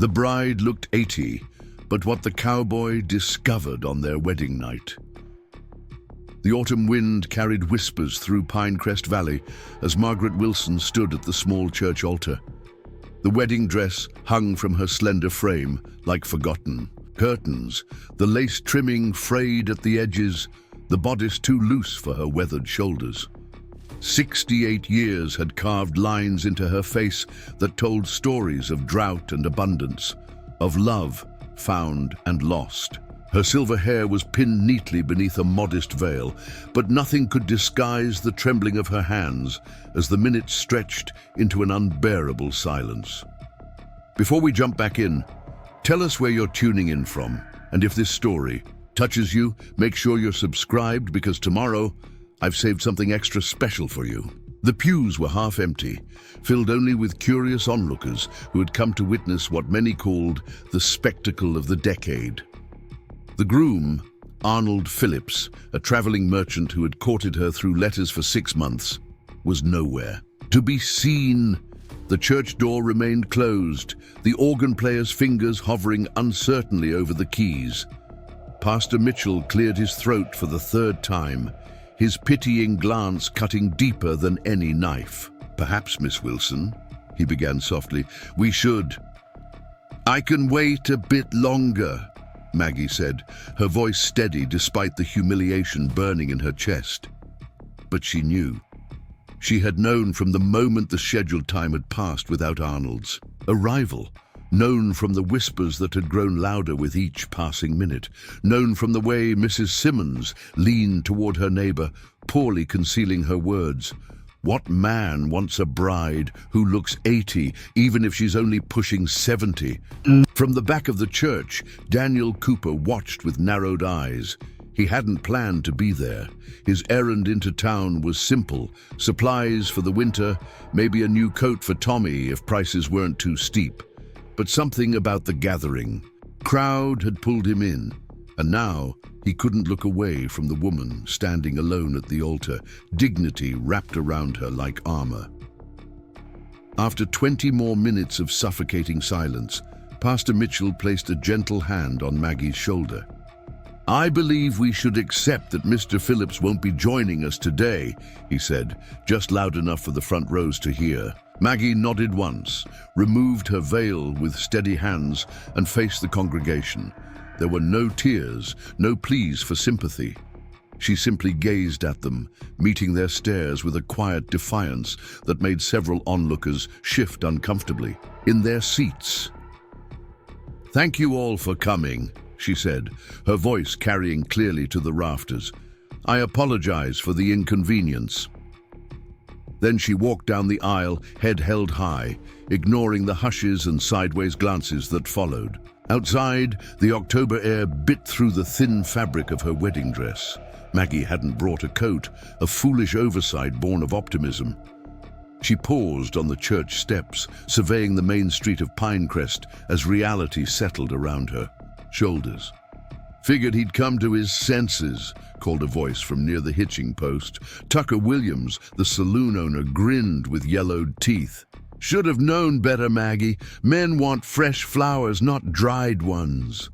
The bride looked 80, but what the cowboy discovered on their wedding night. The autumn wind carried whispers through Pinecrest Valley as Margaret Wilson stood at the small church altar. The wedding dress hung from her slender frame like forgotten curtains, the lace trimming frayed at the edges, the bodice too loose for her weathered shoulders. 68 years had carved lines into her face that told stories of drought and abundance, of love found and lost. Her silver hair was pinned neatly beneath a modest veil, but nothing could disguise the trembling of her hands as the minutes stretched into an unbearable silence. Before we jump back in, tell us where you're tuning in from, and if this story touches you, make sure you're subscribed because tomorrow I've saved something extra special for you. The pews were half empty, filled only with curious onlookers who had come to witness what many called the spectacle of the decade. The groom, Arnold Phillips, a traveling merchant who had courted her through letters for 6 months, was nowhere to be seen. The church door remained closed, the organ player's fingers hovering uncertainly over the keys. Pastor Mitchell cleared his throat for the 3rd time, his pitying glance cutting deeper than any knife. "Perhaps, Miss Wilson," he began softly, "we should—" "I can wait a bit longer," Maggie said, her voice steady despite the humiliation burning in her chest. But she knew. She had known from the moment the scheduled time had passed without Arnold's arrival, known from the whispers that had grown louder with each passing minute, known from the way Mrs. Simmons leaned toward her neighbor, poorly concealing her words. What man wants a bride who looks 80, even if she's only pushing 70? From the back of the church, Daniel Cooper watched with narrowed eyes. He hadn't planned to be there. His errand into town was simple: supplies for the winter, maybe a new coat for Tommy if prices weren't too steep. But something about the gathering crowd had pulled him in, and now he couldn't look away from the woman standing alone at the altar, dignity wrapped around her like armor. After 20 more minutes of suffocating silence, Pastor Mitchell placed a gentle hand on Maggie's shoulder. "I believe we should accept that Mr. Phillips won't be joining us today," he said, just loud enough for the front rows to hear. Maggie nodded once, removed her veil with steady hands, and faced the congregation. There were no tears, no pleas for sympathy. She simply gazed at them, meeting their stares with a quiet defiance that made several onlookers shift uncomfortably in their seats. "Thank you all for coming," she said, her voice carrying clearly to the rafters. "I apologize for the inconvenience." Then she walked down the aisle, head held high, ignoring the hushes and sideways glances that followed. Outside, the October air bit through the thin fabric of her wedding dress. Maggie hadn't brought a coat, a foolish oversight born of optimism. She paused on the church steps, surveying the main street of Pinecrest as reality settled around her shoulders. "Figured he'd come to his senses," called a voice from near the hitching post. Tucker Williams, the saloon owner, grinned with yellowed teeth. "Should have known better, Maggie. Men want fresh flowers, not dried ones."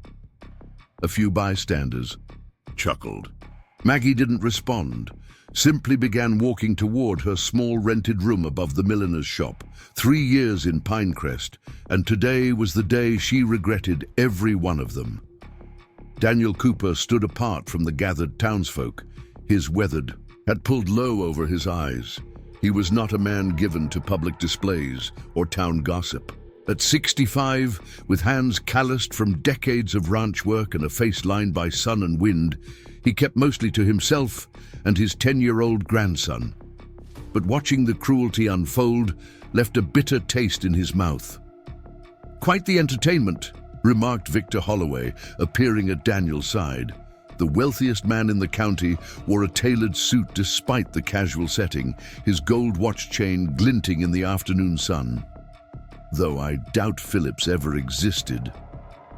A few bystanders chuckled. Maggie didn't respond, simply began walking toward her small rented room above the milliner's shop. 3 years in Pinecrest, and today was the day she regretted every one of them. Daniel Cooper stood apart from the gathered townsfolk. His weathered had pulled low over his eyes. He was not a man given to public displays or town gossip. At 65, with hands calloused from decades of ranch work and a face lined by sun and wind, he kept mostly to himself and his 10-year-old grandson. But watching the cruelty unfold left a bitter taste in his mouth. "Quite the entertainment," remarked Victor Holloway, appearing at Daniel's side. The wealthiest man in the county wore a tailored suit despite the casual setting, his gold watch chain glinting in the afternoon sun. Though I doubt Phillips ever existed,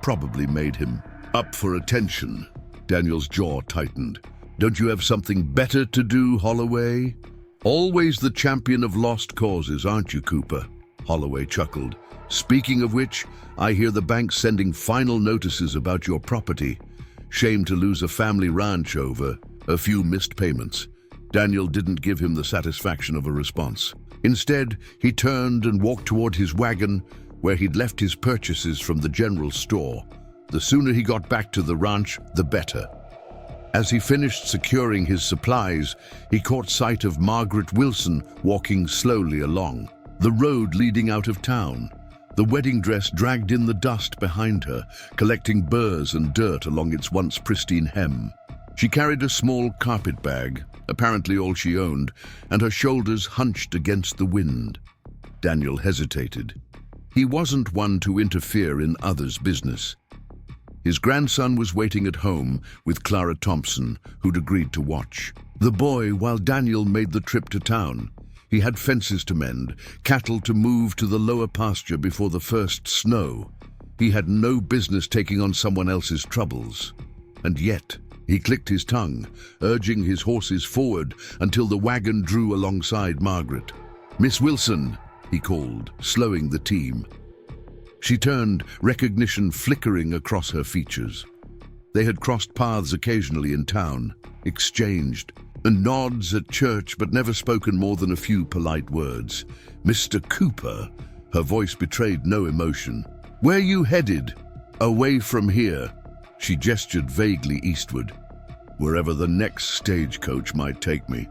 probably made him up for attention. Daniel's jaw tightened. "Don't you have something better to do, Holloway?" "Always the champion of lost causes, aren't you, Cooper?" Holloway chuckled, Speaking of which, I hear the bank's sending final notices about your property. Shame to lose a family ranch over a few missed payments. Daniel didn't give him the satisfaction of a response. Instead, he turned and walked toward his wagon where he'd left his purchases from the general store. The sooner he got back to the ranch, the better. As he finished securing his supplies, he caught sight of Margaret Wilson walking slowly along the road leading out of town. The wedding dress dragged in the dust behind her, collecting burrs and dirt along its once pristine hem. She carried a small carpet bag, apparently all she owned, and her shoulders hunched against the wind. Daniel hesitated. He wasn't one to interfere in others' business. His grandson was waiting at home with Clara Thompson, who'd agreed to watch the boy while Daniel made the trip to town. He had fences to mend, cattle to move to the lower pasture before the first snow. He had no business taking on someone else's troubles. And yet, he clicked his tongue, urging his horses forward until the wagon drew alongside Margaret. "Miss Wilson," he called, slowing the team. She turned, recognition flickering across her features. They had crossed paths occasionally in town, exchanged nods at church, but never spoken more than a few polite words. "Mr. Cooper," her voice betrayed no emotion. "Where you headed?" "Away from here." She gestured vaguely eastward. "Wherever the next stagecoach might take me."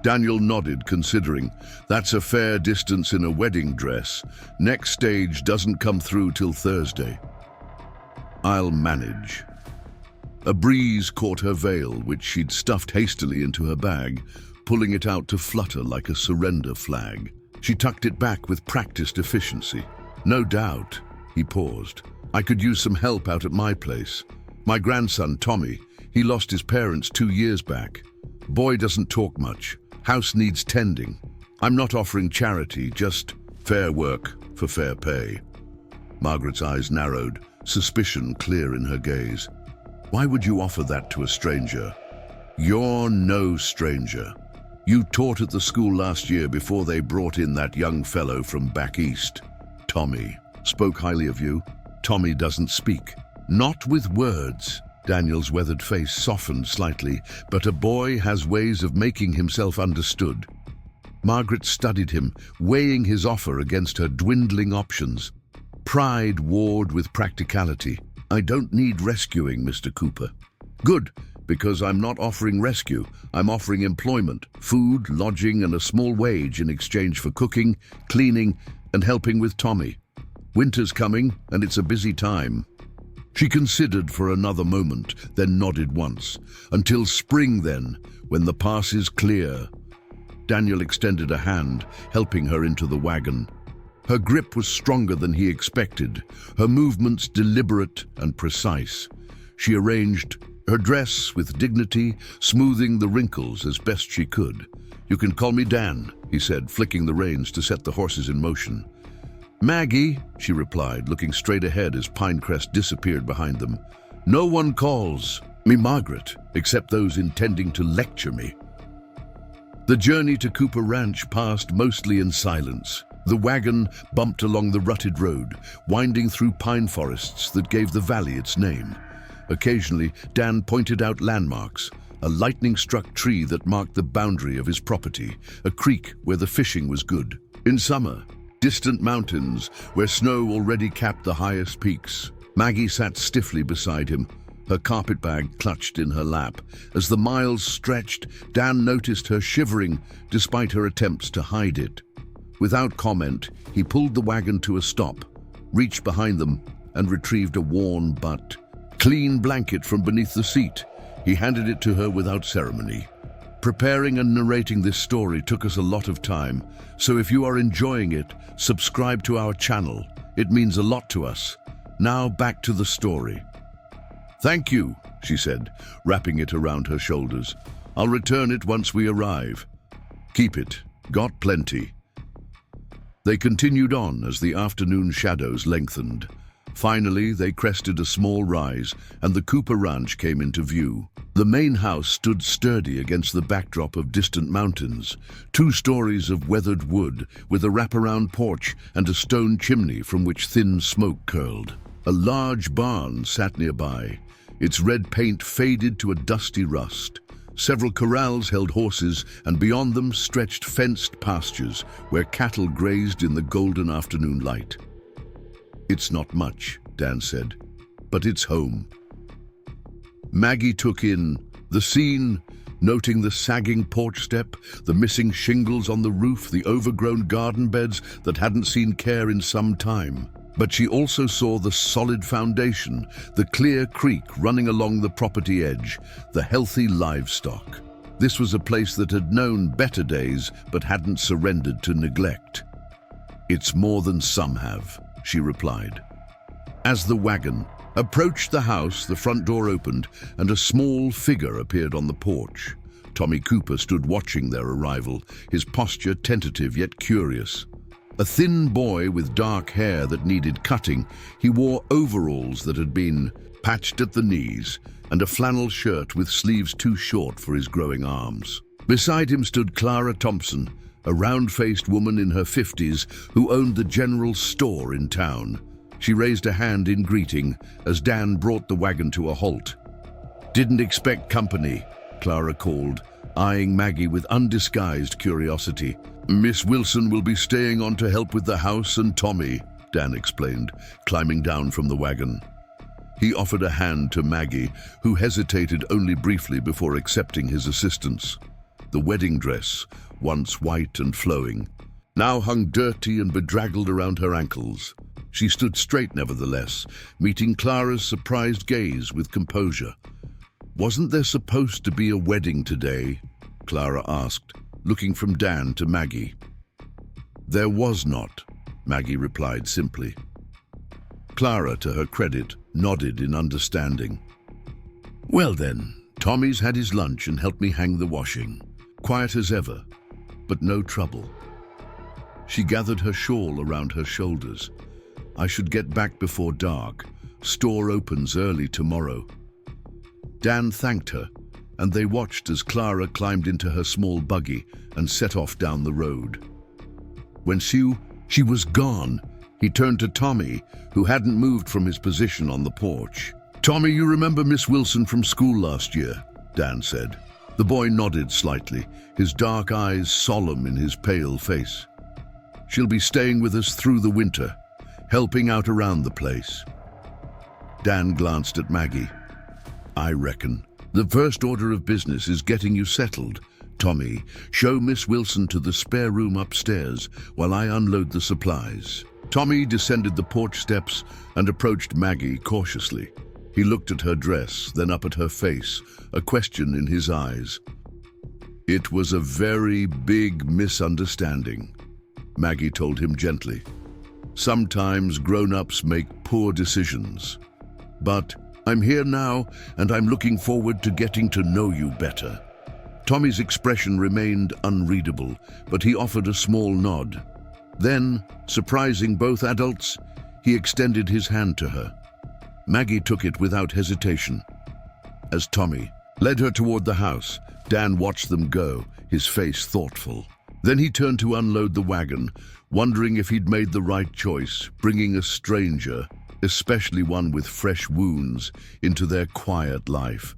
Daniel nodded, considering. "That's a fair distance in a wedding dress. Next stage doesn't come through till Thursday." "I'll manage." A breeze caught her veil, which she'd stuffed hastily into her bag, pulling it out to flutter like a surrender flag. She tucked it back with practiced efficiency. "No doubt," he paused. "I could use some help out at my place. My grandson, Tommy, he lost his parents 2 years back. Boy doesn't talk much. House needs tending. I'm not offering charity, just fair work for fair pay." Margaret's eyes narrowed, suspicion clear in her gaze. "Why would you offer that to a stranger?" "You're no stranger. You taught at the school last year before they brought in that young fellow from back east. Tommy spoke highly of you. Tommy doesn't speak. Not with words." Daniel's weathered face softened slightly, "but a boy has ways of making himself understood." Margaret studied him, weighing his offer against her dwindling options. Pride warred with practicality. "I don't need rescuing, Mr. Cooper." "Good, because I'm not offering rescue. I'm offering employment, food, lodging, and a small wage in exchange for cooking, cleaning, and helping with Tommy. Winter's coming, and it's a busy time." She considered for another moment, then nodded once. "Until spring, then, when the pass is clear." Daniel extended a hand, helping her into the wagon. Her grip was stronger than he expected, her movements deliberate and precise. She arranged her dress with dignity, smoothing the wrinkles as best she could. "You can call me Dan," he said, flicking the reins to set the horses in motion. "Maggie," she replied, looking straight ahead as Pinecrest disappeared behind them. "No one calls me Margaret, except those intending to lecture me." The journey to Cooper Ranch passed mostly in silence. The wagon bumped along the rutted road, winding through pine forests that gave the valley its name. Occasionally, Dan pointed out landmarks, a lightning-struck tree that marked the boundary of his property, a creek where the fishing was good. In summer, distant mountains where snow already capped the highest peaks. Maggie sat stiffly beside him, her carpet bag clutched in her lap. As the miles stretched, Dan noticed her shivering despite her attempts to hide it. Without comment, he pulled the wagon to a stop, reached behind them, and retrieved a worn but clean blanket from beneath the seat. He handed it to her without ceremony. Preparing and narrating this story took us a lot of time, so if you are enjoying it, subscribe to our channel. It means a lot to us. Now back to the story. "Thank you," she said, wrapping it around her shoulders. "I'll return it once we arrive." "Keep it. Got plenty." They continued on as the afternoon shadows lengthened. Finally, they crested a small rise, and the Cooper Ranch came into view. The main house stood sturdy against the backdrop of distant mountains, 2 stories of weathered wood, with a wraparound porch and a stone chimney from which thin smoke curled. A large barn sat nearby, its red paint faded to a dusty rust. Several corrals held horses, and beyond them stretched fenced pastures where cattle grazed in the golden afternoon light. "It's not much," Dan said, "but it's home." Maggie took in the scene, noting the sagging porch step, the missing shingles on the roof, the overgrown garden beds that hadn't seen care in some time. But she also saw the solid foundation, the clear creek running along the property edge, the healthy livestock. This was a place that had known better days but hadn't surrendered to neglect. "It's more than some have," she replied. As the wagon approached the house, the front door opened and a small figure appeared on the porch. Tommy Cooper stood watching their arrival, his posture tentative yet curious. A thin boy with dark hair that needed cutting, he wore overalls that had been patched at the knees and a flannel shirt with sleeves too short for his growing arms. Beside him stood Clara Thompson, a round-faced woman in her 50s who owned the general store in town. She raised a hand in greeting as Dan brought the wagon to a halt. "Didn't expect company," Clara called, eyeing Maggie with undisguised curiosity. "Miss Wilson will be staying on to help with the house and Tommy," Dan explained, climbing down from the wagon. He offered a hand to Maggie, who hesitated only briefly before accepting his assistance. The wedding dress, once white and flowing, now hung dirty and bedraggled around her ankles. She stood straight nevertheless, meeting Clara's surprised gaze with composure. "Wasn't there supposed to be a wedding today?" Clara asked, looking from Dan to Maggie. "There was not," Maggie replied simply. Clara, to her credit, nodded in understanding. "Well then, Tommy's had his lunch and helped me hang the washing. Quiet as ever, but no trouble." She gathered her shawl around her shoulders. "I should get back before dark. Store opens early tomorrow." Dan thanked her, and they watched as Clara climbed into her small buggy and set off down the road. When she was gone, he turned to Tommy, who hadn't moved from his position on the porch. "Tommy, you remember Miss Wilson from school last year?" Dan said. The boy nodded slightly, his dark eyes solemn in his pale face. "She'll be staying with us through the winter, helping out around the place." Dan glanced at Maggie. "I reckon the first order of business is getting you settled. Tommy, show Miss Wilson to the spare room upstairs while I unload the supplies." Tommy descended the porch steps and approached Maggie cautiously. He looked at her dress, then up at her face, a question in his eyes. "It was a very big misunderstanding," Maggie told him gently. "Sometimes grown-ups make poor decisions. But I'm here now, and I'm looking forward to getting to know you better." Tommy's expression remained unreadable, but he offered a small nod. Then, surprising both adults, he extended his hand to her. Maggie took it without hesitation. As Tommy led her toward the house, Dan watched them go, his face thoughtful. Then he turned to unload the wagon, wondering if he'd made the right choice, bringing a stranger, especially one with fresh wounds, into their quiet life.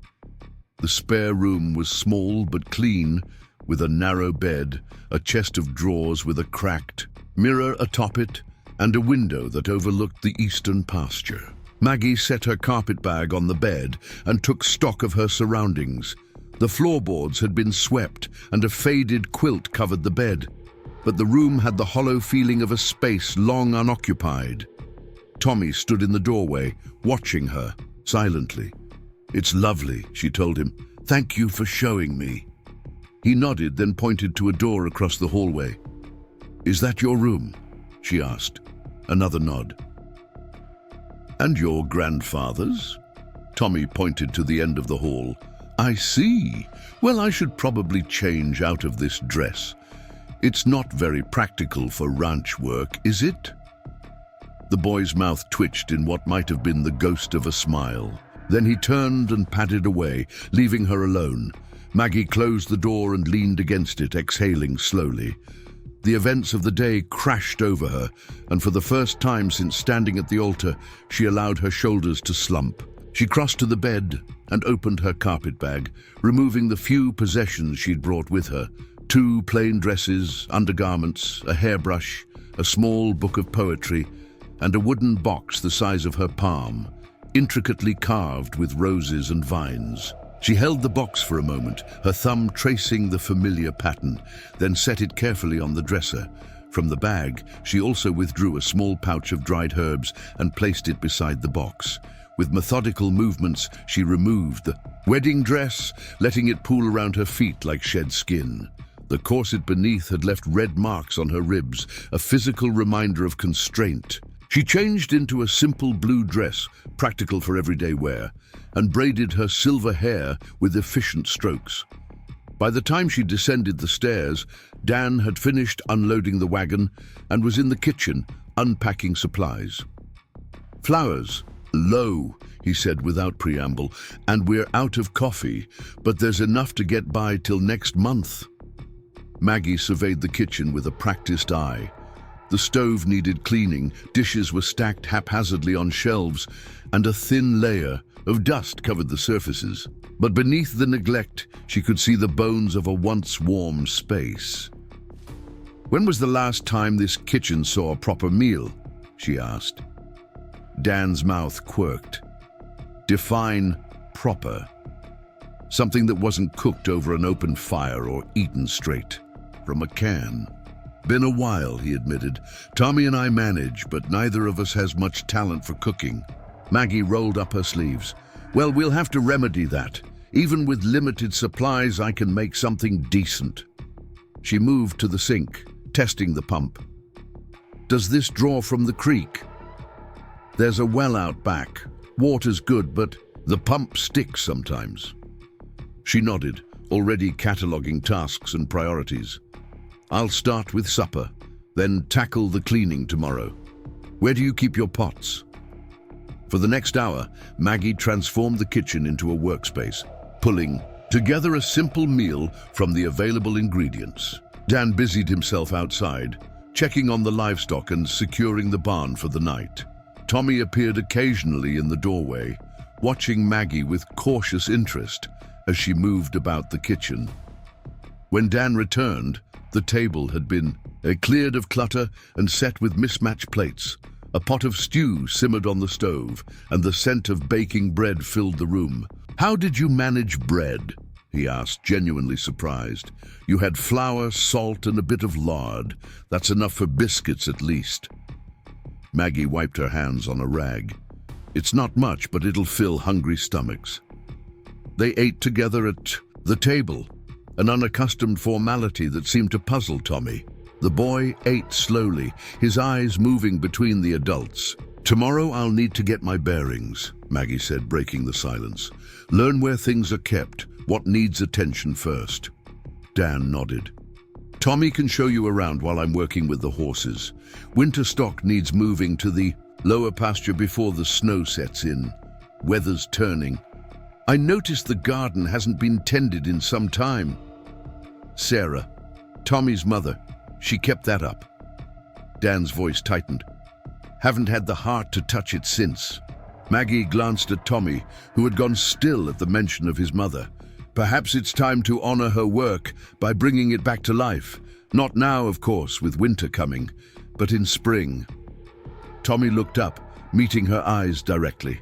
The spare room was small but clean, with a narrow bed, a chest of drawers with a cracked mirror atop it, and a window that overlooked the eastern pasture. Maggie set her carpet bag on the bed and took stock of her surroundings. The floorboards had been swept and a faded quilt covered the bed, but the room had the hollow feeling of a space long unoccupied. Tommy stood in the doorway, watching her, silently. "It's lovely," she told him. "Thank you for showing me." He nodded, then pointed to a door across the hallway. "Is that your room?" she asked. Another nod. "And your grandfather's?" Tommy pointed to the end of the hall. "I see. Well, I should probably change out of this dress. It's not very practical for ranch work, is it?" The boy's mouth twitched in what might have been the ghost of a smile. Then he turned and padded away, leaving her alone. Maggie closed the door and leaned against it, exhaling slowly. The events of the day crashed over her, and for the first time since standing at the altar, she allowed her shoulders to slump. She crossed to the bed and opened her carpet bag, removing the few possessions she'd brought with her. 2 plain dresses, undergarments, a hairbrush, a small book of poetry, and a wooden box the size of her palm, intricately carved with roses and vines. She held the box for a moment, her thumb tracing the familiar pattern, then set it carefully on the dresser. From the bag, she also withdrew a small pouch of dried herbs and placed it beside the box. With methodical movements, she removed the wedding dress, letting it pool around her feet like shed skin. The corset beneath had left red marks on her ribs, a physical reminder of constraint. She changed into a simple blue dress, practical for everyday wear, and braided her silver hair with efficient strokes. By the time she descended the stairs, Dan had finished unloading the wagon and was in the kitchen, unpacking supplies. "Flowers, low," he said without preamble, "and we're out of coffee, but there's enough to get by till next month." Maggie surveyed the kitchen with a practiced eye. The stove needed cleaning, dishes were stacked haphazardly on shelves, and a thin layer of dust covered the surfaces. But beneath the neglect, she could see the bones of a once warm space. "When was the last time this kitchen saw a proper meal?" she asked. Dan's mouth quirked. "Define proper." "Something that wasn't cooked over an open fire or eaten straight from a can." "Been a while," he admitted. "Tommy and I manage, but neither of us has much talent for cooking." Maggie rolled up her sleeves. "Well, we'll have to remedy that. Even with limited supplies, I can make something decent." She moved to the sink, testing the pump. "Does this draw from the creek?" "There's a well out back. Water's good, but the pump sticks sometimes." She nodded, already cataloging tasks and priorities. "I'll start with supper, then tackle the cleaning tomorrow. Where do you keep your pots?" For the next hour, Maggie transformed the kitchen into a workspace, pulling together a simple meal from the available ingredients. Dan busied himself outside, checking on the livestock and securing the barn for the night. Tommy appeared occasionally in the doorway, watching Maggie with cautious interest as she moved about the kitchen. When Dan returned, the table had been cleared of clutter and set with mismatched plates. A pot of stew simmered on the stove, and the scent of baking bread filled the room. "How did you manage bread?" he asked, genuinely surprised. "You had flour, salt, and a bit of lard. That's enough for biscuits at least." Maggie wiped her hands on a rag. "It's not much, but it'll fill hungry stomachs." They ate together at the table, an unaccustomed formality that seemed to puzzle Tommy. The boy ate slowly, his eyes moving between the adults. "Tomorrow I'll need to get my bearings," Maggie said, breaking the silence. "Learn where things are kept, what needs attention first." Dan nodded. "Tommy can show you around while I'm working with the horses. Winter stock needs moving to the lower pasture before the snow sets in. Weather's turning. I noticed the garden hasn't been tended in some time." "Sarah, Tommy's mother, she kept that up." Dan's voice tightened. "Haven't had the heart to touch it since." Maggie glanced at Tommy, who had gone still at the mention of his mother. "Perhaps it's time to honor her work by bringing it back to life. Not now, of course, with winter coming, but in spring." Tommy looked up, meeting her eyes directly.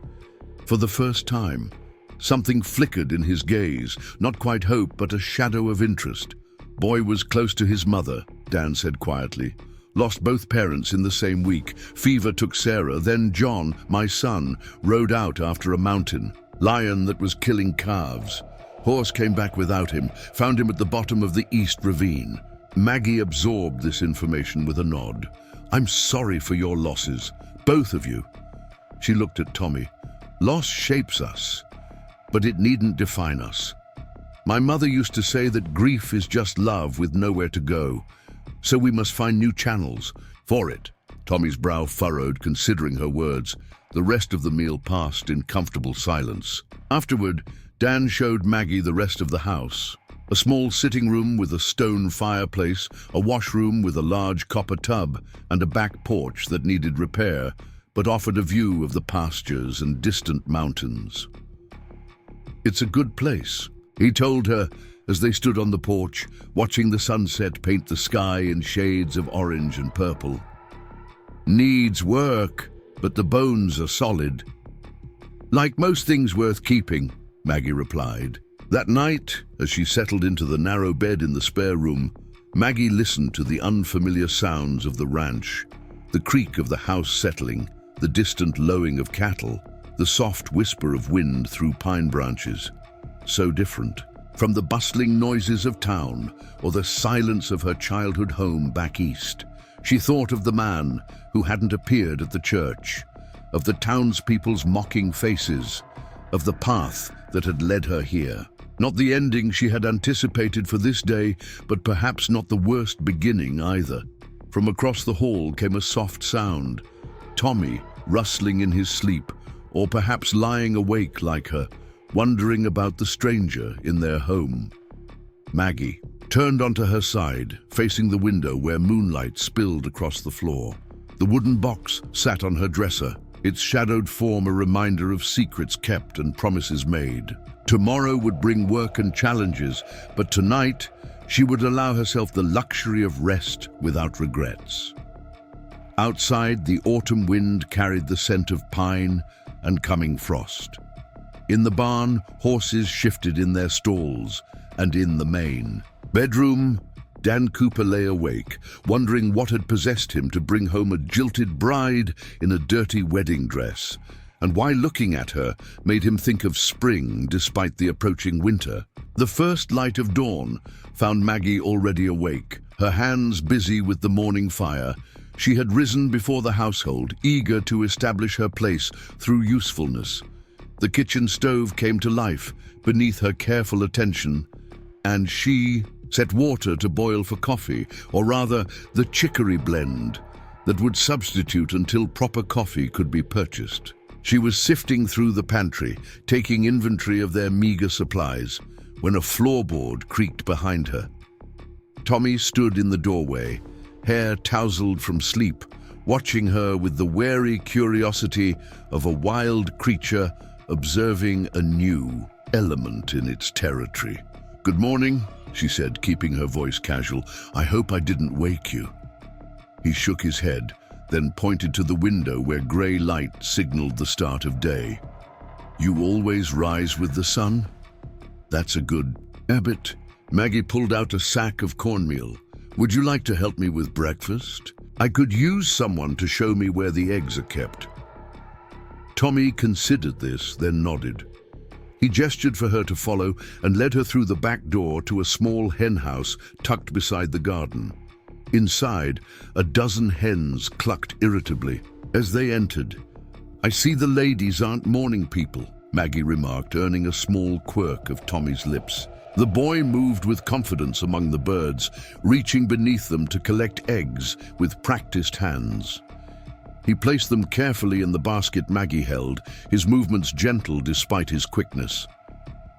For the first time, something flickered in his gaze, not quite hope, but a shadow of interest. "Boy was close to his mother," Dan said quietly. "Lost both parents in the same week. Fever took Sarah, then John, my son, rode out after a mountain lion that was killing calves. Horse came back without him, found him at the bottom of the East Ravine." Maggie absorbed this information with a nod. "I'm sorry for your losses, both of you." She looked at Tommy. "Loss shapes us, but it needn't define us. My mother used to say that grief is just love with nowhere to go, so we must find new channels for it." Tommy's brow furrowed, considering her words. The rest of the meal passed in comfortable silence. Afterward, Dan showed Maggie the rest of the house. A small sitting room with a stone fireplace, a washroom with a large copper tub, and a back porch that needed repair, but offered a view of the pastures and distant mountains. "It's a good place," he told her as they stood on the porch, watching the sunset paint the sky in shades of orange and purple. "Needs work, but the bones are solid." "Like most things worth keeping," Maggie replied. That night, as she settled into the narrow bed in the spare room, Maggie listened to the unfamiliar sounds of the ranch, the creak of the house settling, the distant lowing of cattle, the soft whisper of wind through pine branches. So different from the bustling noises of town or the silence of her childhood home back east. She thought of the man who hadn't appeared at the church, of the townspeople's mocking faces, of the path that had led her here. Not the ending she had anticipated for this day, but perhaps not the worst beginning either. From across the hall came a soft sound, Tommy rustling in his sleep, or perhaps lying awake like her, wondering about the stranger in their home. Maggie turned onto her side, facing the window where moonlight spilled across the floor. The wooden box sat on her dresser, its shadowed form a reminder of secrets kept and promises made. Tomorrow would bring work and challenges, but tonight she would allow herself the luxury of rest without regrets. Outside, the autumn wind carried the scent of pine and coming frost. In the barn, horses shifted in their stalls, and in the main bedroom, Dan Cooper lay awake, wondering what had possessed him to bring home a jilted bride in a dirty wedding dress, and why looking at her made him think of spring despite the approaching winter. The first light of dawn found Maggie already awake, her hands busy with the morning fire. She had risen before the household, eager to establish her place through usefulness. The kitchen stove came to life beneath her careful attention, and she set water to boil for coffee, or rather the chicory blend that would substitute until proper coffee could be purchased. She was sifting through the pantry, taking inventory of their meager supplies, when a floorboard creaked behind her. Tommy stood in the doorway, hair tousled from sleep, watching her with the wary curiosity of a wild creature observing a new element in its territory. "Good morning," she said, keeping her voice casual. "I hope I didn't wake you." He shook his head, then pointed to the window where grey light signaled the start of day. "You always rise with the sun?" "That's a good habit." Maggie pulled out a sack of cornmeal. "Would you like to help me with breakfast? I could use someone to show me where the eggs are kept." Tommy considered this, then nodded. He gestured for her to follow and led her through the back door to a small hen house tucked beside the garden. Inside, a dozen hens clucked irritably. As they entered, "I see the ladies aren't morning people," Maggie remarked, earning a small quirk of Tommy's lips. The boy moved with confidence among the birds, reaching beneath them to collect eggs with practiced hands. He placed them carefully in the basket Maggie held, his movements gentle despite his quickness.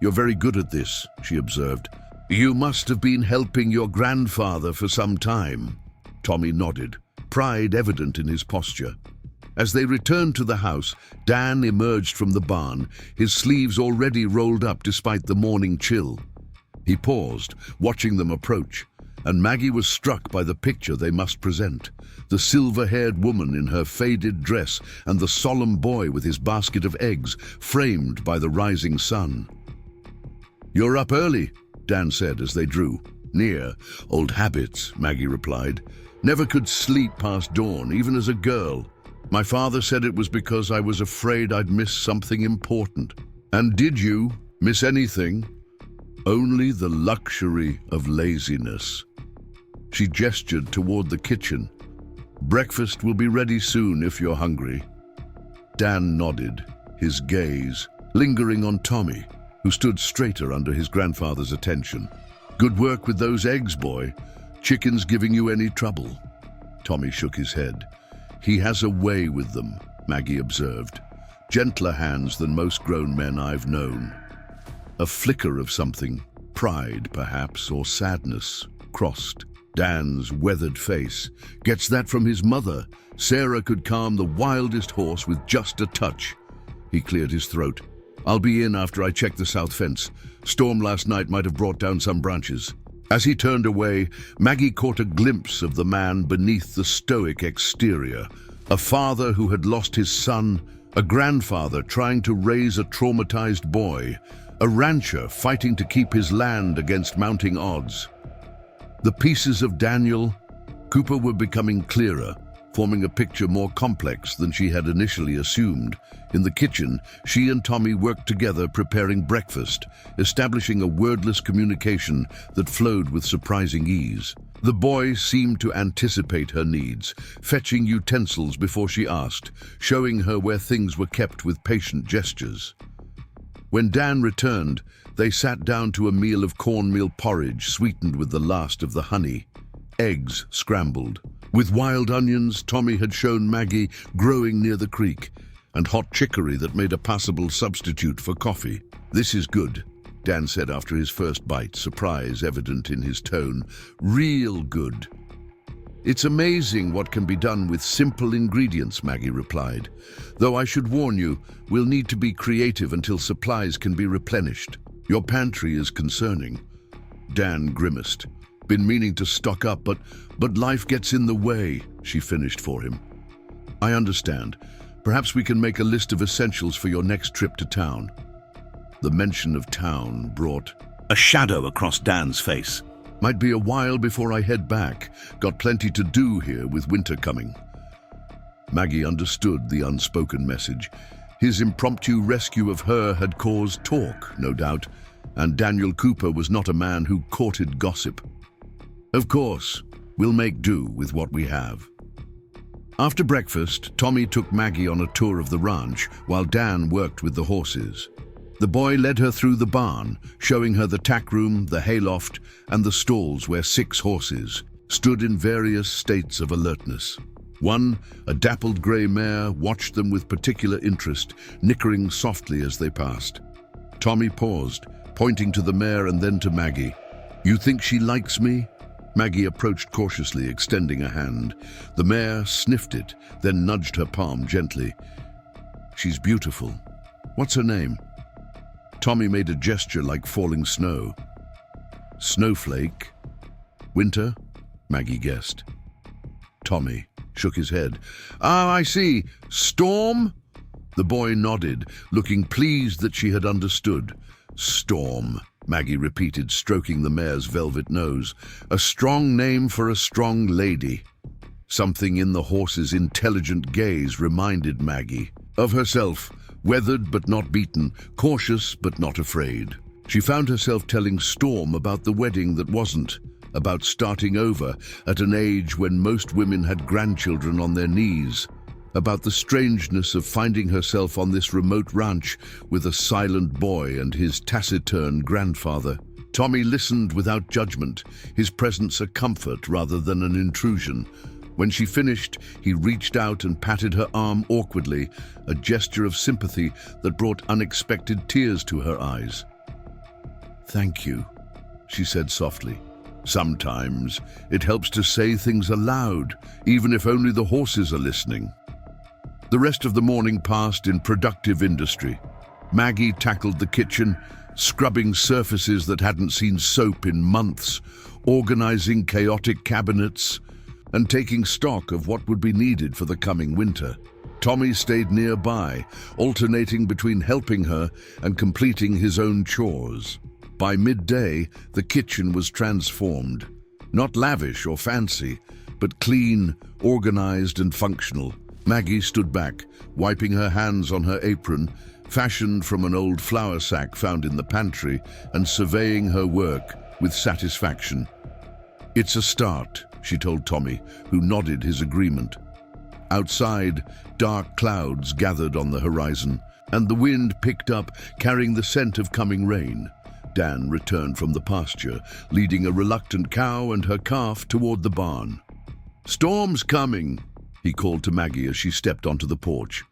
"You're very good at this," she observed. "You must have been helping your grandfather for some time." Tommy nodded, pride evident in his posture. As they returned to the house, Dan emerged from the barn, his sleeves already rolled up despite the morning chill. He paused, watching them approach, and Maggie was struck by the picture they must present. The silver-haired woman in her faded dress and the solemn boy with his basket of eggs, framed by the rising sun. "You're up early," Dan said as they drew near. "Old habits," Maggie replied. "Never could sleep past dawn, even as a girl. My father said it was because I was afraid I'd miss something important." "And did you miss anything?" "Only the luxury of laziness." She gestured toward the kitchen. "Breakfast will be ready soon if you're hungry." Dan nodded, his gaze lingering on Tommy, who stood straighter under his grandfather's attention. "Good work with those eggs, boy. Chickens giving you any trouble?" Tommy shook his head. He has a way with them, Maggie observed. Gentler hands than most grown men I've known. A flicker of something, pride perhaps, or sadness, crossed Dan's weathered face. Gets that from his mother. Sarah could calm the wildest horse with just a touch. He cleared his throat. I'll be in after I check the south fence. Storm last night might have brought down some branches. As he turned away, Maggie caught a glimpse of the man beneath the stoic exterior. A father who had lost his son, a grandfather trying to raise a traumatized boy, a rancher fighting to keep his land against mounting odds. The pieces of Daniel Cooper were becoming clearer, forming a picture more complex than she had initially assumed. In the kitchen, she and Tommy worked together preparing breakfast, establishing a wordless communication that flowed with surprising ease. The boy seemed to anticipate her needs, fetching utensils before she asked, showing her where things were kept with patient gestures. When Dan returned, they sat down to a meal of cornmeal porridge sweetened with the last of the honey. Eggs scrambled. With wild onions Tommy had shown Maggie growing near the creek, and hot chicory that made a passable substitute for coffee. This is good, Dan said after his first bite, surprise evident in his tone. Real good. It's amazing what can be done with simple ingredients, Maggie replied. Though I should warn you, we'll need to be creative until supplies can be replenished. Your pantry is concerning. Dan grimaced. Been meaning to stock up, but life gets in the way, she finished for him. I understand. Perhaps we can make a list of essentials for your next trip to town. The mention of town brought a shadow across Dan's face. Might be a while before I head back. Got plenty to do here with winter coming. Maggie understood the unspoken message. His impromptu rescue of her had caused talk, no doubt, and Daniel Cooper was not a man who courted gossip. Of course, we'll make do with what we have. After breakfast, Tommy took Maggie on a tour of the ranch while Dan worked with the horses. The boy led her through the barn, showing her the tack room, the hayloft, and the stalls where 6 horses stood in various states of alertness. One, a dappled grey mare, watched them with particular interest, nickering softly as they passed. Tommy paused, pointing to the mare and then to Maggie. You think she likes me? Maggie approached cautiously, extending a hand. The mare sniffed it, then nudged her palm gently. She's beautiful. What's her name? Tommy made a gesture like falling snow. Snowflake? Winter? Maggie guessed. Tommy shook his head. Ah, I see. Storm? The boy nodded, looking pleased that she had understood. Storm, Maggie repeated, stroking the mare's velvet nose. A strong name for a strong lady. Something in the horse's intelligent gaze reminded Maggie of herself, weathered but not beaten, cautious but not afraid. She found herself telling Storm about the wedding that wasn't, about starting over at an age when most women had grandchildren on their knees, about the strangeness of finding herself on this remote ranch with a silent boy and his taciturn grandfather. Tommy listened without judgment, his presence a comfort rather than an intrusion. When she finished, he reached out and patted her arm awkwardly, a gesture of sympathy that brought unexpected tears to her eyes. Thank you, she said softly. Sometimes it helps to say things aloud, even if only the horses are listening. The rest of the morning passed in productive industry. Maggie tackled the kitchen, scrubbing surfaces that hadn't seen soap in months, organizing chaotic cabinets, and taking stock of what would be needed for the coming winter. Tommy stayed nearby, alternating between helping her and completing his own chores. By midday, the kitchen was transformed. Not lavish or fancy, but clean, organized and functional. Maggie stood back, wiping her hands on her apron, fashioned from an old flour sack found in the pantry, and surveying her work with satisfaction. It's a start, she told Tommy, who nodded his agreement. Outside, dark clouds gathered on the horizon, and the wind picked up, carrying the scent of coming rain. Dan returned from the pasture, leading a reluctant cow and her calf toward the barn. Storm's coming, he called to Maggie as she stepped onto the porch.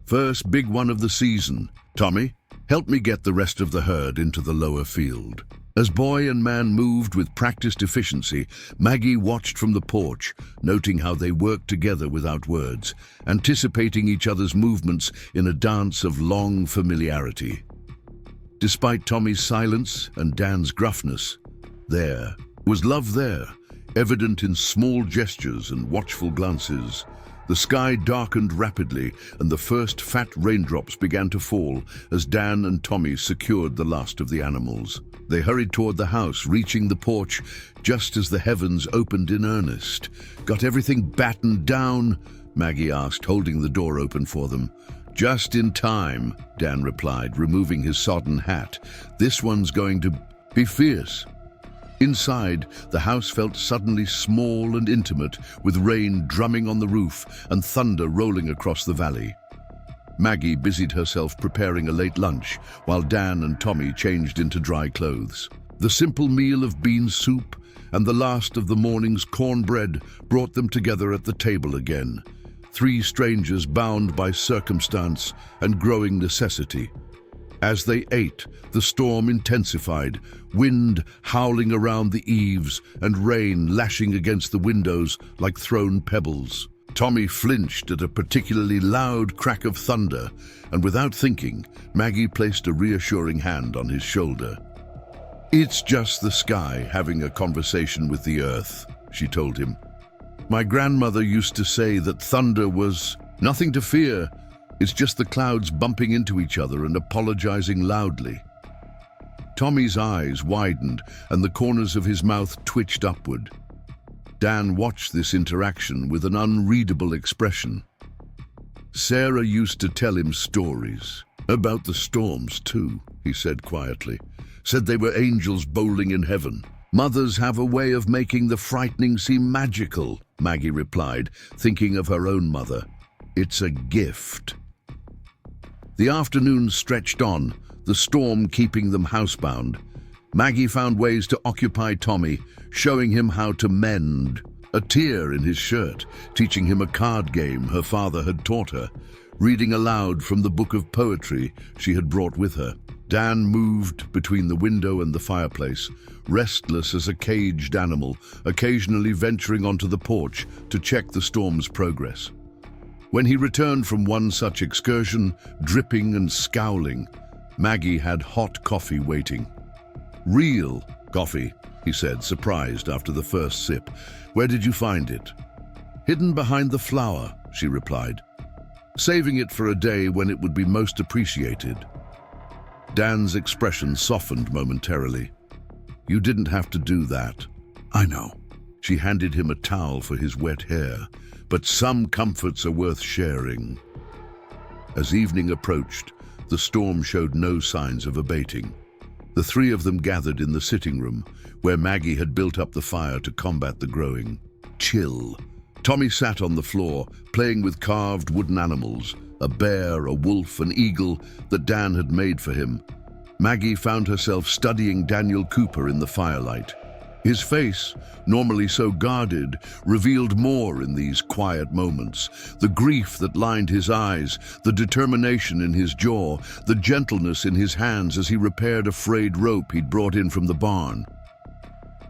"First big one of the season. Tommy, help me get the rest of the herd into the lower field." As boy and man moved with practiced efficiency, Maggie watched from the porch, noting how they worked together without words, anticipating each other's movements in a dance of long familiarity. Despite Tommy's silence and Dan's gruffness, there was love there, evident in small gestures and watchful glances. The sky darkened rapidly, and the first fat raindrops began to fall as Dan and Tommy secured the last of the animals. They hurried toward the house, reaching the porch just as the heavens opened in earnest. "Got everything battened down?" Maggie asked, holding the door open for them. "Just in time," Dan replied, removing his sodden hat. "This one's going to be fierce." Inside, the house felt suddenly small and intimate, with rain drumming on the roof and thunder rolling across the valley. Maggie busied herself preparing a late lunch, while Dan and Tommy changed into dry clothes. The simple meal of bean soup and the last of the morning's cornbread brought them together at the table again. Three strangers bound by circumstance and growing necessity. As they ate, the storm intensified, wind howling around the eaves and rain lashing against the windows like thrown pebbles. Tommy flinched at a particularly loud crack of thunder, and without thinking, Maggie placed a reassuring hand on his shoulder. "It's just the sky having a conversation with the earth," she told him. "My grandmother used to say that thunder was nothing to fear. It's just the clouds bumping into each other and apologizing loudly." Tommy's eyes widened and the corners of his mouth twitched upward. Dan watched this interaction with an unreadable expression. "Sarah used to tell him stories. About the storms, too," he said quietly. "Said they were angels bowling in heaven." "Mothers have a way of making the frightening seem magical," Maggie replied, thinking of her own mother. "It's a gift." The afternoon stretched on, the storm keeping them housebound. Maggie found ways to occupy Tommy, showing him how to mend. A tear in his shirt, teaching him a card game her father had taught her, reading aloud from the book of poetry she had brought with her. Dan moved between the window and the fireplace, restless as a caged animal, occasionally venturing onto the porch to check the storm's progress. When he returned from one such excursion, dripping and scowling, Maggie had hot coffee waiting. "Real coffee," he said, surprised after the first sip. "Where did you find it?" "Hidden behind the flour," she replied, "saving it for a day when it would be most appreciated." Dan's expression softened momentarily. "You didn't have to do that." "I know." She handed him a towel for his wet hair. "But some comforts are worth sharing." As evening approached, the storm showed no signs of abating. The three of them gathered in the sitting room, where Maggie had built up the fire to combat the growing chill. Tommy sat on the floor, playing with carved wooden animals, a bear, a wolf, an eagle that Dan had made for him. Maggie found herself studying Daniel Cooper in the firelight. His face, normally so guarded, revealed more in these quiet moments. The grief that lined his eyes, the determination in his jaw, the gentleness in his hands as he repaired a frayed rope he'd brought in from the barn.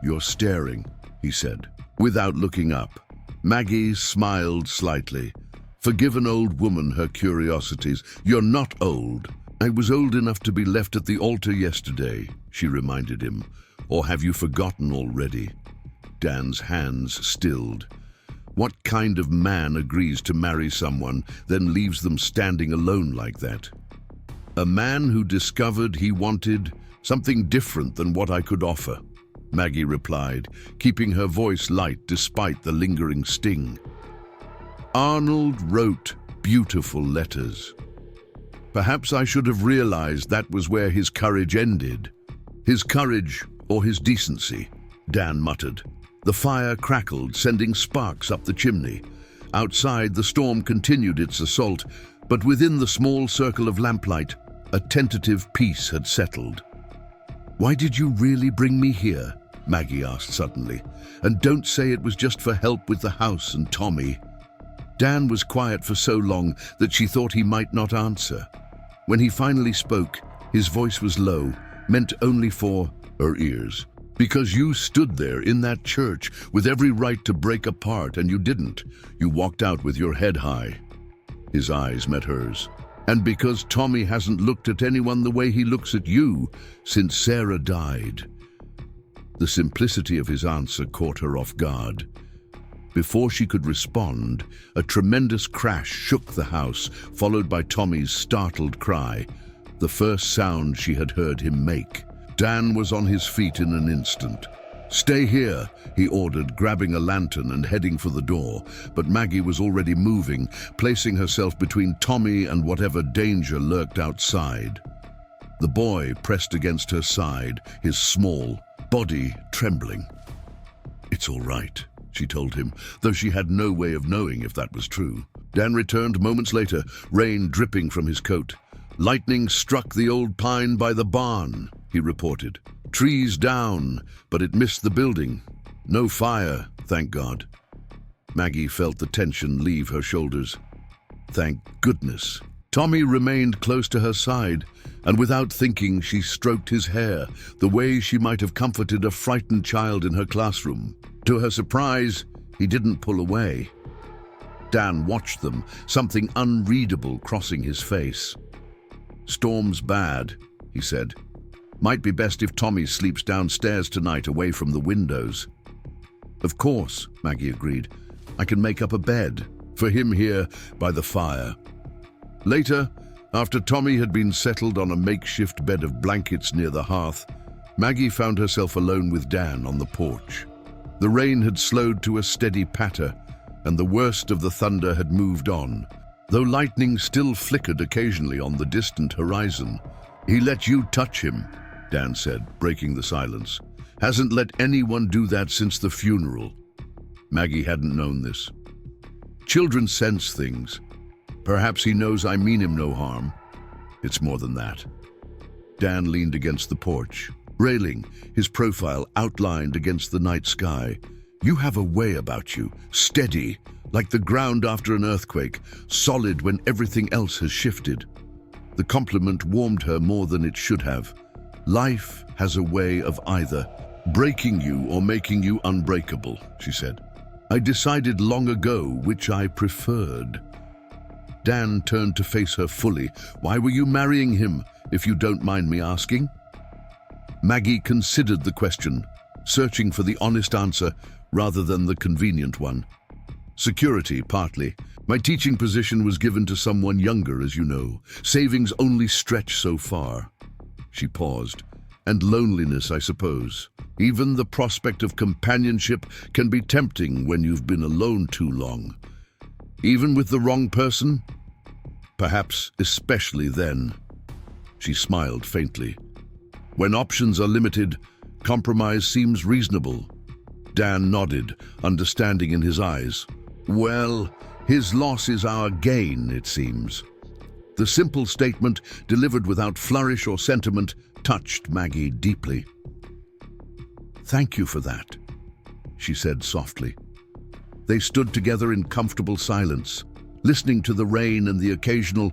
"You're staring," he said, without looking up. Maggie smiled slightly. "Forgive an old woman her curiosities. You're not old." "I was old enough to be left at the altar yesterday," she reminded him. "Or have you forgotten already?" Dan's hands stilled. What kind of man agrees to marry someone, then leaves them standing alone like that? "A man who discovered he wanted something different than what I could offer," Maggie replied, keeping her voice light despite the lingering sting. "Arnold wrote beautiful letters. Perhaps I should have realized that was where his courage ended. His courage or his decency," Dan muttered. The fire crackled, sending sparks up the chimney. Outside, the storm continued its assault, but within the small circle of lamplight, a tentative peace had settled. "Why did you really bring me here?" Maggie asked suddenly. "And don't say it was just for help with the house and Tommy." Dan was quiet for so long that she thought he might not answer. When he finally spoke, his voice was low, meant only for her ears. Because you stood there in that church with every right to break apart, and you didn't. You walked out with your head high. His eyes met hers. And because Tommy hasn't looked at anyone the way he looks at you since Sarah died. The simplicity of his answer caught her off guard. Before she could respond, a tremendous crash shook the house, followed by Tommy's startled cry, the first sound she had heard him make. Dan was on his feet in an instant. "Stay here," he ordered, grabbing a lantern and heading for the door, but Maggie was already moving, placing herself between Tommy and whatever danger lurked outside. The boy pressed against her side, his small body trembling. "It's all right," she told him, though she had no way of knowing if that was true. Dan returned moments later, rain dripping from his coat. "Lightning struck the old pine by the barn," he reported. "Trees down, but it missed the building. No fire, thank God." Maggie felt the tension leave her shoulders. Thank goodness. Tommy remained close to her side, and without thinking she stroked his hair, the way she might have comforted a frightened child in her classroom. To her surprise, he didn't pull away. Dan watched them, something unreadable crossing his face. "Storm's bad," he said. "Might be best if Tommy sleeps downstairs tonight away from the windows." "Of course," Maggie agreed. "I can make up a bed for him here by the fire." Later, after Tommy had been settled on a makeshift bed of blankets near the hearth, Maggie found herself alone with Dan on the porch. The rain had slowed to a steady patter, and the worst of the thunder had moved on, though lightning still flickered occasionally on the distant horizon. "He let you touch him," Dan said, breaking the silence. "Hasn't let anyone do that since the funeral." Maggie hadn't known this. "Children sense things. Perhaps he knows I mean him no harm. It's more than that." Dan leaned against the porch, railing, his profile outlined against the night sky. "You have a way about you, steady, like the ground after an earthquake, solid when everything else has shifted." The compliment warmed her more than it should have. "Life has a way of either breaking you or making you unbreakable," she said. "I decided long ago which I preferred." Dan turned to face her fully. "Why were you marrying him, if you don't mind me asking?" Maggie considered the question, searching for the honest answer rather than the convenient one. "Security, partly. My teaching position was given to someone younger, as you know. Savings only stretch so far." She paused. "And loneliness, I suppose. Even the prospect of companionship can be tempting when you've been alone too long. Even with the wrong person? Perhaps especially then." She smiled faintly. "When options are limited, compromise seems reasonable." Dan nodded, understanding in his eyes. "Well, his loss is our gain, it seems." The simple statement, delivered without flourish or sentiment, touched Maggie deeply. "Thank you for that," she said softly. They stood together in comfortable silence, listening to the rain and the occasional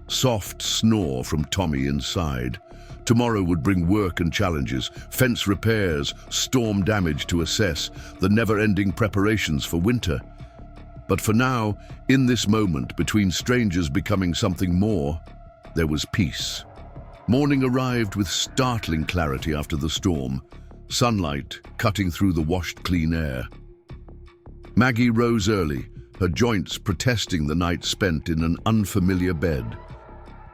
soft snore from Tommy inside. Tomorrow would bring work and challenges, fence repairs, storm damage to assess, the never-ending preparations for winter. But for now, in this moment between strangers becoming something more, there was peace. Morning arrived with startling clarity after the storm, sunlight cutting through the washed clean air. Maggie rose early, her joints protesting the night spent in an unfamiliar bed.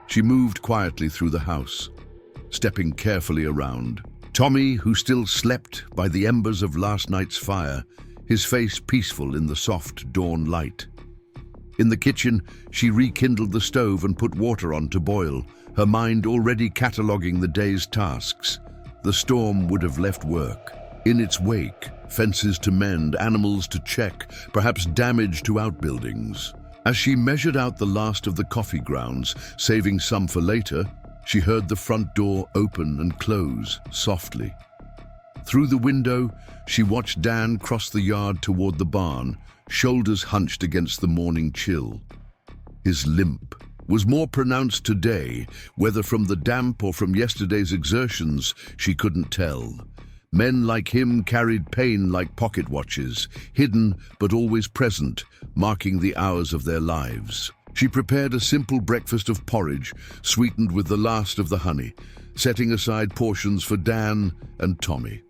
She moved quietly through the house, stepping carefully around. Tommy, who still slept by the embers of last night's fire, his face peaceful in the soft dawn light. In the kitchen, she rekindled the stove and put water on to boil, her mind already cataloguing the day's tasks. The storm would have left work in its wake, fences to mend, animals to check, perhaps damage to outbuildings. As she measured out the last of the coffee grounds, saving some for later, she heard the front door open and close softly. Through the window, she watched Dan cross the yard toward the barn, shoulders hunched against the morning chill. His limp was more pronounced today, whether from the damp or from yesterday's exertions, she couldn't tell. Men like him carried pain like pocket watches, hidden but always present, marking the hours of their lives. She prepared a simple breakfast of porridge, sweetened with the last of the honey, setting aside portions for Dan and Tommy.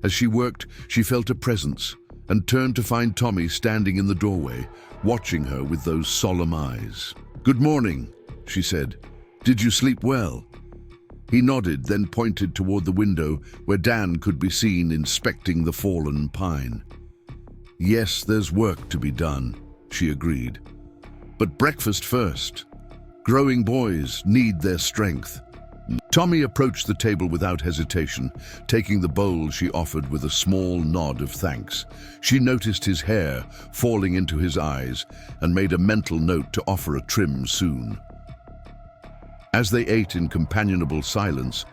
As she worked, she felt a presence, and turned to find Tommy standing in the doorway, watching her with those solemn eyes. "Good morning," she said. "Did you sleep well?" He nodded, then pointed toward the window where Dan could be seen inspecting the fallen pine. "Yes, there's work to be done," she agreed. "But breakfast first. Growing boys need their strength." Tommy approached the table without hesitation, taking the bowl she offered with a small nod of thanks. She noticed his hair falling into his eyes and made a mental note to offer a trim soon. As they ate in companionable silence,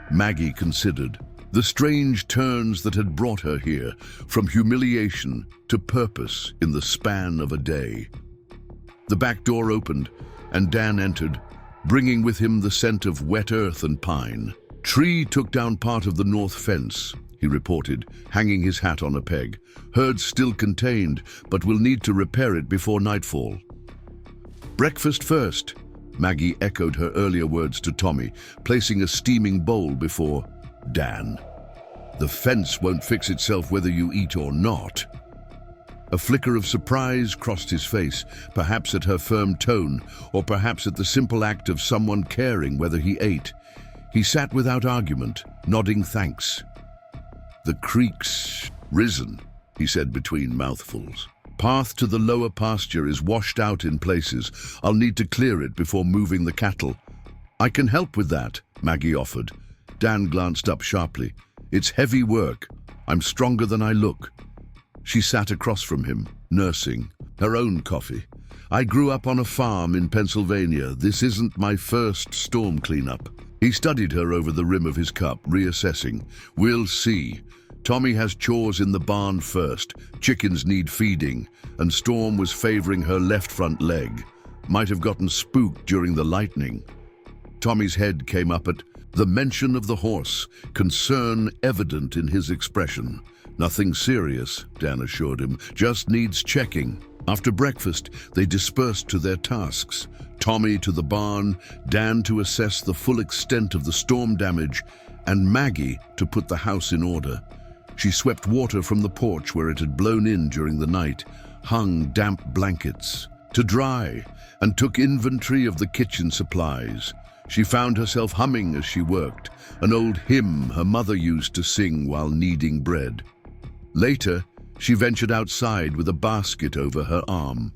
Maggie considered the strange turns that had brought her here, from humiliation to purpose in the span of a day. The back door opened, and Dan entered, bringing with him the scent of wet earth and pine. "Tree took down part of the north fence," he reported, hanging his hat on a peg. "Herd's still contained, but we'll need to repair it before nightfall." "Breakfast first," Maggie echoed her earlier words to Tommy, placing a steaming bowl before Dan. "The fence won't fix itself whether you eat or not." A flicker of surprise crossed his face, perhaps at her firm tone, or perhaps at the simple act of someone caring whether he ate. He sat without argument, nodding thanks. "The creek's risen," he said between mouthfuls. "Path to the lower pasture is washed out in places. I'll need to clear it before moving the cattle." "I can help with that," Maggie offered. Dan glanced up sharply. "It's heavy work. I'm stronger than I look." She sat across from him, nursing her own coffee. "I grew up on a farm in Pennsylvania. This isn't my first storm cleanup." He studied her over the rim of his cup, reassessing. "We'll see. Tommy has chores in the barn first. Chickens need feeding, and Storm was favoring her left front leg. Might have gotten spooked during the lightning." Tommy's head came up at the mention of the horse, concern evident in his expression. "Nothing serious," Dan assured him, "just needs checking." After breakfast, they dispersed to their tasks. Tommy to the barn, Dan to assess the full extent of the storm damage, and Maggie to put the house in order. She swept water from the porch where it had blown in during the night, hung damp blankets to dry, and took inventory of the kitchen supplies. She found herself humming as she worked, an old hymn her mother used to sing while kneading bread. Later, she ventured outside with a basket over her arm.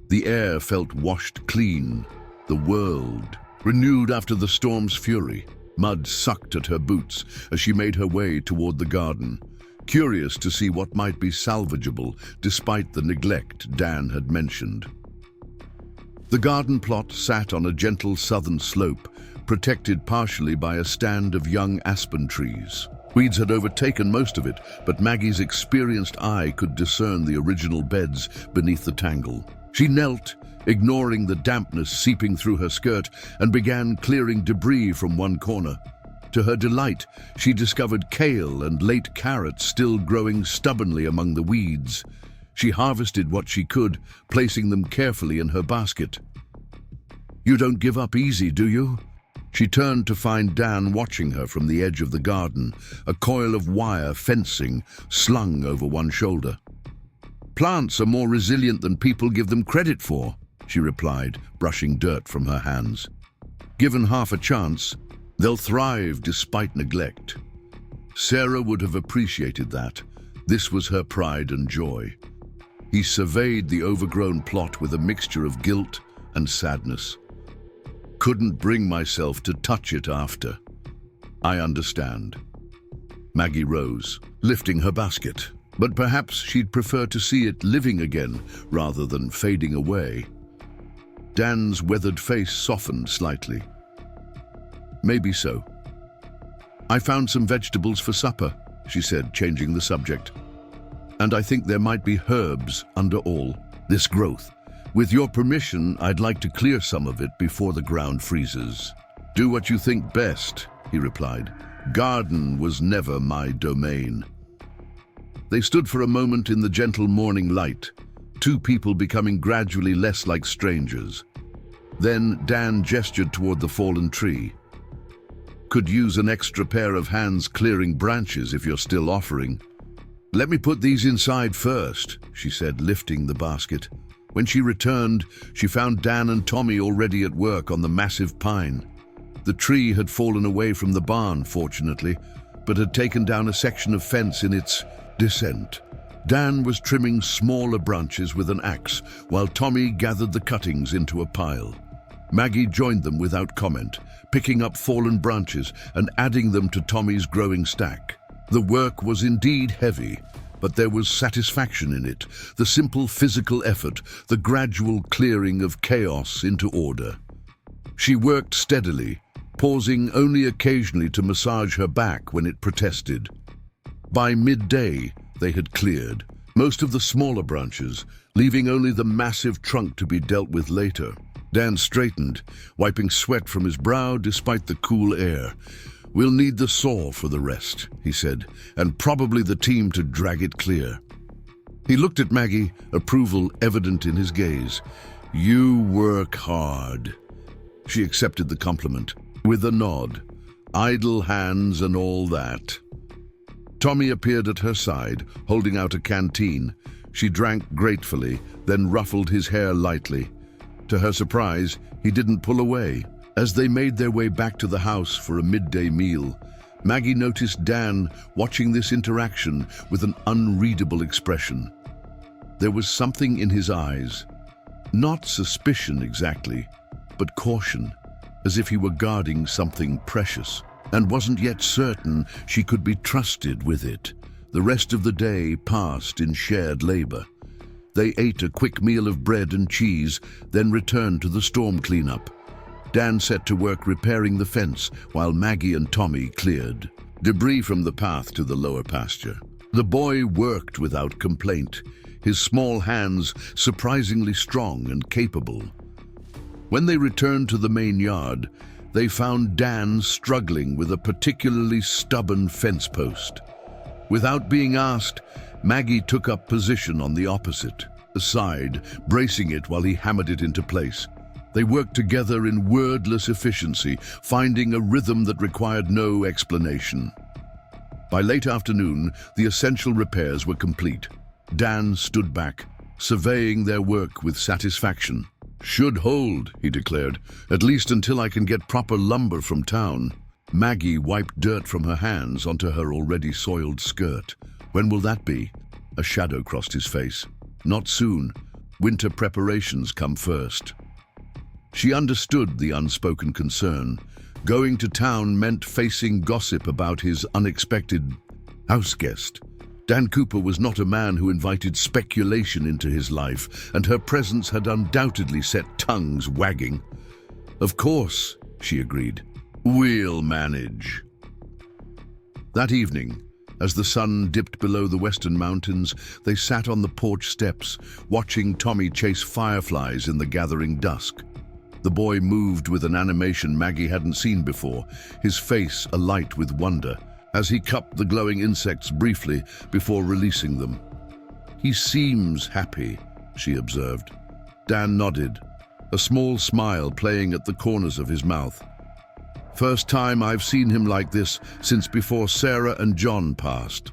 The air felt washed clean, the world renewed after the storm's fury. Mud sucked at her boots as she made her way toward the garden, curious to see what might be salvageable despite the neglect Dan had mentioned. The garden plot sat on a gentle southern slope, protected partially by a stand of young aspen trees. Weeds had overtaken most of it, but Maggie's experienced eye could discern the original beds beneath the tangle. She knelt, ignoring the dampness seeping through her skirt, and began clearing debris from one corner. To her delight, she discovered kale and late carrots still growing stubbornly among the weeds. She harvested what she could, placing them carefully in her basket. "You don't give up easy, do you?" She turned to find Dan watching her from the edge of the garden, a coil of wire fencing slung over one shoulder. "Plants are more resilient than people give them credit for," she replied, brushing dirt from her hands. "Given half a chance, they'll thrive despite neglect." Sarah would have appreciated that. This was her pride and joy. He surveyed the overgrown plot with a mixture of guilt and sadness. "Couldn't bring myself to touch it after." "I understand." Maggie rose, lifting her basket, but perhaps she'd prefer to see it living again rather than fading away. Dan's weathered face softened slightly. "Maybe so. I found some vegetables for supper," she said, changing the subject. "And I think there might be herbs under all this growth. With your permission, I'd like to clear some of it before the ground freezes." "Do what you think best," he replied. "Garden was never my domain." They stood for a moment in the gentle morning light, two people becoming gradually less like strangers. Then Dan gestured toward the fallen tree. "Could use an extra pair of hands clearing branches if you're still offering." "Let me put these inside first," she said, lifting the basket. When she returned, she found Dan and Tommy already at work on the massive pine. The tree had fallen away from the barn, fortunately, but had taken down a section of fence in its descent. Dan was trimming smaller branches with an axe, while Tommy gathered the cuttings into a pile. Maggie joined them without comment, picking up fallen branches and adding them to Tommy's growing stack. The work was indeed heavy, but there was satisfaction in it, the simple physical effort, the gradual clearing of chaos into order. She worked steadily, pausing only occasionally to massage her back when it protested. By midday, they had cleared most of the smaller branches, leaving only the massive trunk to be dealt with later. Dan straightened, wiping sweat from his brow despite the cool air. "We'll need the saw for the rest," he said, "and probably the team to drag it clear." He looked at Maggie, approval evident in his gaze. "You work hard." She accepted the compliment, with a nod. "Idle hands and all that." Tommy appeared at her side, holding out a canteen. She drank gratefully, then ruffled his hair lightly. To her surprise, he didn't pull away. As they made their way back to the house for a midday meal, Maggie noticed Dan watching this interaction with an unreadable expression. There was something in his eyes, not suspicion exactly, but caution, as if he were guarding something precious, and wasn't yet certain she could be trusted with it. The rest of the day passed in shared labor. They ate a quick meal of bread and cheese, then returned to the storm cleanup. Dan set to work repairing the fence, while Maggie and Tommy cleared debris from the path to the lower pasture. The boy worked without complaint, his small hands surprisingly strong and capable. When they returned to the main yard, they found Dan struggling with a particularly stubborn fence post. Without being asked, Maggie took up position on the opposite side, bracing it while he hammered it into place. They worked together in wordless efficiency, finding a rhythm that required no explanation. By late afternoon, the essential repairs were complete. Dan stood back, surveying their work with satisfaction. "Should hold," he declared, "at least until I can get proper lumber from town." Maggie wiped dirt from her hands onto her already soiled skirt. "When will that be?" A shadow crossed his face. "Not soon. Winter preparations come first." She understood the unspoken concern. Going to town meant facing gossip about his unexpected house guest. Dan Cooper was not a man who invited speculation into his life, and her presence had undoubtedly set tongues wagging. "Of course," she agreed. "We'll manage." That evening, as the sun dipped below the western mountains, they sat on the porch steps, watching Tommy chase fireflies in the gathering dusk. The boy moved with an animation Maggie hadn't seen before, his face alight with wonder, as he cupped the glowing insects briefly before releasing them. "He seems happy," she observed. Dan nodded, a small smile playing at the corners of his mouth. "First time I've seen him like this since before Sarah and John passed."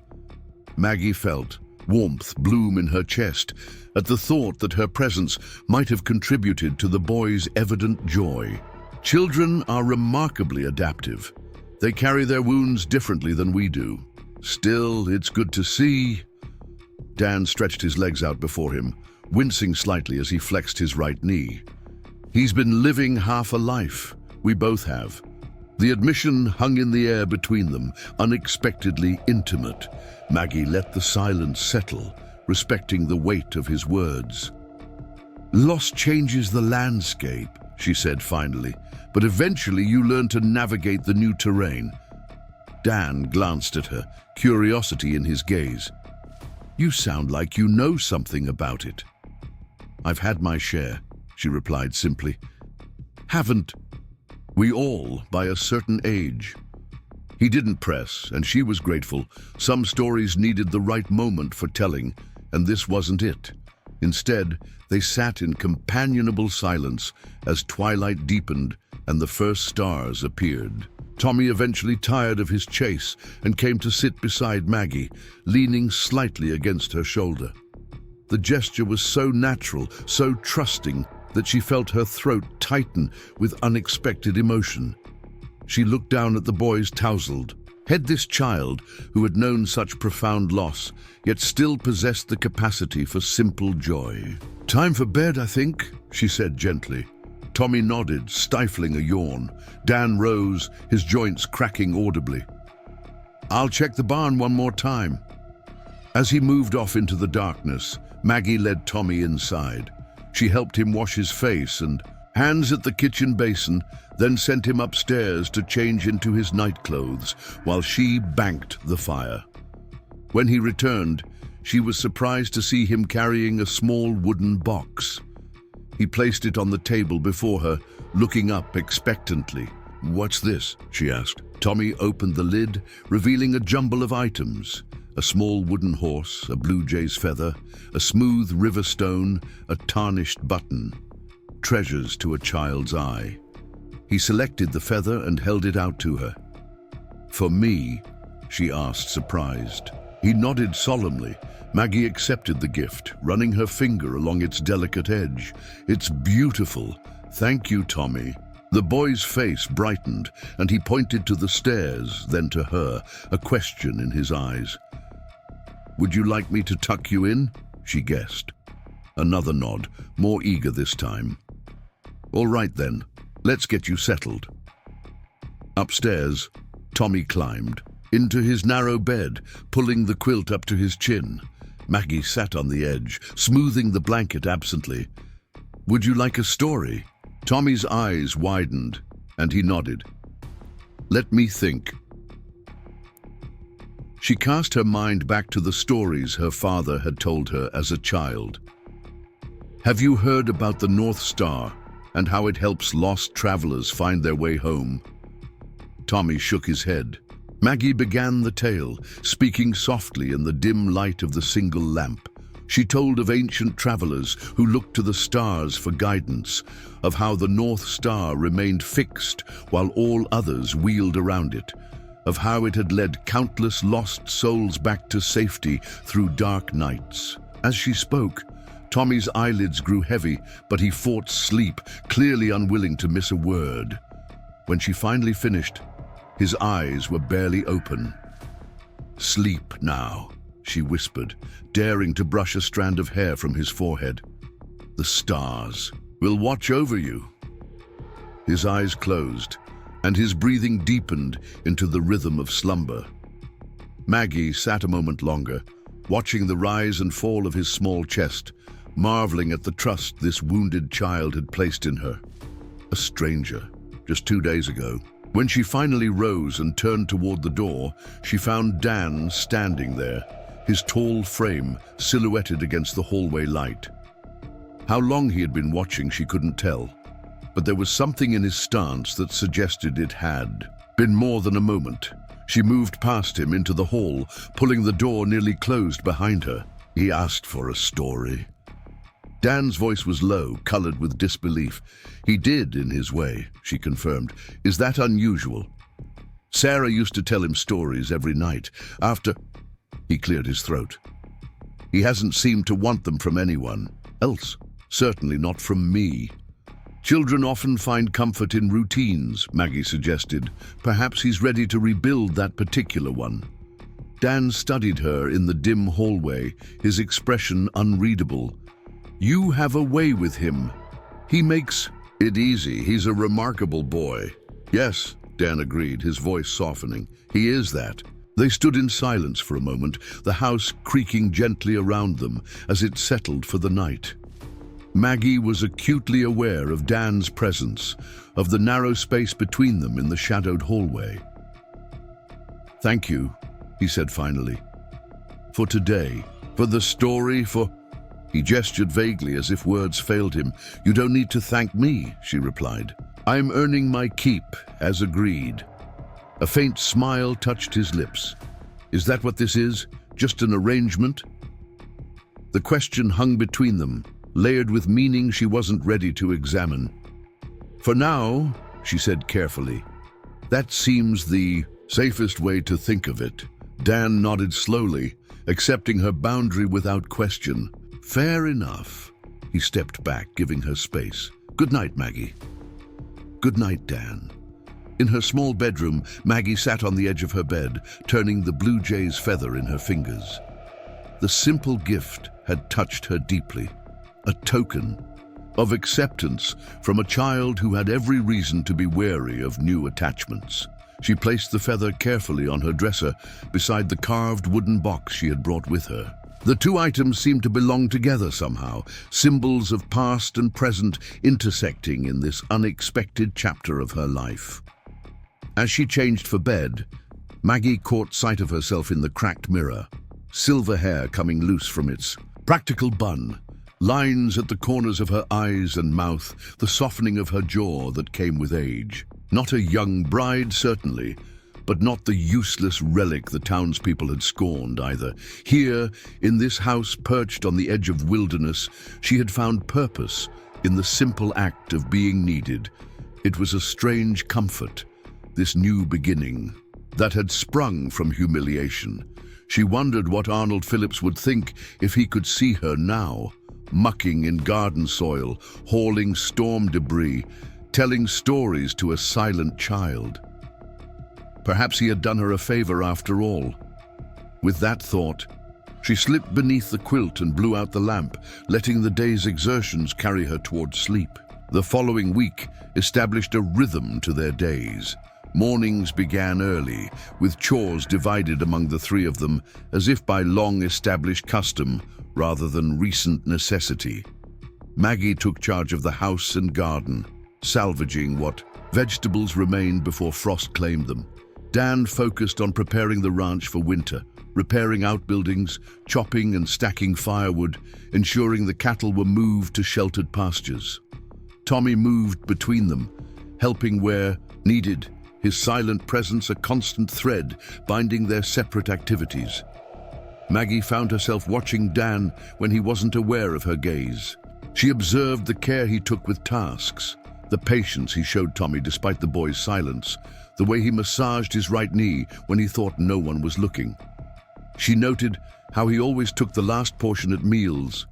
Maggie felt warmth bloom in her chest at the thought that her presence might have contributed to the boy's evident joy. Children are remarkably adaptive. They carry their wounds differently than we do. Still, it's good to see. Dan stretched his legs out before him, wincing slightly as he flexed his right knee. He's been living half a life. We both have. The admission hung in the air between them, unexpectedly intimate. Maggie let the silence settle, respecting the weight of his words. "Loss changes the landscape," she said finally, "but eventually you learn to navigate the new terrain." Dan glanced at her, curiosity in his gaze. "You sound like you know something about it." "I've had my share," she replied simply. "Haven't we all, by a certain age?" He didn't press, and she was grateful. Some stories needed the right moment for telling, and this wasn't it. Instead, they sat in companionable silence as twilight deepened and the first stars appeared. Tommy eventually tired of his chase and came to sit beside Maggie, leaning slightly against her shoulder. The gesture was so natural, so trusting, that she felt her throat tighten with unexpected emotion. She looked down at the boy's tousled head. This child, who had known such profound loss, yet still possessed the capacity for simple joy. "Time for bed, I think," she said gently. Tommy nodded, stifling a yawn. Dan rose, his joints cracking audibly. "I'll check the barn one more time." As he moved off into the darkness, Maggie led Tommy inside. She helped him wash his face and hands at the kitchen basin, then sent him upstairs to change into his nightclothes while she banked the fire. When he returned, she was surprised to see him carrying a small wooden box. He placed it on the table before her, looking up expectantly. "What's this?" she asked. Tommy opened the lid, revealing a jumble of items. A small wooden horse, a blue jay's feather, a smooth river stone, a tarnished button. Treasures to a child's eye. He selected the feather and held it out to her. "For me?" she asked, surprised. He nodded solemnly. Maggie accepted the gift, running her finger along its delicate edge. "It's beautiful. Thank you, Tommy." The boy's face brightened, and he pointed to the stairs, then to her, a question in his eyes. "Would you like me to tuck you in?" she guessed. Another nod, more eager this time. "All right then, let's get you settled." Upstairs, Tommy climbed into his narrow bed, pulling the quilt up to his chin. Maggie sat on the edge, smoothing the blanket absently. "Would you like a story?" Tommy's eyes widened, and he nodded. "Let me think." She cast her mind back to the stories her father had told her as a child. "Have you heard about the North Star and how it helps lost travelers find their way home?" Tommy shook his head. Maggie began the tale, speaking softly in the dim light of the single lamp. She told of ancient travelers who looked to the stars for guidance, of how the North Star remained fixed while all others wheeled around it, of how it had led countless lost souls back to safety through dark nights. As she spoke, Tommy's eyelids grew heavy, but he fought sleep, clearly unwilling to miss a word. When she finally finished, his eyes were barely open. "Sleep now," she whispered, daring to brush a strand of hair from his forehead. "The stars will watch over you." His eyes closed, and his breathing deepened into the rhythm of slumber. Maggie sat a moment longer, watching the rise and fall of his small chest, marveling at the trust this wounded child had placed in her. A stranger, just 2 days ago. When she finally rose and turned toward the door, she found Dan standing there, his tall frame silhouetted against the hallway light. How long he had been watching she couldn't tell, but there was something in his stance that suggested it had been more than a moment. She moved past him into the hall, pulling the door nearly closed behind her. "He asked for a story." Dan's voice was low, colored with disbelief. "He did, in his way," she confirmed. "Is that unusual?" "Sarah used to tell him stories every night. After—" He cleared his throat. "He hasn't seemed to want them from anyone else. Certainly not from me." "Children often find comfort in routines," Maggie suggested. "Perhaps he's ready to rebuild that particular one." Dan studied her in the dim hallway, his expression unreadable. "You have a way with him. He makes it easy. He's a remarkable boy." "Yes," Dan agreed, his voice softening. "He is that." They stood in silence for a moment, the house creaking gently around them as it settled for the night. Maggie was acutely aware of Dan's presence, of the narrow space between them in the shadowed hallway. "Thank you," he said finally. "For today, for the story, for—" He gestured vaguely as if words failed him. "You don't need to thank me," she replied. "I'm earning my keep, as agreed." A faint smile touched his lips. "Is that what this is? Just an arrangement?" The question hung between them, layered with meaning she wasn't ready to examine. "For now," she said carefully, "that seems the safest way to think of it." Dan nodded slowly, accepting her boundary without question. "Fair enough." He stepped back, giving her space. "Good night, Maggie." "Good night, Dan." In her small bedroom, Maggie sat on the edge of her bed, turning the blue jay's feather in her fingers. The simple gift had touched her deeply, a token of acceptance from a child who had every reason to be wary of new attachments. She placed the feather carefully on her dresser beside the carved wooden box she had brought with her. The two items seemed to belong together somehow, symbols of past and present intersecting in this unexpected chapter of her life. As she changed for bed, Maggie caught sight of herself in the cracked mirror, silver hair coming loose from its practical bun, lines at the corners of her eyes and mouth, the softening of her jaw that came with age. Not a young bride, certainly, but not the useless relic the townspeople had scorned either. Here, in this house perched on the edge of wilderness, she had found purpose in the simple act of being needed. It was a strange comfort, this new beginning, that had sprung from humiliation. She wondered what Arnold Phillips would think if he could see her now, mucking in garden soil, hauling storm debris, telling stories to a silent child. Perhaps he had done her a favor after all. With that thought, she slipped beneath the quilt and blew out the lamp, letting the day's exertions carry her toward sleep. The following week established a rhythm to their days. Mornings began early, with chores divided among the three of them, as if by long-established custom rather than recent necessity. Maggie took charge of the house and garden, salvaging what vegetables remained before frost claimed them. Dan focused on preparing the ranch for winter, repairing outbuildings, chopping and stacking firewood, ensuring the cattle were moved to sheltered pastures. Tommy moved between them, helping where needed, his silent presence a constant thread binding their separate activities. Maggie found herself watching Dan when he wasn't aware of her gaze. She observed the care he took with tasks, the patience he showed Tommy despite the boy's silence, the way he massaged his right knee when he thought no one was looking. She noted how he always took the last portion at meals,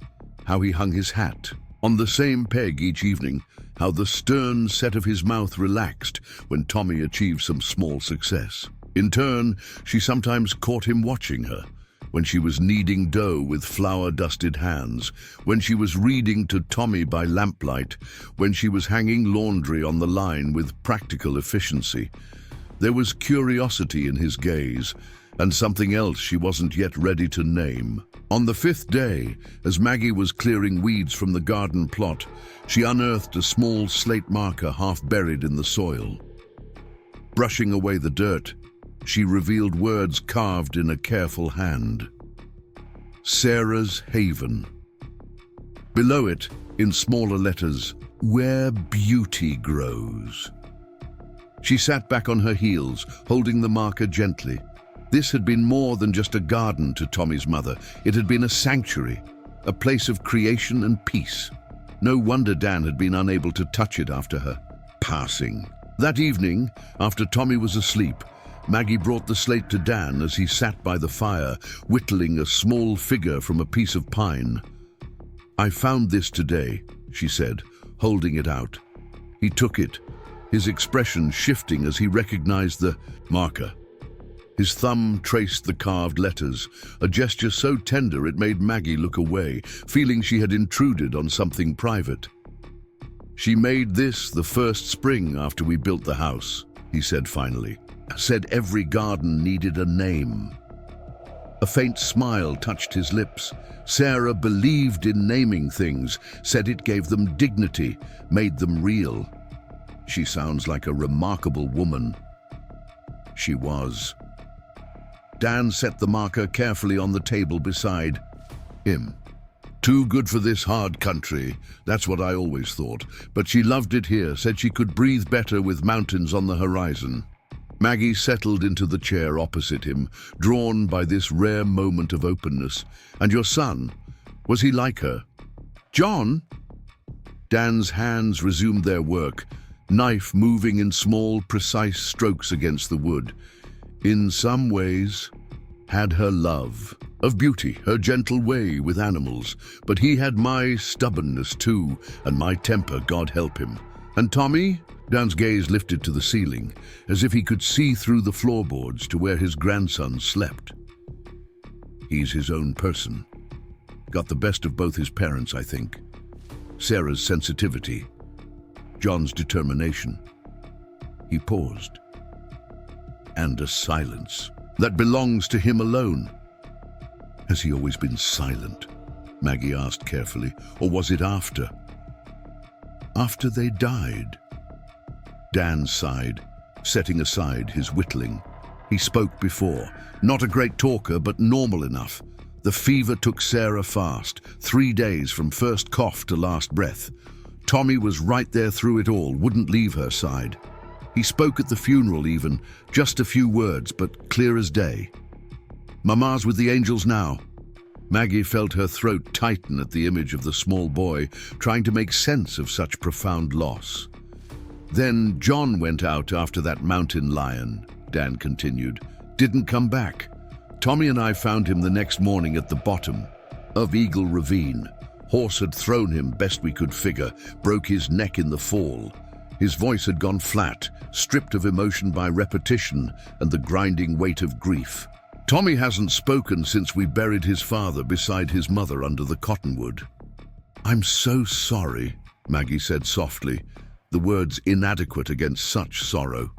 how he hung his hat on the same peg each evening, how the stern set of his mouth relaxed when Tommy achieved some small success. In turn, she sometimes caught him watching her, when she was kneading dough with flour-dusted hands, when she was reading to Tommy by lamplight, when she was hanging laundry on the line with practical efficiency. There was curiosity in his gaze, and something else she wasn't yet ready to name. On the fifth day, as Maggie was clearing weeds from the garden plot, she unearthed a small slate marker half buried in the soil. Brushing away the dirt, she revealed words carved in a careful hand. Sarah's Haven. Below it, in smaller letters, Where Beauty Grows. She sat back on her heels, holding the marker gently. This had been more than just a garden to Tommy's mother. It had been a sanctuary, a place of creation and peace. No wonder Dan had been unable to touch it after her passing. That evening, after Tommy was asleep, Maggie brought the slate to Dan as he sat by the fire, whittling a small figure from a piece of pine. "I found this today," she said, holding it out. He took it, his expression shifting as he recognized the marker. His thumb traced the carved letters, a gesture so tender it made Maggie look away, feeling she had intruded on something private. "She made this the first spring after we built the house," he said finally. "Said every garden needed a name." A faint smile touched his lips. Sarah believed in naming things, said it gave them dignity, made them real. She sounds like a remarkable woman. She was. Dan set the marker carefully on the table beside him. Too good for this hard country, that's what I always thought. But she loved it here, said she could breathe better with mountains on the horizon. Maggie settled into the chair opposite him, drawn by this rare moment of openness. And your son, was he like her? John? Dan's hands resumed their work, knife moving in small, precise strokes against the wood. In some ways, had her love of beauty, her gentle way with animals, but he had my stubbornness too, and my temper, God help him. And Tommy? Dan's gaze lifted to the ceiling, as if he could see through the floorboards to where his grandson slept. He's his own person. Got the best of both his parents, I think. Sarah's sensitivity, John's determination. He paused. And a silence that belongs to him alone. Has he always been silent? Maggie asked carefully, or was it after? After they died? Dan sighed, setting aside his whittling. He spoke before, not a great talker, but normal enough. The fever took Sarah fast, 3 days from first cough to last breath. Tommy was right there through it all, wouldn't leave her side. He spoke at the funeral even, just a few words, but clear as day. Mama's with the angels now. Maggie felt her throat tighten at the image of the small boy, trying to make sense of such profound loss. Then John went out after that mountain lion, Dan continued. Didn't come back. Tommy and I found him the next morning at the bottom of Eagle Ravine. Horse had thrown him best we could figure, broke his neck in the fall. His voice had gone flat, stripped of emotion by repetition and the grinding weight of grief. Tommy hasn't spoken since we buried his father beside his mother under the cottonwood. I'm so sorry, Maggie said softly, the words inadequate against such sorrow.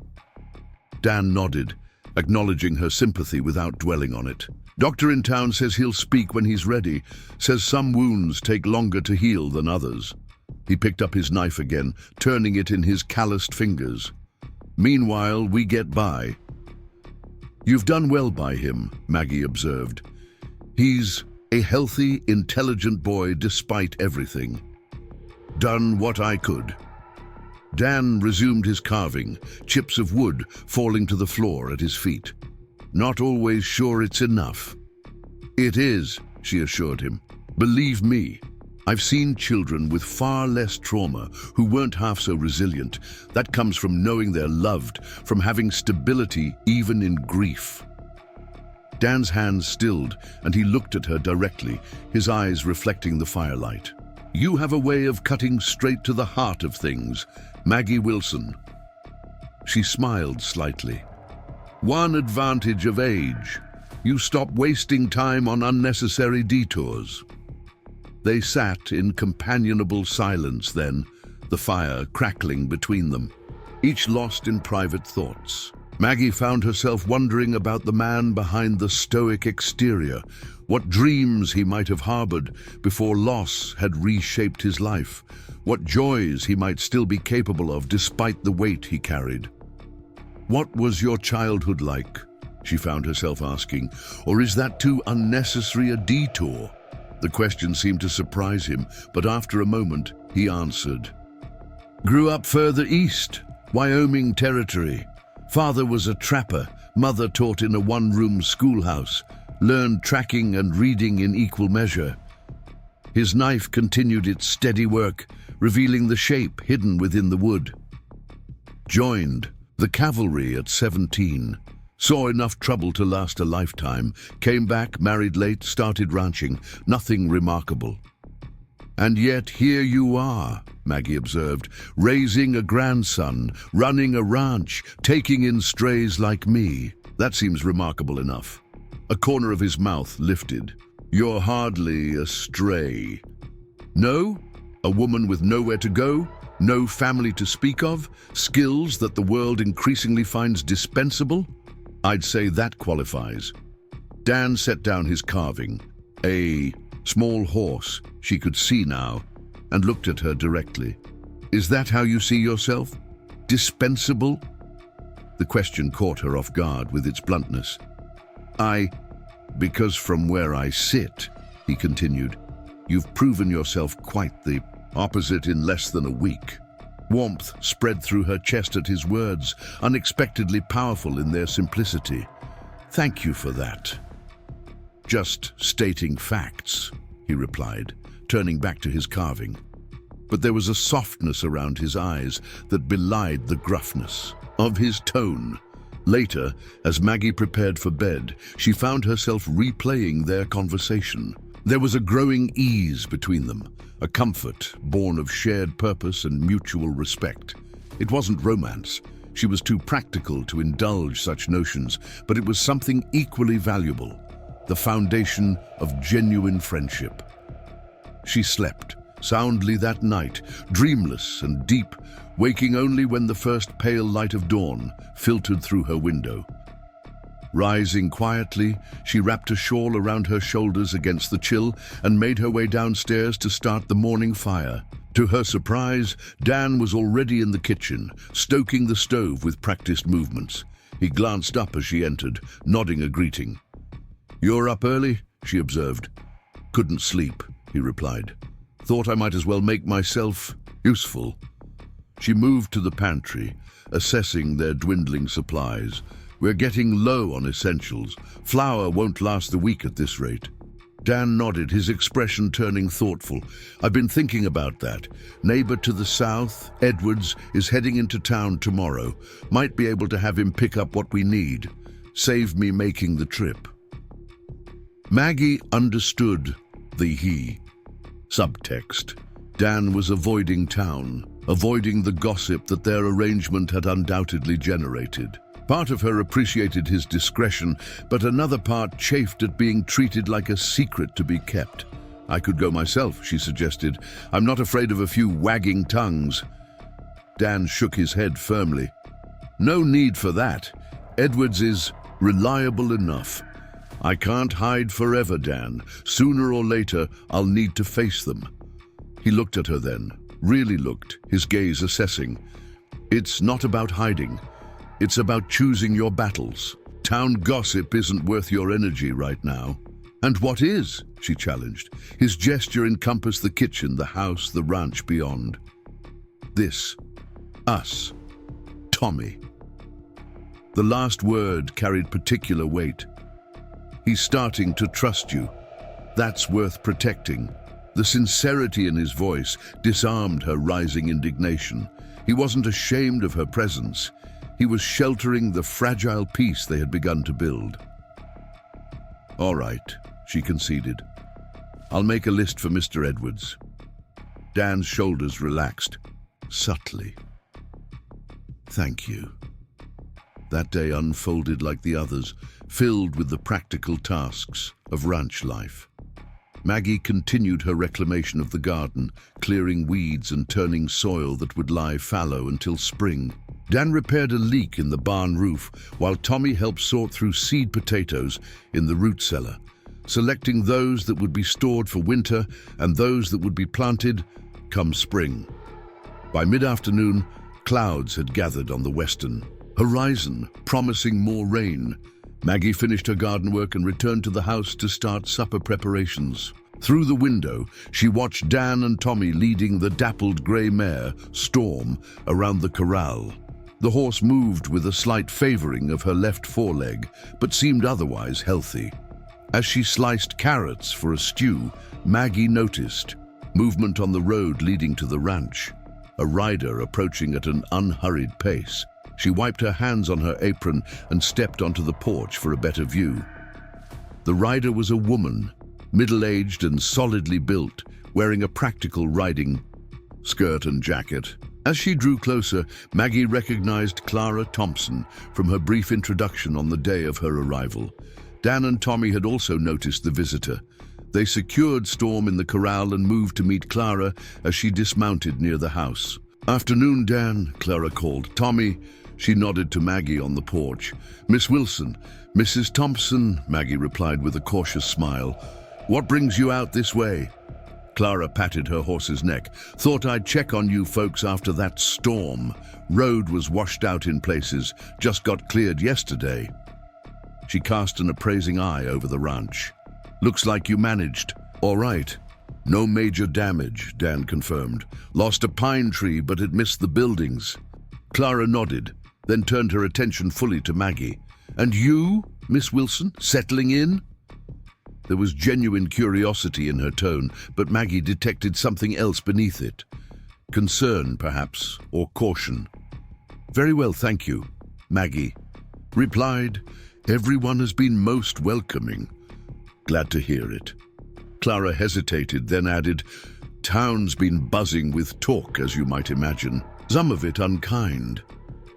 Dan nodded, acknowledging her sympathy without dwelling on it. Doctor in town says he'll speak when he's ready, says some wounds take longer to heal than others. He picked up his knife again, turning it in his calloused fingers. Meanwhile, we get by. You've done well by him, Maggie observed. He's a healthy, intelligent boy despite everything. Done what I could. Dan resumed his carving, chips of wood falling to the floor at his feet. Not always sure it's enough. It is, she assured him. Believe me, I've seen children with far less trauma who weren't half so resilient. That comes from knowing they're loved, from having stability even in grief. Dan's hands stilled, and he looked at her directly, his eyes reflecting the firelight. You have a way of cutting straight to the heart of things, Maggie Wilson. She smiled slightly. One advantage of age. You stop wasting time on unnecessary detours. They sat in companionable silence then, the fire crackling between them, each lost in private thoughts. Maggie found herself wondering about the man behind the stoic exterior, what dreams he might have harbored before loss had reshaped his life, what joys he might still be capable of despite the weight he carried. What was your childhood like? She found herself asking, or is that too unnecessary a detour? The question seemed to surprise him, but after a moment, he answered. Grew up further east, Wyoming territory. Father was a trapper, mother taught in a one-room schoolhouse, learned tracking and reading in equal measure. His knife continued its steady work, revealing the shape hidden within the wood. Joined the cavalry at 17. Saw enough trouble to last a lifetime, came back, married late, started ranching, nothing remarkable. And yet here you are, Maggie observed, raising a grandson, running a ranch, taking in strays like me. That seems remarkable enough. A corner of his mouth lifted. You're hardly a stray. No? A woman with nowhere to go? No family to speak of? Skills that the world increasingly finds dispensable? I'd say that qualifies. Dan set down his carving, a small horse she could see now, and looked at her directly. Is that how you see yourself? Dispensable? The question caught her off guard with its bluntness. Because from where I sit," he continued, "you've proven yourself quite the opposite in less than a week." Warmth spread through her chest at his words, unexpectedly powerful in their simplicity. "Thank you for that." "Just stating facts," he replied, turning back to his carving. But there was a softness around his eyes that belied the gruffness of his tone. Later, as Maggie prepared for bed, she found herself replaying their conversation. There was a growing ease between them, a comfort born of shared purpose and mutual respect. It wasn't romance. She was too practical to indulge such notions, but it was something equally valuable, the foundation of genuine friendship. She slept soundly that night, dreamless and deep, waking only when the first pale light of dawn filtered through her window. Rising quietly, she wrapped a shawl around her shoulders against the chill and made her way downstairs to start the morning fire. To her surprise, Dan was already in the kitchen, stoking the stove with practiced movements. He glanced up as she entered, nodding a greeting. "You're up early?" she observed. "Couldn't sleep," he replied. "Thought I might as well make myself useful." She moved to the pantry, assessing their dwindling supplies. "We're getting low on essentials. Flour won't last the week at this rate." Dan nodded, his expression turning thoughtful. "I've been thinking about that. Neighbor to the south, Edwards, is heading into town tomorrow. Might be able to have him pick up what we need. Save me making the trip." Maggie understood the he. Subtext. Dan was avoiding town, avoiding the gossip that their arrangement had undoubtedly generated. Part of her appreciated his discretion, but another part chafed at being treated like a secret to be kept. "I could go myself," she suggested. "I'm not afraid of a few wagging tongues." Dan shook his head firmly. "No need for that. Edwards is reliable enough. I can't hide forever, Dan. Sooner or later, I'll need to face them." He looked at her then, really looked, his gaze assessing. "It's not about hiding. It's about choosing your battles. Town gossip isn't worth your energy right now." "And what is?" she challenged. His gesture encompassed the kitchen, the house, the ranch beyond. "This. Us. Tommy." The last word carried particular weight. "He's starting to trust you. That's worth protecting." The sincerity in his voice disarmed her rising indignation. He wasn't ashamed of her presence. He was sheltering the fragile peace they had begun to build. "All right," she conceded. "I'll make a list for Mr. Edwards." Dan's shoulders relaxed, subtly. "Thank you." That day unfolded like the others, filled with the practical tasks of ranch life. Maggie continued her reclamation of the garden, clearing weeds and turning soil that would lie fallow until spring. Dan repaired a leak in the barn roof, while Tommy helped sort through seed potatoes in the root cellar, selecting those that would be stored for winter and those that would be planted come spring. By mid-afternoon, clouds had gathered on the western horizon, promising more rain. Maggie finished her garden work and returned to the house to start supper preparations. Through the window, she watched Dan and Tommy leading the dappled grey mare, Storm, around the corral. The horse moved with a slight favoring of her left foreleg, but seemed otherwise healthy. As she sliced carrots for a stew, Maggie noticed movement on the road leading to the ranch, a rider approaching at an unhurried pace. She wiped her hands on her apron and stepped onto the porch for a better view. The rider was a woman, middle-aged and solidly built, wearing a practical riding skirt and jacket. As she drew closer, Maggie recognized Clara Thompson from her brief introduction on the day of her arrival. Dan and Tommy had also noticed the visitor. They secured Storm in the corral and moved to meet Clara as she dismounted near the house. "Afternoon, Dan," Clara called. "Tommy." She nodded to Maggie on the porch. "Miss Wilson." "Mrs. Thompson," Maggie replied with a cautious smile. "What brings you out this way?" Clara patted her horse's neck. "Thought I'd check on you folks after that storm. Road was washed out in places, just got cleared yesterday." She cast an appraising eye over the ranch. "Looks like you managed. All right. No major damage," Dan confirmed. "Lost a pine tree, but it missed the buildings." Clara nodded, then turned her attention fully to Maggie. "And you, Miss Wilson, settling in?" There was genuine curiosity in her tone, but Maggie detected something else beneath it. Concern, perhaps, or caution. "Very well, thank you," Maggie replied. "Everyone has been most welcoming." "Glad to hear it." Clara hesitated, then added, "Town's been buzzing with talk, as you might imagine. Some of it unkind."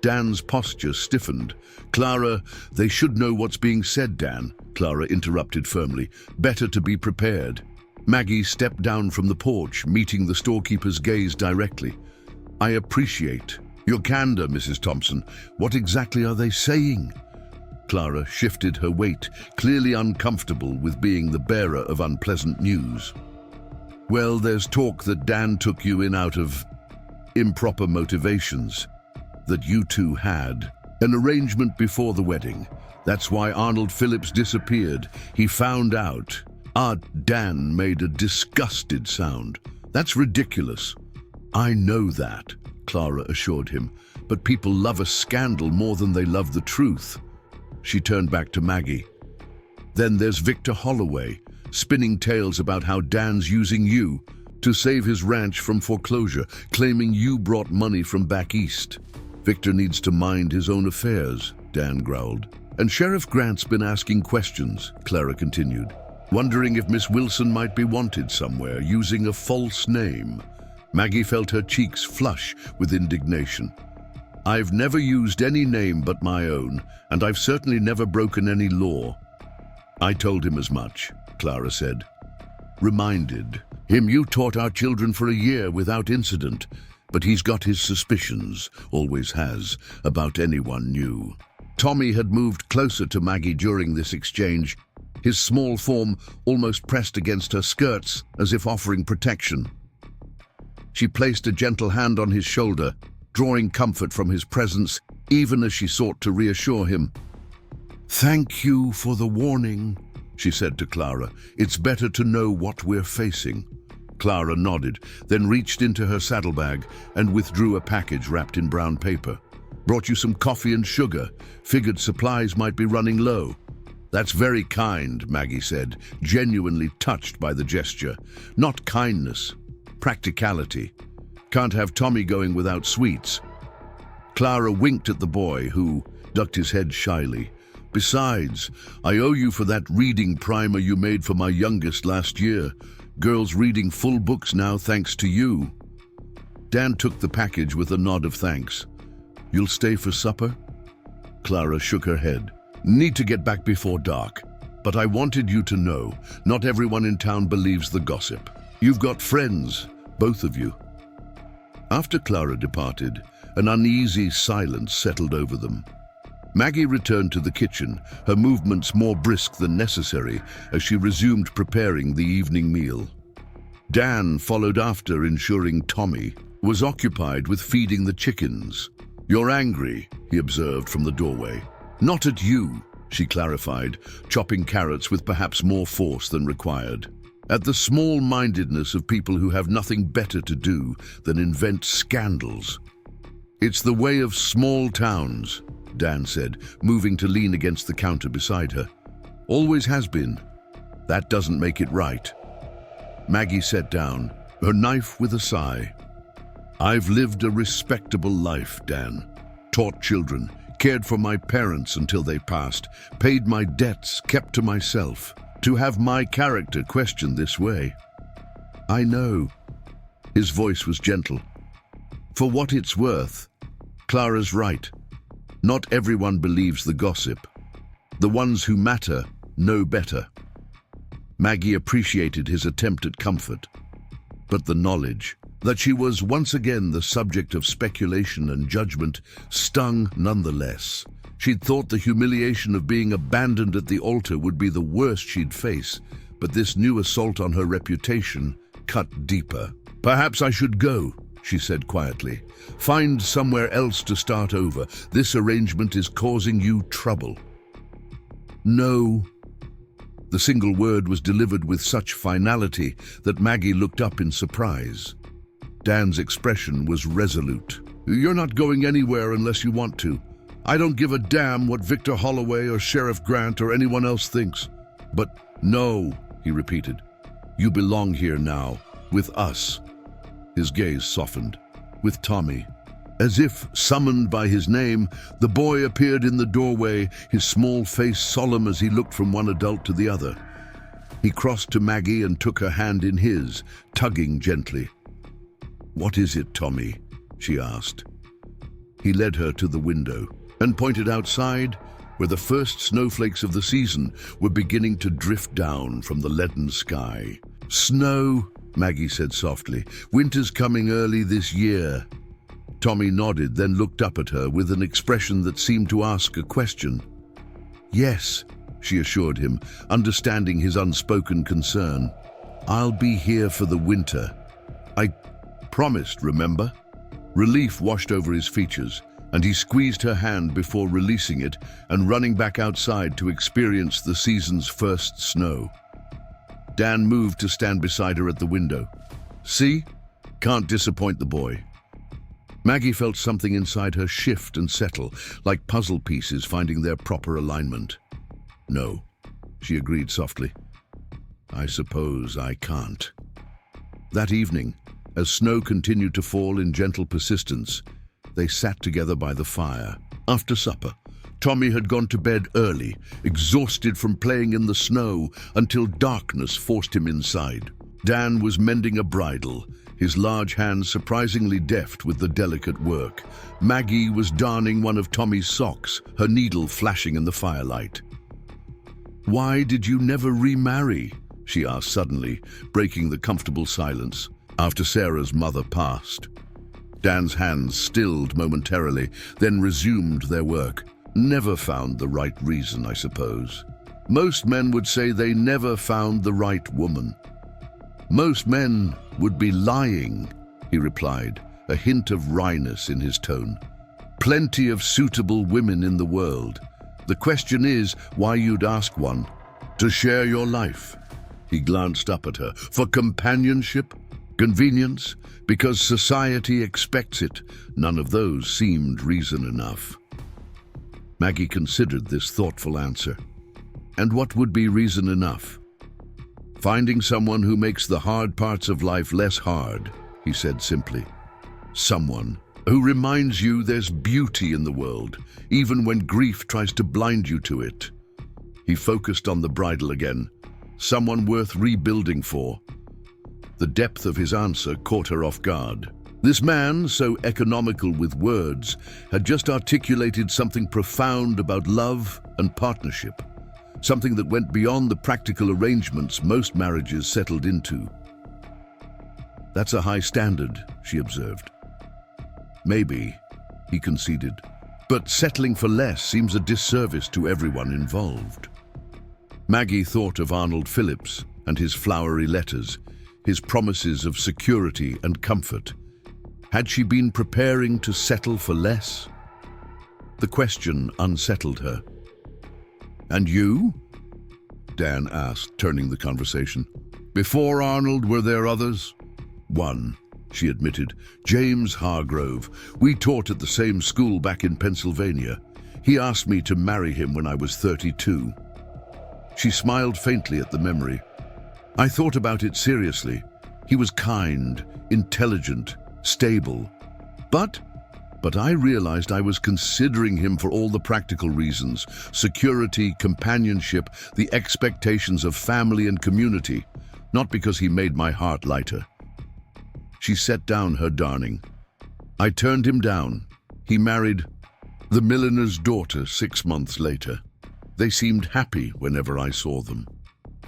Dan's posture stiffened. "Clara, they should know what's being said, Dan," Clara interrupted firmly. "Better to be prepared." Maggie stepped down from the porch, meeting the storekeeper's gaze directly. "I appreciate your candor, Mrs. Thompson. What exactly are they saying?" Clara shifted her weight, clearly uncomfortable with being the bearer of unpleasant news. "Well, there's talk that Dan took you in out of improper motivations, that you two had an arrangement before the wedding. That's why Arnold Phillips disappeared. He found out." Dan made a disgusted sound. "That's ridiculous." "I know that," Clara assured him, "but people love a scandal more than they love the truth." She turned back to Maggie. "Then there's Victor Holloway, spinning tales about how Dan's using you to save his ranch from foreclosure, claiming you brought money from back east." "Victor needs to mind his own affairs," Dan growled. "And Sheriff Grant's been asking questions," Clara continued, "wondering if Miss Wilson might be wanted somewhere using a false name." Maggie felt her cheeks flush with indignation. "I've never used any name but my own, and I've certainly never broken any law." "I told him as much," Clara said. "Reminded him you taught our children for a year without incident, but he's got his suspicions, always has, about anyone new." Tommy had moved closer to Maggie during this exchange, his small form almost pressed against her skirts as if offering protection. She placed a gentle hand on his shoulder, drawing comfort from his presence, even as she sought to reassure him. "Thank you for the warning," she said to Clara. "It's better to know what we're facing." Clara nodded, then reached into her saddlebag and withdrew a package wrapped in brown paper. "Brought you some coffee and sugar. Figured supplies might be running low." "That's very kind," Maggie said, genuinely touched by the gesture. "Not kindness, practicality. Can't have Tommy going without sweets." Clara winked at the boy, who ducked his head shyly. "Besides, I owe you for that reading primer you made for my youngest last year. Girls reading full books now thanks to you." Dan took the package with a nod of thanks. "You'll stay for supper?" Clara shook her head. "Need to get back before dark. But I wanted you to know, not everyone in town believes the gossip. You've got friends, both of you." After Clara departed, an uneasy silence settled over them. Maggie returned to the kitchen, her movements more brisk than necessary as she resumed preparing the evening meal. Dan followed after, ensuring Tommy was occupied with feeding the chickens. "You're angry," he observed from the doorway. "Not at you," she clarified, chopping carrots with perhaps more force than required. "At the small-mindedness of people who have nothing better to do than invent scandals." "It's the way of small towns," Dan said, moving to lean against the counter beside her. "Always has been. That doesn't make it right." Maggie sat down, her knife with a sigh. "I've lived a respectable life, Dan. Taught children, cared for my parents until they passed, paid my debts, kept to myself. To have my character questioned this way." "I know." His voice was gentle. "For what it's worth, Clara's right. Not everyone believes the gossip. The ones who matter know better." Maggie appreciated his attempt at comfort, but the knowledge that she was once again the subject of speculation and judgment stung nonetheless. She'd thought the humiliation of being abandoned at the altar would be the worst she'd face, but this new assault on her reputation cut deeper. "Perhaps I should go," she said quietly. "Find somewhere else to start over. This arrangement is causing you trouble." No. The single word was delivered with such finality that Maggie looked up in surprise. Dan's expression was resolute. You're not going anywhere unless you want to. I don't give a damn what Victor Holloway or Sheriff Grant or anyone else thinks. But no, he repeated. You belong here now, with us. His gaze softened. With Tommy. As if summoned by his name, the boy appeared in the doorway, his small face solemn as he looked from one adult to the other. He crossed to Maggie and took her hand in his, tugging gently. What is it, Tommy? She asked. He led her to the window and pointed outside, where the first snowflakes of the season were beginning to drift down from the leaden sky. Snow, Maggie said softly. Winter's coming early this year. Tommy nodded, then looked up at her with an expression that seemed to ask a question. Yes, she assured him, understanding his unspoken concern. I'll be here for the winter. I promised, remember? Relief washed over his features, and he squeezed her hand before releasing it and running back outside to experience the season's first snow. Dan moved to stand beside her at the window. See? Can't disappoint the boy. Maggie felt something inside her shift and settle, like puzzle pieces finding their proper alignment. No, she agreed softly. I suppose I can't. That evening, as snow continued to fall in gentle persistence, they sat together by the fire. After supper, Tommy had gone to bed early, exhausted from playing in the snow until darkness forced him inside. Dan was mending a bridle, his large hands surprisingly deft with the delicate work. Maggie was darning one of Tommy's socks, her needle flashing in the firelight. Why did you never remarry? She asked suddenly, breaking the comfortable silence, after Sarah's mother passed. Dan's hands stilled momentarily, then resumed their work. Never found the right reason, I suppose. Most men would say they never found the right woman. Most men would be lying, he replied, a hint of wryness in his tone. Plenty of suitable women in the world. The question is why you'd ask one. To share your life. He glanced up at her. For companionship? Convenience? Because society expects it. None of those seemed reason enough. Maggie considered this thoughtful answer. And what would be reason enough? Finding someone who makes the hard parts of life less hard, he said simply. Someone who reminds you there's beauty in the world, even when grief tries to blind you to it. He focused on the bridle again. Someone worth rebuilding for. The depth of his answer caught her off guard. This man, so economical with words, had just articulated something profound about love and partnership. Something that went beyond the practical arrangements most marriages settled into. That's a high standard, she observed. Maybe, he conceded, but settling for less seems a disservice to everyone involved. Maggie thought of Arnold Phillips and his flowery letters, his promises of security and comfort. Had she been preparing to settle for less? The question unsettled her. And you? Dan asked, turning the conversation. Before Arnold, were there others? One, she admitted. James Hargrove. We taught at the same school back in Pennsylvania. He asked me to marry him when I was 32. She smiled faintly at the memory. I thought about it seriously. He was kind, intelligent, stable. But I realized I was considering him for all the practical reasons: security, companionship, the expectations of family and community, not because he made my heart lighter. She set down her darning. I turned him down. He married the milliner's daughter 6 months later. They seemed happy whenever I saw them.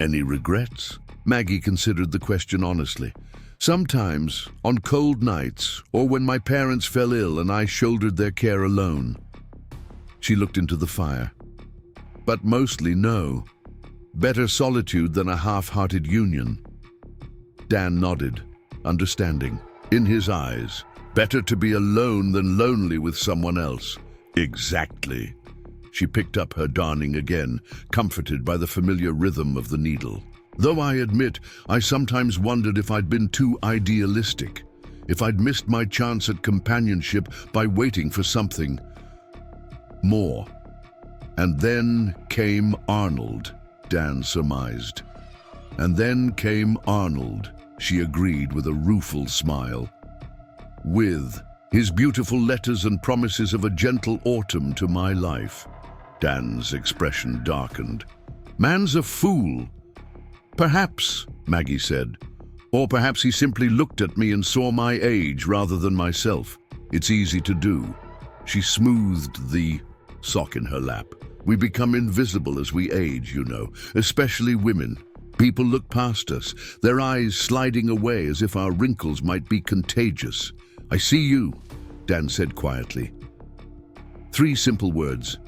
Any regrets? Maggie considered the question honestly. Sometimes, on cold nights, or when my parents fell ill and I shouldered their care alone. She looked into the fire. But mostly no. Better solitude than a half-hearted union. Dan nodded, understanding. In his eyes, better to be alone than lonely with someone else. Exactly. She picked up her darning again, comforted by the familiar rhythm of the needle. Though I admit, I sometimes wondered if I'd been too idealistic, if I'd missed my chance at companionship by waiting for something more. And then came Arnold, Dan surmised. And then came Arnold, she agreed with a rueful smile. With his beautiful letters and promises of a gentle autumn to my life. Dan's expression darkened. Man's a fool. Perhaps, Maggie said. Or perhaps he simply looked at me and saw my age rather than myself. It's easy to do. She smoothed the sock in her lap. We become invisible as we age, you know, especially women. People look past us, their eyes sliding away as if our wrinkles might be contagious. I see you, Dan said quietly. 3 simple words,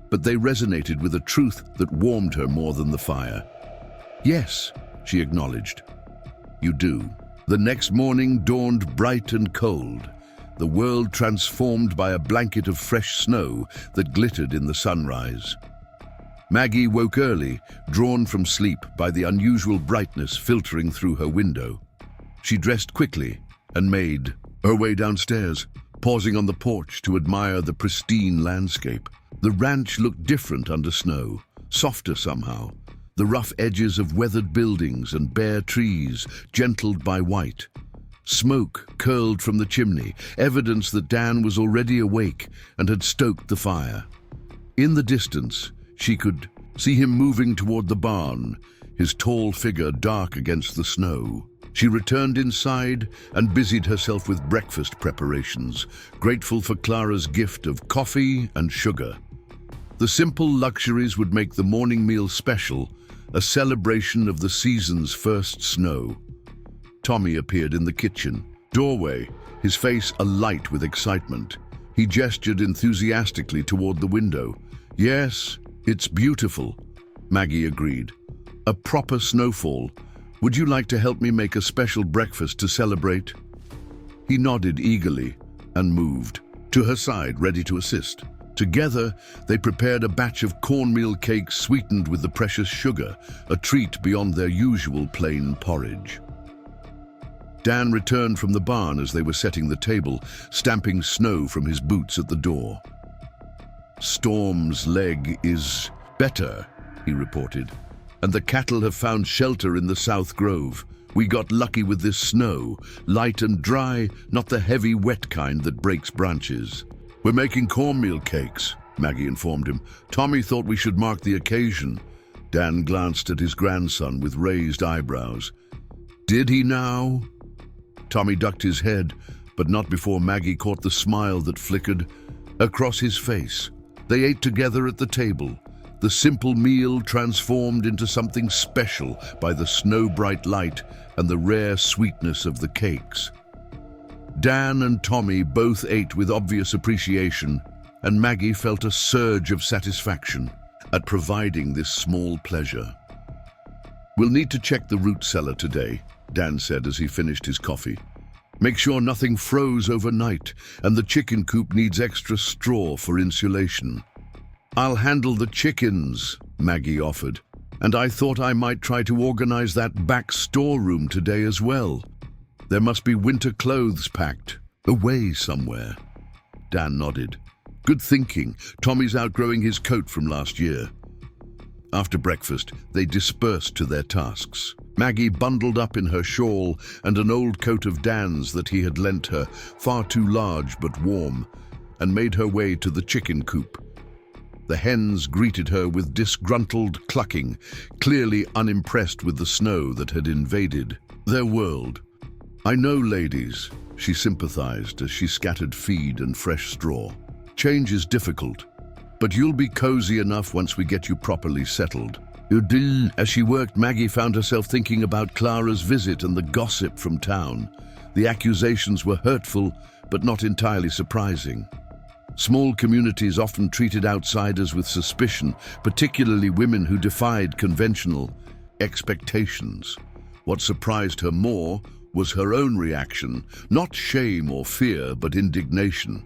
but they resonated with a truth that warmed her more than the fire. Yes, she acknowledged. You do. The next morning dawned bright and cold, the world transformed by a blanket of fresh snow that glittered in the sunrise. Maggie woke early, drawn from sleep by the unusual brightness filtering through her window. She dressed quickly and made her way downstairs, pausing on the porch to admire the pristine landscape. The ranch looked different under snow, softer somehow. The rough edges of weathered buildings and bare trees, gentled by white. Smoke curled from the chimney, evidence that Dan was already awake and had stoked the fire. In the distance, she could see him moving toward the barn, his tall figure dark against the snow. She returned inside and busied herself with breakfast preparations, grateful for Clara's gift of coffee and sugar. The simple luxuries would make the morning meal special, a celebration of the season's first snow. Tommy appeared in the kitchen doorway, his face alight with excitement. He gestured enthusiastically toward the window. Yes, it's beautiful, Maggie agreed. A proper snowfall. Would you like to help me make a special breakfast to celebrate? He nodded eagerly and moved to her side, ready to assist. Together, they prepared a batch of cornmeal cakes sweetened with the precious sugar, a treat beyond their usual plain porridge. Dan returned from the barn as they were setting the table, stamping snow from his boots at the door. Storm's leg is better, he reported, and the cattle have found shelter in the South Grove. We got lucky with this snow, light and dry, not the heavy, wet kind that breaks branches. We're making cornmeal cakes, Maggie informed him. Tommy thought we should mark the occasion. Dan glanced at his grandson with raised eyebrows. Did he now? Tommy ducked his head, but not before Maggie caught the smile that flickered across his face. They ate together at the table, the simple meal transformed into something special by the snow-bright light and the rare sweetness of the cakes. Dan and Tommy both ate with obvious appreciation, and Maggie felt a surge of satisfaction at providing this small pleasure. We'll need to check the root cellar today, Dan said as he finished his coffee. Make sure nothing froze overnight, and the chicken coop needs extra straw for insulation. I'll handle the chickens, Maggie offered, and I thought I might try to organize that back storeroom today as well. There must be winter clothes packed away somewhere. Dan nodded. Good thinking. Tommy's outgrowing his coat from last year. After breakfast, they dispersed to their tasks. Maggie bundled up in her shawl and an old coat of Dan's that he had lent her, far too large but warm, and made her way to the chicken coop. The hens greeted her with disgruntled clucking, clearly unimpressed with the snow that had invaded their world. I know, ladies, she sympathized as she scattered feed and fresh straw. Change is difficult, but you'll be cozy enough once we get you properly settled. As she worked, Maggie found herself thinking about Clara's visit and the gossip from town. The accusations were hurtful, but not entirely surprising. Small communities often treated outsiders with suspicion, particularly women who defied conventional expectations. What surprised her more was her own reaction, not shame or fear, but indignation.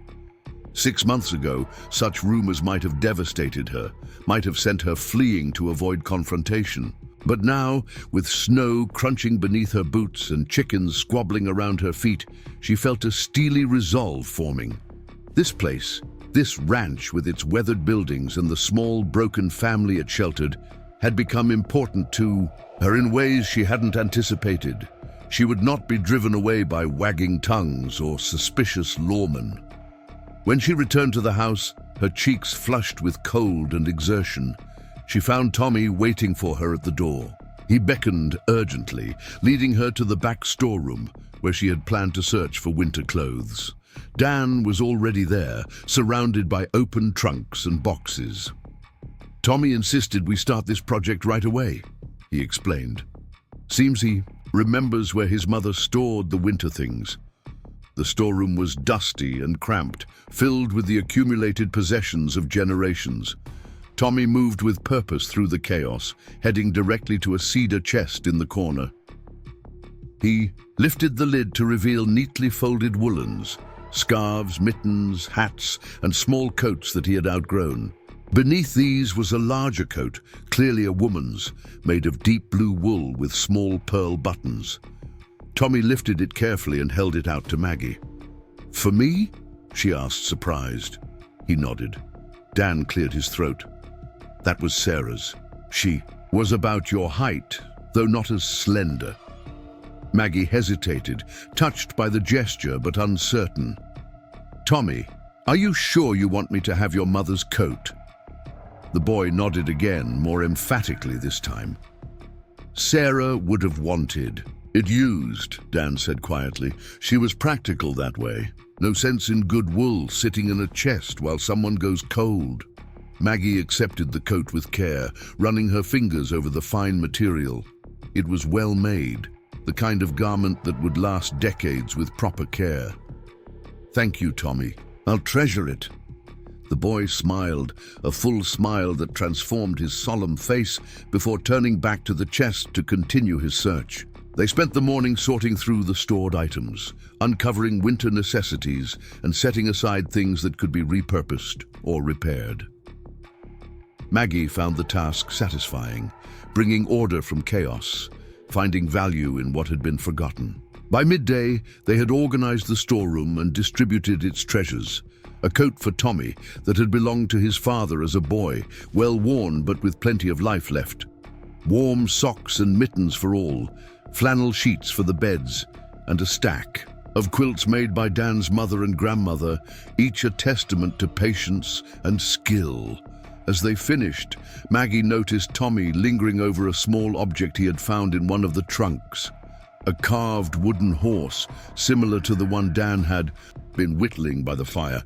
6 months ago, such rumors might have devastated her, might have sent her fleeing to avoid confrontation. But now, with snow crunching beneath her boots and chickens squabbling around her feet, she felt a steely resolve forming. This place, this ranch with its weathered buildings and the small, broken family it sheltered, had become important to her in ways she hadn't anticipated. She would not be driven away by wagging tongues or suspicious lawmen. When she returned to the house, her cheeks flushed with cold and exertion, she found Tommy waiting for her at the door. He beckoned urgently, leading her to the back storeroom, where she had planned to search for winter clothes. Dan was already there, surrounded by open trunks and boxes. "Tommy insisted we start this project right away," he explained. "Seems he remembers where his mother stored the winter things." The storeroom was dusty and cramped, filled with the accumulated possessions of generations. Tommy moved with purpose through the chaos, heading directly to a cedar chest in the corner. He lifted the lid to reveal neatly folded woolens, scarves, mittens, hats, and small coats that he had outgrown. Beneath these was a larger coat, clearly a woman's, made of deep blue wool with small pearl buttons. Tommy lifted it carefully and held it out to Maggie. "For me?" she asked, surprised. He nodded. Dan cleared his throat. "That was Sarah's. She was about your height, though not as slender." Maggie hesitated, touched by the gesture but uncertain. "Tommy, are you sure you want me to have your mother's coat?" The boy nodded again, more emphatically this time. "Sarah would have wanted it used," Dan said quietly. "She was practical that way. No sense in good wool sitting in a chest while someone goes cold." Maggie accepted the coat with care, running her fingers over the fine material. It was well made, the kind of garment that would last decades with proper care. "Thank you, Tommy. I'll treasure it." The boy smiled, a full smile that transformed his solemn face before turning back to the chest to continue his search. They spent the morning sorting through the stored items, uncovering winter necessities and setting aside things that could be repurposed or repaired. Maggie found the task satisfying, bringing order from chaos, finding value in what had been forgotten. By midday, they had organized the storeroom and distributed its treasures. A coat for Tommy that had belonged to his father as a boy, well worn but with plenty of life left. Warm socks and mittens for all, flannel sheets for the beds, and a stack of quilts made by Dan's mother and grandmother, each a testament to patience and skill. As they finished, Maggie noticed Tommy lingering over a small object he had found in one of the trunks. A carved wooden horse, similar to the one Dan had been whittling by the fire.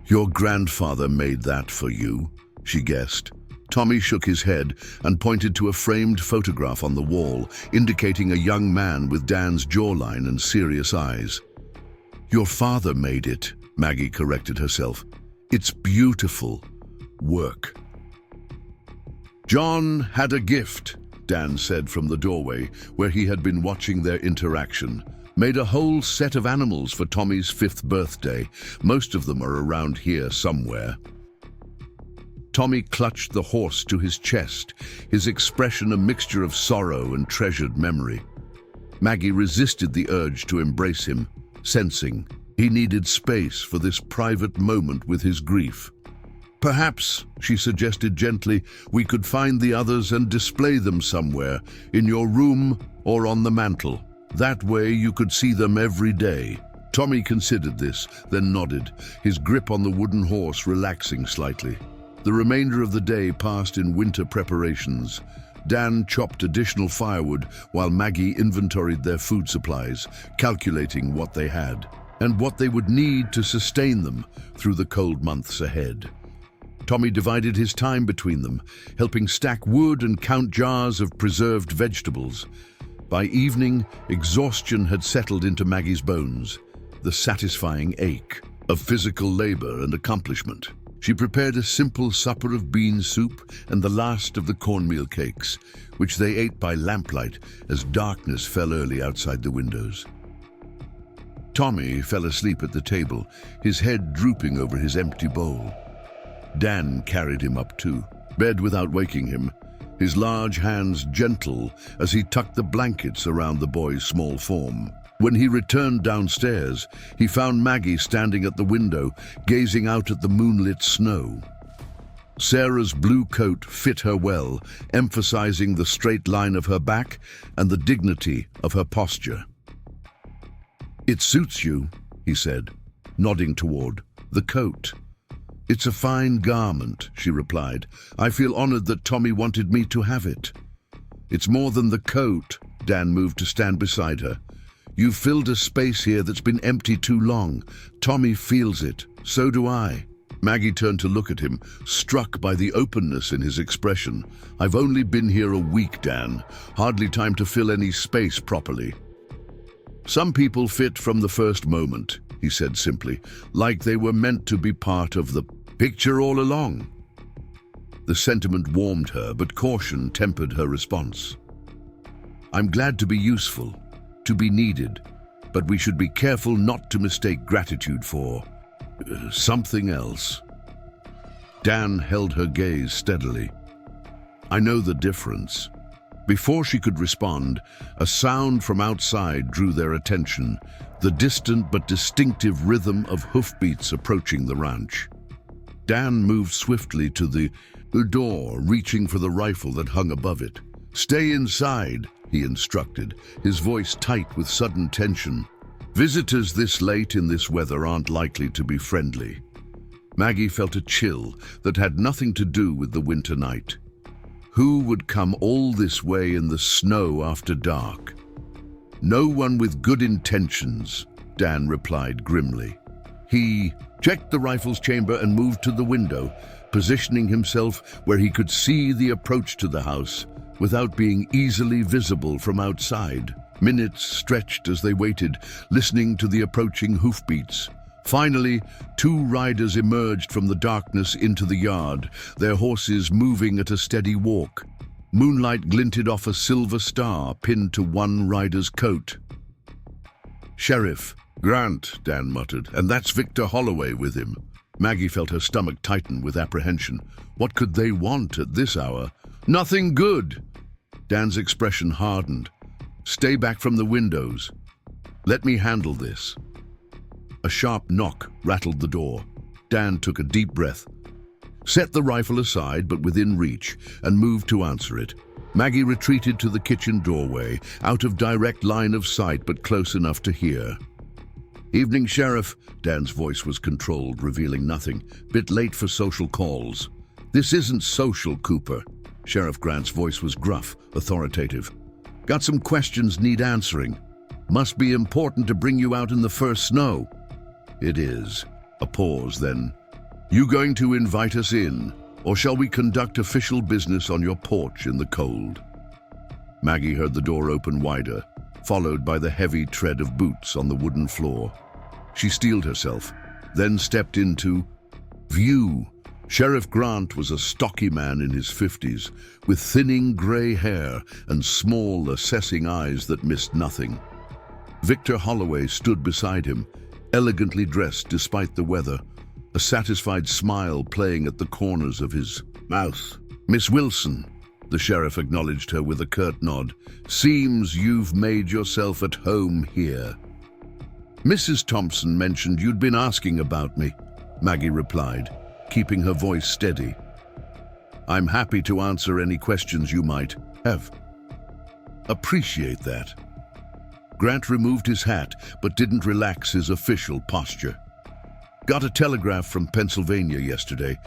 "Your grandfather made that for you," she guessed. Tommy shook his head and pointed to a framed photograph on the wall, indicating a young man with Dan's jawline and serious eyes. "Your father made it," Maggie corrected herself. "It's beautiful work." "John had a gift," Dan said from the doorway, where he had been watching their interaction. "Made a whole set of animals for Tommy's 5th birthday. Most of them are around here somewhere." Tommy clutched the horse to his chest, his expression a mixture of sorrow and treasured memory. Maggie resisted the urge to embrace him, sensing he needed space for this private moment with his grief. "Perhaps," she suggested gently, "we could find the others and display them somewhere, in your room or on the mantel. That way you could see them every day." Tommy considered this, then nodded, his grip on the wooden horse relaxing slightly. The remainder of the day passed in winter preparations. Dan chopped additional firewood while Maggie inventoried their food supplies, calculating what they had and what they would need to sustain them through the cold months ahead. Tommy divided his time between them, helping stack wood and count jars of preserved vegetables. By evening, exhaustion had settled into Maggie's bones, the satisfying ache of physical labor and accomplishment. She prepared a simple supper of bean soup and the last of the cornmeal cakes, which they ate by lamplight as darkness fell early outside the windows. Tommy fell asleep at the table, his head drooping over his empty bowl. Dan carried him up to bed without waking him, his large hands gentle as he tucked the blankets around the boy's small form. When he returned downstairs, he found Maggie standing at the window, gazing out at the moonlit snow. Sarah's blue coat fit her well, emphasizing the straight line of her back and the dignity of her posture. "It suits you," he said, nodding toward the coat. "It's a fine garment," she replied. "I feel honored that Tommy wanted me to have it." "It's more than the coat." Dan moved to stand beside her. "You've filled a space here that's been empty too long. Tommy feels it. So do I." Maggie turned to look at him, struck by the openness in his expression. "I've only been here a week, Dan. Hardly time to fill any space properly." "Some people fit from the first moment," he said simply, "like they were meant to be part of the picture all along." The sentiment warmed her, but caution tempered her response. "I'm glad to be useful, to be needed, but we should be careful not to mistake gratitude for something else." Dan held her gaze steadily. "I know the difference." Before she could respond, a sound from outside drew their attention, the distant but distinctive rhythm of hoofbeats approaching the ranch. Dan moved swiftly to the door, reaching for the rifle that hung above it. "Stay inside," he instructed, his voice tight with sudden tension. "Visitors this late in this weather aren't likely to be friendly." Maggie felt a chill that had nothing to do with the winter night. Who would come all this way in the snow after dark? "No one with good intentions," Dan replied grimly. He checked the rifle's chamber and moved to the window, positioning himself where he could see the approach to the house without being easily visible from outside. Minutes stretched as they waited, listening to the approaching hoofbeats. Finally, two riders emerged from the darkness into the yard, their horses moving at a steady walk. Moonlight glinted off a silver star pinned to one rider's coat. "Sheriff Grant," Dan muttered, "and that's Victor Holloway with him." Maggie felt her stomach tighten with apprehension. What could they want at this hour? "Nothing good." Dan's expression hardened. "Stay back from the windows. Let me handle this." A sharp knock rattled the door. Dan took a deep breath, set the rifle aside but within reach, and moved to answer it. Maggie retreated to the kitchen doorway, out of direct line of sight but close enough to hear. "Evening, Sheriff." Dan's voice was controlled, revealing nothing. "Bit late for social calls." "This isn't social, Cooper." Sheriff Grant's voice was gruff, authoritative. "Got some questions need answering. Must be important to bring you out in the first snow." "It is." A pause, then. "You going to invite us in, or shall we conduct official business on your porch in the cold?" Maggie heard the door open wider, followed by the heavy tread of boots on the wooden floor. She steeled herself, then stepped into view. Sheriff Grant was a stocky man in his 50s, with thinning gray hair and small, assessing eyes that missed nothing. Victor Holloway stood beside him, elegantly dressed despite the weather, a satisfied smile playing at the corners of his mouth. "Miss Wilson," the sheriff acknowledged her with a curt nod. "Seems you've made yourself at home here." "Mrs. Thompson mentioned you'd been asking about me," Maggie replied, keeping her voice steady. "I'm happy to answer any questions you might have." "Appreciate that." Grant removed his hat, but didn't relax his official posture. "Got a telegraph from Pennsylvania yesterday.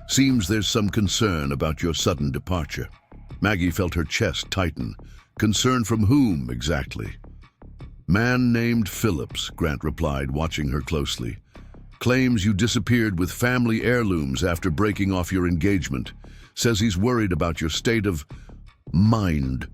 Seems there's some concern about your sudden departure." Maggie felt her chest tighten. "Concern from whom, exactly?" "Man named Phillips," Grant replied, watching her closely. "Claims you disappeared with family heirlooms after breaking off your engagement. Says he's worried about your state of mind."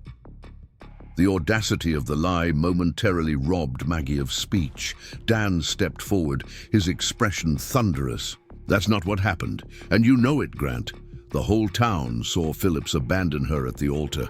The audacity of the lie momentarily robbed Maggie of speech. Dan stepped forward, his expression thunderous. "That's not what happened, and you know it, Grant. The whole town saw Phillips abandon her at the altar.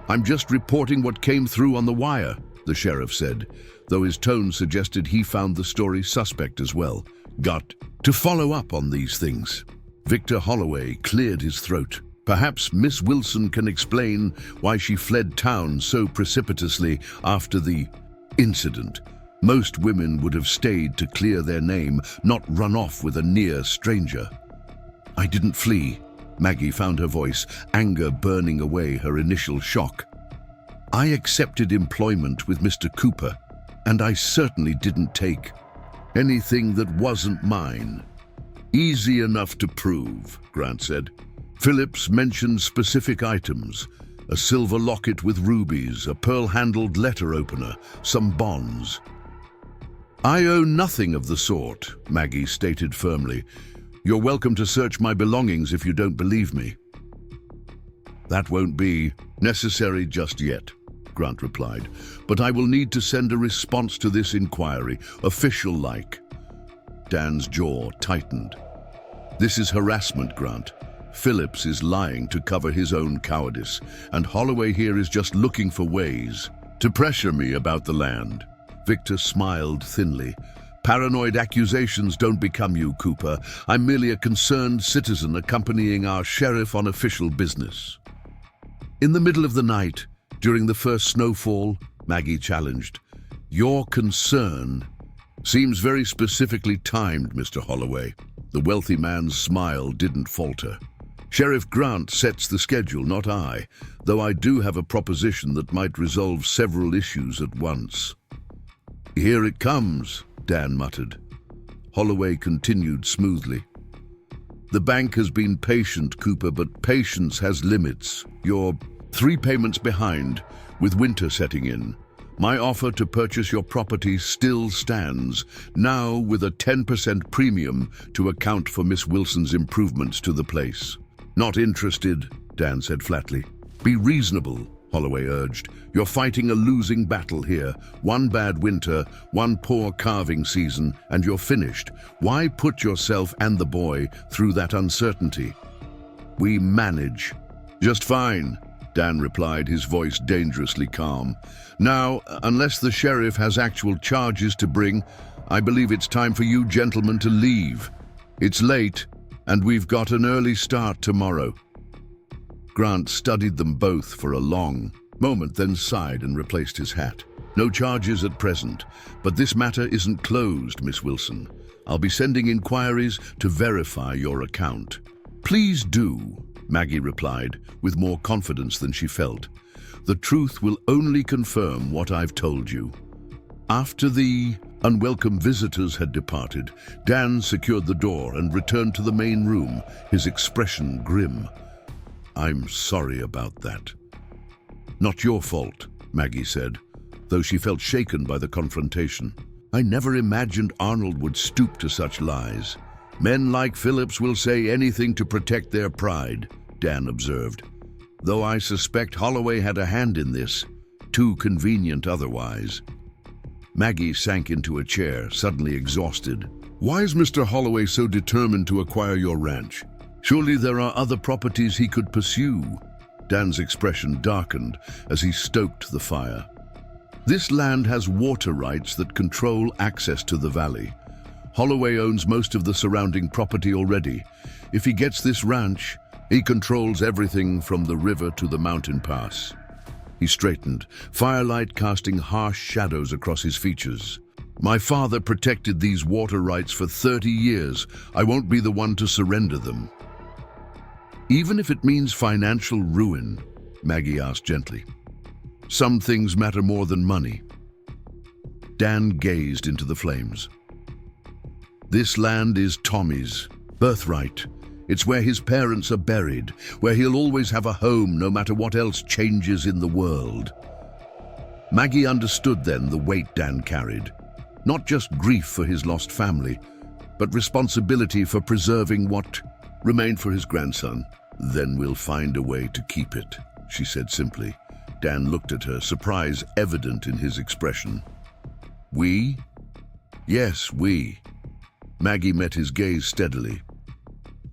I'm just reporting what came through on the wire." the sheriff said, though his tone suggested he found the story suspect as well. Got to follow up on these things. Victor Holloway cleared his throat. Perhaps Miss Wilson can explain why she fled town so precipitously after the incident. Most women would have stayed to clear their name, not run off with a near stranger. I didn't flee. Maggie found her voice, anger burning away her initial shock. I accepted employment with Mr. Cooper, and I certainly didn't take anything that wasn't mine. Easy enough to prove, Grant said. Phillips mentioned specific items: a silver locket with rubies, a pearl-handled letter opener, some bonds. I owe nothing of the sort, Maggie stated firmly. You're welcome to search my belongings if you don't believe me. That won't be necessary just yet, Grant replied, but I will need to send a response to this inquiry, official-like. Dan's jaw tightened. This is harassment, Grant. Phillips is lying to cover his own cowardice, and Holloway here is just looking for ways to pressure me about the land. Victor smiled thinly. Paranoid accusations don't become you, Cooper. I'm merely a concerned citizen accompanying our sheriff on official business. In the middle of the night, during the first snowfall, Maggie challenged. Your concern seems very specifically timed, Mr. Holloway. The wealthy man's smile didn't falter. Sheriff Grant sets the schedule, not I, though I do have a proposition that might resolve several issues at once. Here it comes, Dan muttered. Holloway continued smoothly. The bank has been patient, Cooper, but patience has limits. You're 3 payments behind, with winter setting in. My offer to purchase your property still stands, now with a 10% premium to account for Miss Wilson's improvements to the place. Not interested, Dan said flatly. Be reasonable, Holloway urged. You're fighting a losing battle here. One bad winter, one poor carving season, and you're finished. Why put yourself and the boy through that uncertainty? We manage. Just fine, Dan replied, his voice dangerously calm. Now, unless the sheriff has actual charges to bring, I believe it's time for you gentlemen to leave. It's late, and we've got an early start tomorrow. Grant studied them both for a long moment, then sighed and replaced his hat. No charges at present, but this matter isn't closed, Miss Wilson. I'll be sending inquiries to verify your account. Please do, Maggie replied, with more confidence than she felt. The truth will only confirm what I've told you. After the unwelcome visitors had departed, Dan secured the door and returned to the main room, his expression grim. I'm sorry about that. Not your fault, Maggie said, though she felt shaken by the confrontation. I never imagined Arnold would stoop to such lies. Men like Phillips will say anything to protect their pride, Dan observed. Though I suspect Holloway had a hand in this, too convenient otherwise. Maggie sank into a chair, suddenly exhausted. Why is Mr. Holloway so determined to acquire your ranch? Surely there are other properties he could pursue. Dan's expression darkened as he stoked the fire. This land has water rights that control access to the valley. Holloway owns most of the surrounding property already. If he gets this ranch, he controls everything from the river to the mountain pass. He straightened, firelight casting harsh shadows across his features. My father protected these water rights for 30 years. I won't be the one to surrender them. Even if it means financial ruin, Maggie asked gently. Some things matter more than money. Dan gazed into the flames. This land is Tommy's birthright. It's where his parents are buried, where he'll always have a home no matter what else changes in the world. Maggie understood then the weight Dan carried. Not just grief for his lost family, but responsibility for preserving what remained for his grandson. Then we'll find a way to keep it, she said simply. Dan looked at her, surprise evident in his expression. We? Yes, we. Maggie met his gaze steadily.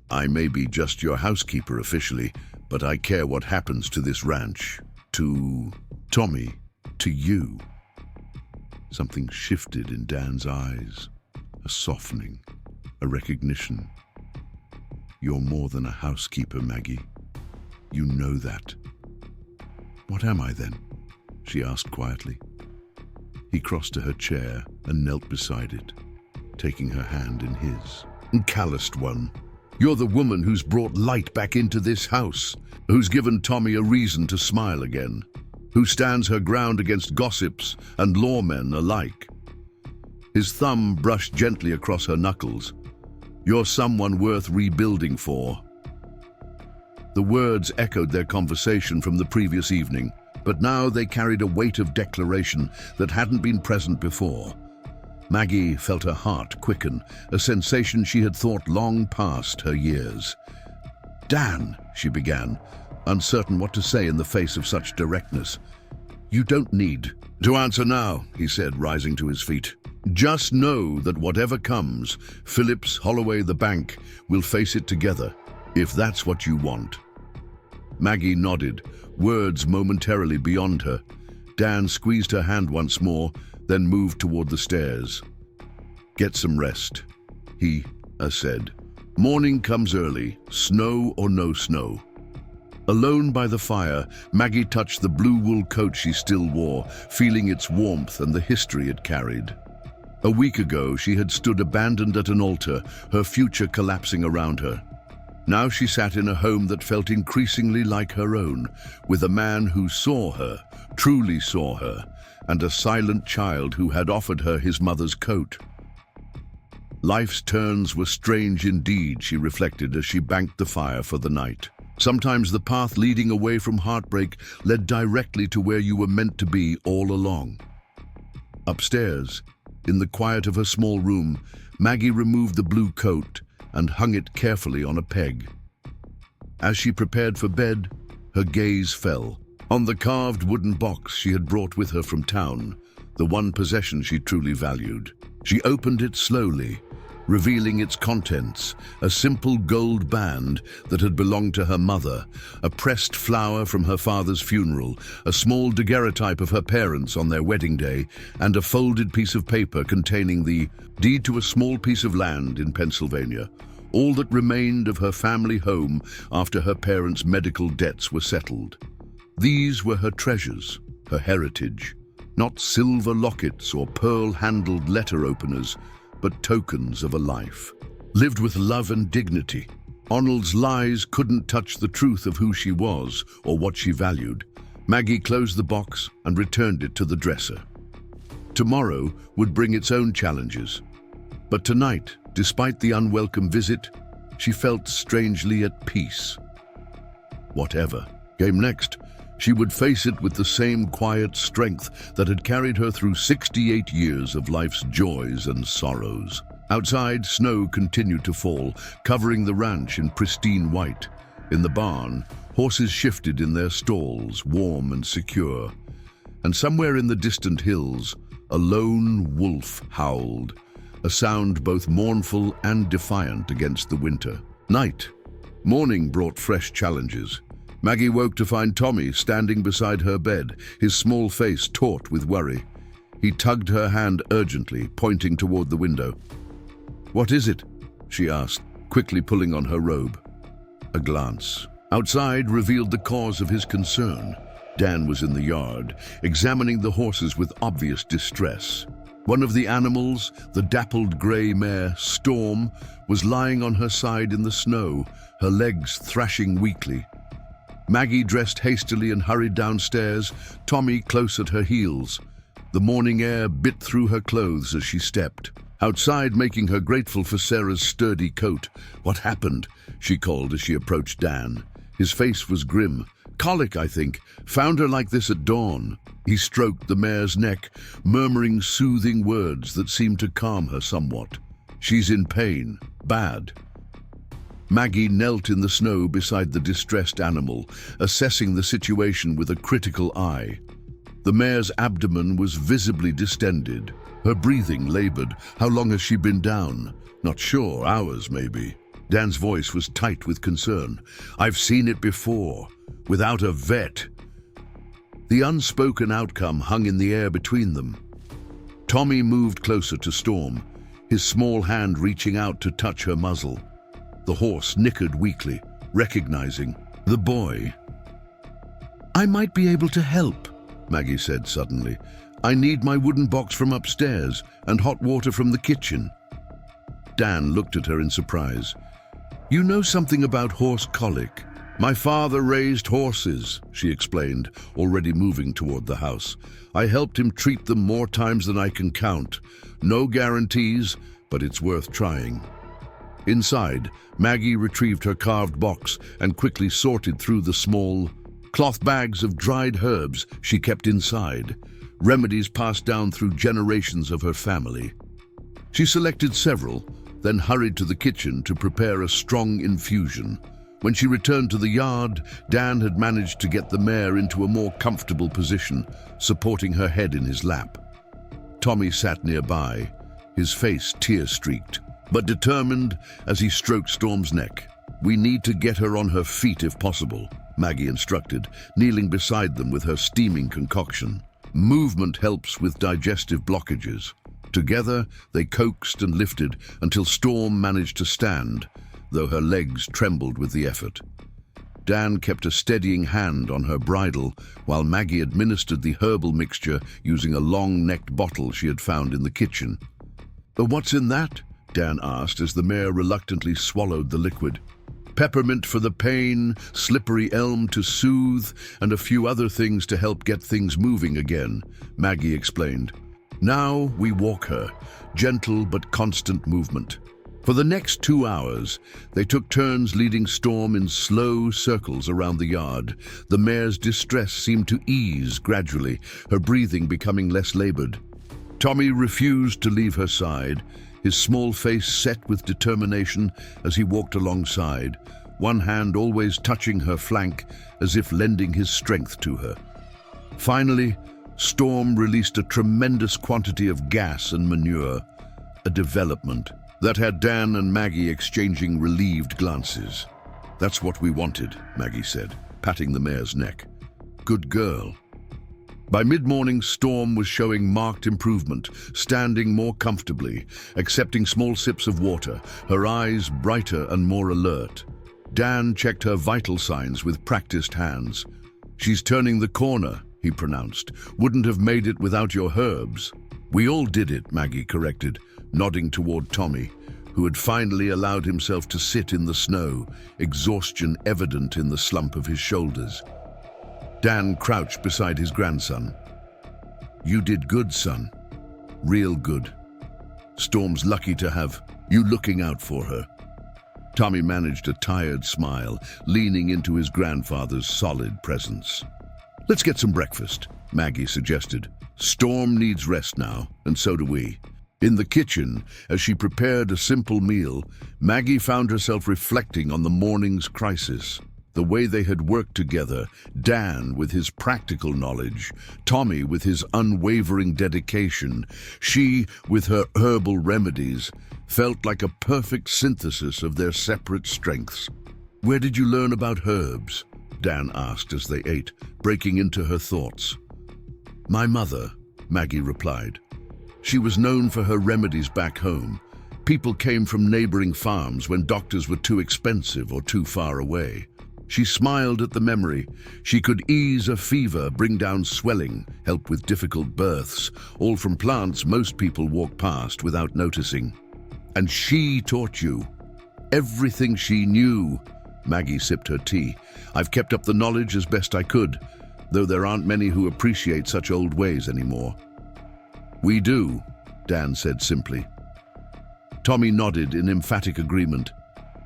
I may be just your housekeeper officially, but I care what happens to this ranch, to Tommy, to you. Something shifted in Dan's eyes. A softening, a recognition. "You're more than a housekeeper, Maggie. You know that." "What am I then?" she asked quietly. He crossed to her chair and knelt beside it, taking her hand in his. "Calloused one, you're the woman who's brought light back into this house, who's given Tommy a reason to smile again, who stands her ground against gossips and lawmen alike." His thumb brushed gently across her knuckles. "You're someone worth rebuilding for." The words echoed their conversation from the previous evening, but now they carried a weight of declaration that hadn't been present before. Maggie felt her heart quicken, a sensation she had thought long past her years. "Dan," she began, uncertain what to say in the face of such directness. "You don't need to answer now," he said, rising to his feet. "Just know that whatever comes, Phillips, Holloway, the bank, will face it together, if that's what you want." Maggie nodded, words momentarily beyond her. Dan squeezed her hand once more, then moved toward the stairs. "Get some rest," he said. "Morning comes early, snow or no snow." Alone by the fire, Maggie touched the blue wool coat she still wore, feeling its warmth and the history it carried. A week ago, she had stood abandoned at an altar, her future collapsing around her. Now she sat in a home that felt increasingly like her own, with a man who saw her, truly saw her, and a silent child who had offered her his mother's coat. Life's turns were strange indeed, she reflected as she banked the fire for the night. Sometimes the path leading away from heartbreak led directly to where you were meant to be all along. Upstairs, in the quiet of her small room, Maggie removed the blue coat and hung it carefully on a peg. As she prepared for bed, her gaze fell on the carved wooden box she had brought with her from town, the one possession she truly valued. She opened it slowly, revealing its contents, a simple gold band that had belonged to her mother, a pressed flower from her father's funeral, a small daguerreotype of her parents on their wedding day, and a folded piece of paper containing the deed to a small piece of land in Pennsylvania, all that remained of her family home after her parents' medical debts were settled. These were her treasures, her heritage, not silver lockets or pearl-handled letter openers, but tokens of a life lived with love and dignity. Arnold's lies couldn't touch the truth of who she was or what she valued. Maggie closed the box and returned it to the dresser. Tomorrow would bring its own challenges, but tonight, despite the unwelcome visit, she felt strangely at peace. Whatever came next, she would face it with the same quiet strength that had carried her through 68 years of life's joys and sorrows. Outside, snow continued to fall, covering the ranch in pristine white. In the barn, horses shifted in their stalls, warm and secure. And somewhere in the distant hills, a lone wolf howled, a sound both mournful and defiant against the winter. Morning brought fresh challenges. Maggie woke to find Tommy standing beside her bed, his small face taut with worry. He tugged her hand urgently, pointing toward the window. "What is it?" she asked, quickly pulling on her robe. A glance outside revealed the cause of his concern. Dan was in the yard, examining the horses with obvious distress. One of the animals, the dappled gray mare, Storm, was lying on her side in the snow, her legs thrashing weakly. Maggie dressed hastily and hurried downstairs, Tommy close at her heels. The morning air bit through her clothes as she stepped. Outside, making her grateful for Sarah's sturdy coat. "What happened?" she called as she approached Dan. His face was grim. "Colic, I think. Found her like this at dawn." He stroked the mare's neck, murmuring soothing words that seemed to calm her somewhat. "She's in pain. Bad." Maggie knelt in the snow beside the distressed animal, assessing the situation with a critical eye. The mare's abdomen was visibly distended, her breathing labored. "How long has she been down?" "Not sure, hours maybe." Dan's voice was tight with concern. "I've seen it before, without a vet." The unspoken outcome hung in the air between them. Tommy moved closer to Storm, his small hand reaching out to touch her muzzle. The horse nickered weakly, recognizing the boy. "I might be able to help," Maggie said suddenly. "I need my wooden box from upstairs and hot water from the kitchen." Dan looked at her in surprise. "You know something about horse colic?" "My father raised horses," she explained, already moving toward the house. "I helped him treat them more times than I can count. No guarantees, but it's worth trying." Inside, Maggie retrieved her carved box and quickly sorted through the small cloth bags of dried herbs she kept inside, remedies passed down through generations of her family. She selected several, then hurried to the kitchen to prepare a strong infusion. When she returned to the yard, Dan had managed to get the mare into a more comfortable position, supporting her head in his lap. Tommy sat nearby, his face tear-streaked, but determined as he stroked Storm's neck. "We need to get her on her feet if possible," Maggie instructed, kneeling beside them with her steaming concoction. "Movement helps with digestive blockages." Together, they coaxed and lifted until Storm managed to stand, though her legs trembled with the effort. Dan kept a steadying hand on her bridle while Maggie administered the herbal mixture using a long-necked bottle she had found in the kitchen. "What's in that?" Dan asked as the mare reluctantly swallowed the liquid. "Peppermint for the pain, slippery elm to soothe, and a few other things to help get things moving again," Maggie explained. "Now we walk her, gentle but constant movement." For the next 2 hours, they took turns leading Storm in slow circles around the yard. The mare's distress seemed to ease gradually, her breathing becoming less labored. Tommy refused to leave her side, his small face set with determination as he walked alongside, one hand always touching her flank as if lending his strength to her. Finally, Storm released a tremendous quantity of gas and manure, a development that had Dan and Maggie exchanging relieved glances. "That's what we wanted," Maggie said, patting the mare's neck. "Good girl." By mid-morning, Storm was showing marked improvement, standing more comfortably, accepting small sips of water, her eyes brighter and more alert. Dan checked her vital signs with practiced hands. "She's turning the corner," he pronounced. "Wouldn't have made it without your herbs." "We all did it," Maggie corrected, nodding toward Tommy, who had finally allowed himself to sit in the snow, exhaustion evident in the slump of his shoulders. Dan crouched beside his grandson. "You did good, son. Real good. Storm's lucky to have you looking out for her." Tommy managed a tired smile, leaning into his grandfather's solid presence. "Let's get some breakfast," Maggie suggested. "Storm needs rest now, and so do we." In the kitchen, as she prepared a simple meal, Maggie found herself reflecting on the morning's crisis. The way they had worked together, Dan with his practical knowledge, Tommy with his unwavering dedication, she with her herbal remedies, felt like a perfect synthesis of their separate strengths. "Where did you learn about herbs?" Dan asked as they ate, breaking into her thoughts. "My mother," Maggie replied. "She was known for her remedies back home. People came from neighboring farms when doctors were too expensive or too far away. She smiled at the memory. She could ease a fever, bring down swelling, help with difficult births, all from plants most people walk past without noticing. And she taught you. Everything she knew." Maggie sipped her tea. "I've kept up the knowledge as best I could, though there aren't many who appreciate such old ways anymore." "We do," Dan said simply. Tommy nodded in emphatic agreement,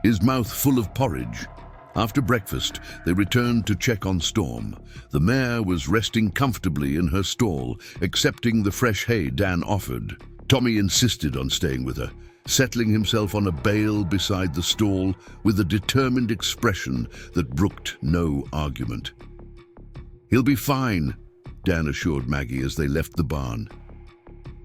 his mouth full of porridge. After breakfast, they returned to check on Storm. The mare was resting comfortably in her stall, accepting the fresh hay Dan offered. Tommy insisted on staying with her, settling himself on a bale beside the stall with a determined expression that brooked no argument. "He'll be fine," Dan assured Maggie as they left the barn.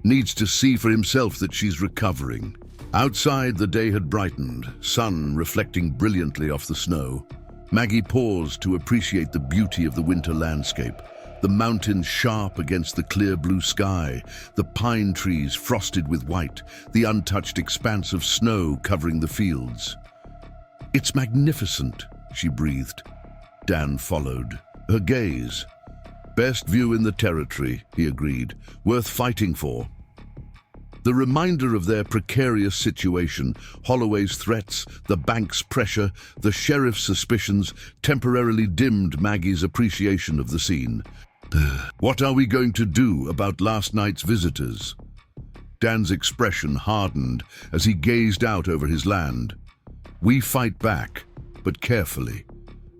"Needs to see for himself that she's recovering." Outside, the day had brightened, sun reflecting brilliantly off the snow. Maggie paused to appreciate the beauty of the winter landscape, the mountains sharp against the clear blue sky, the pine trees frosted with white, the untouched expanse of snow covering the fields. "It's magnificent," she breathed. Dan followed, her gaze. "Best view in the territory," he agreed. "Worth fighting for." The reminder of their precarious situation, Holloway's threats, the bank's pressure, the sheriff's suspicions, temporarily dimmed Maggie's appreciation of the scene. "What are we going to do about last night's visitors?" Dan's expression hardened as he gazed out over his land. "We fight back, but carefully.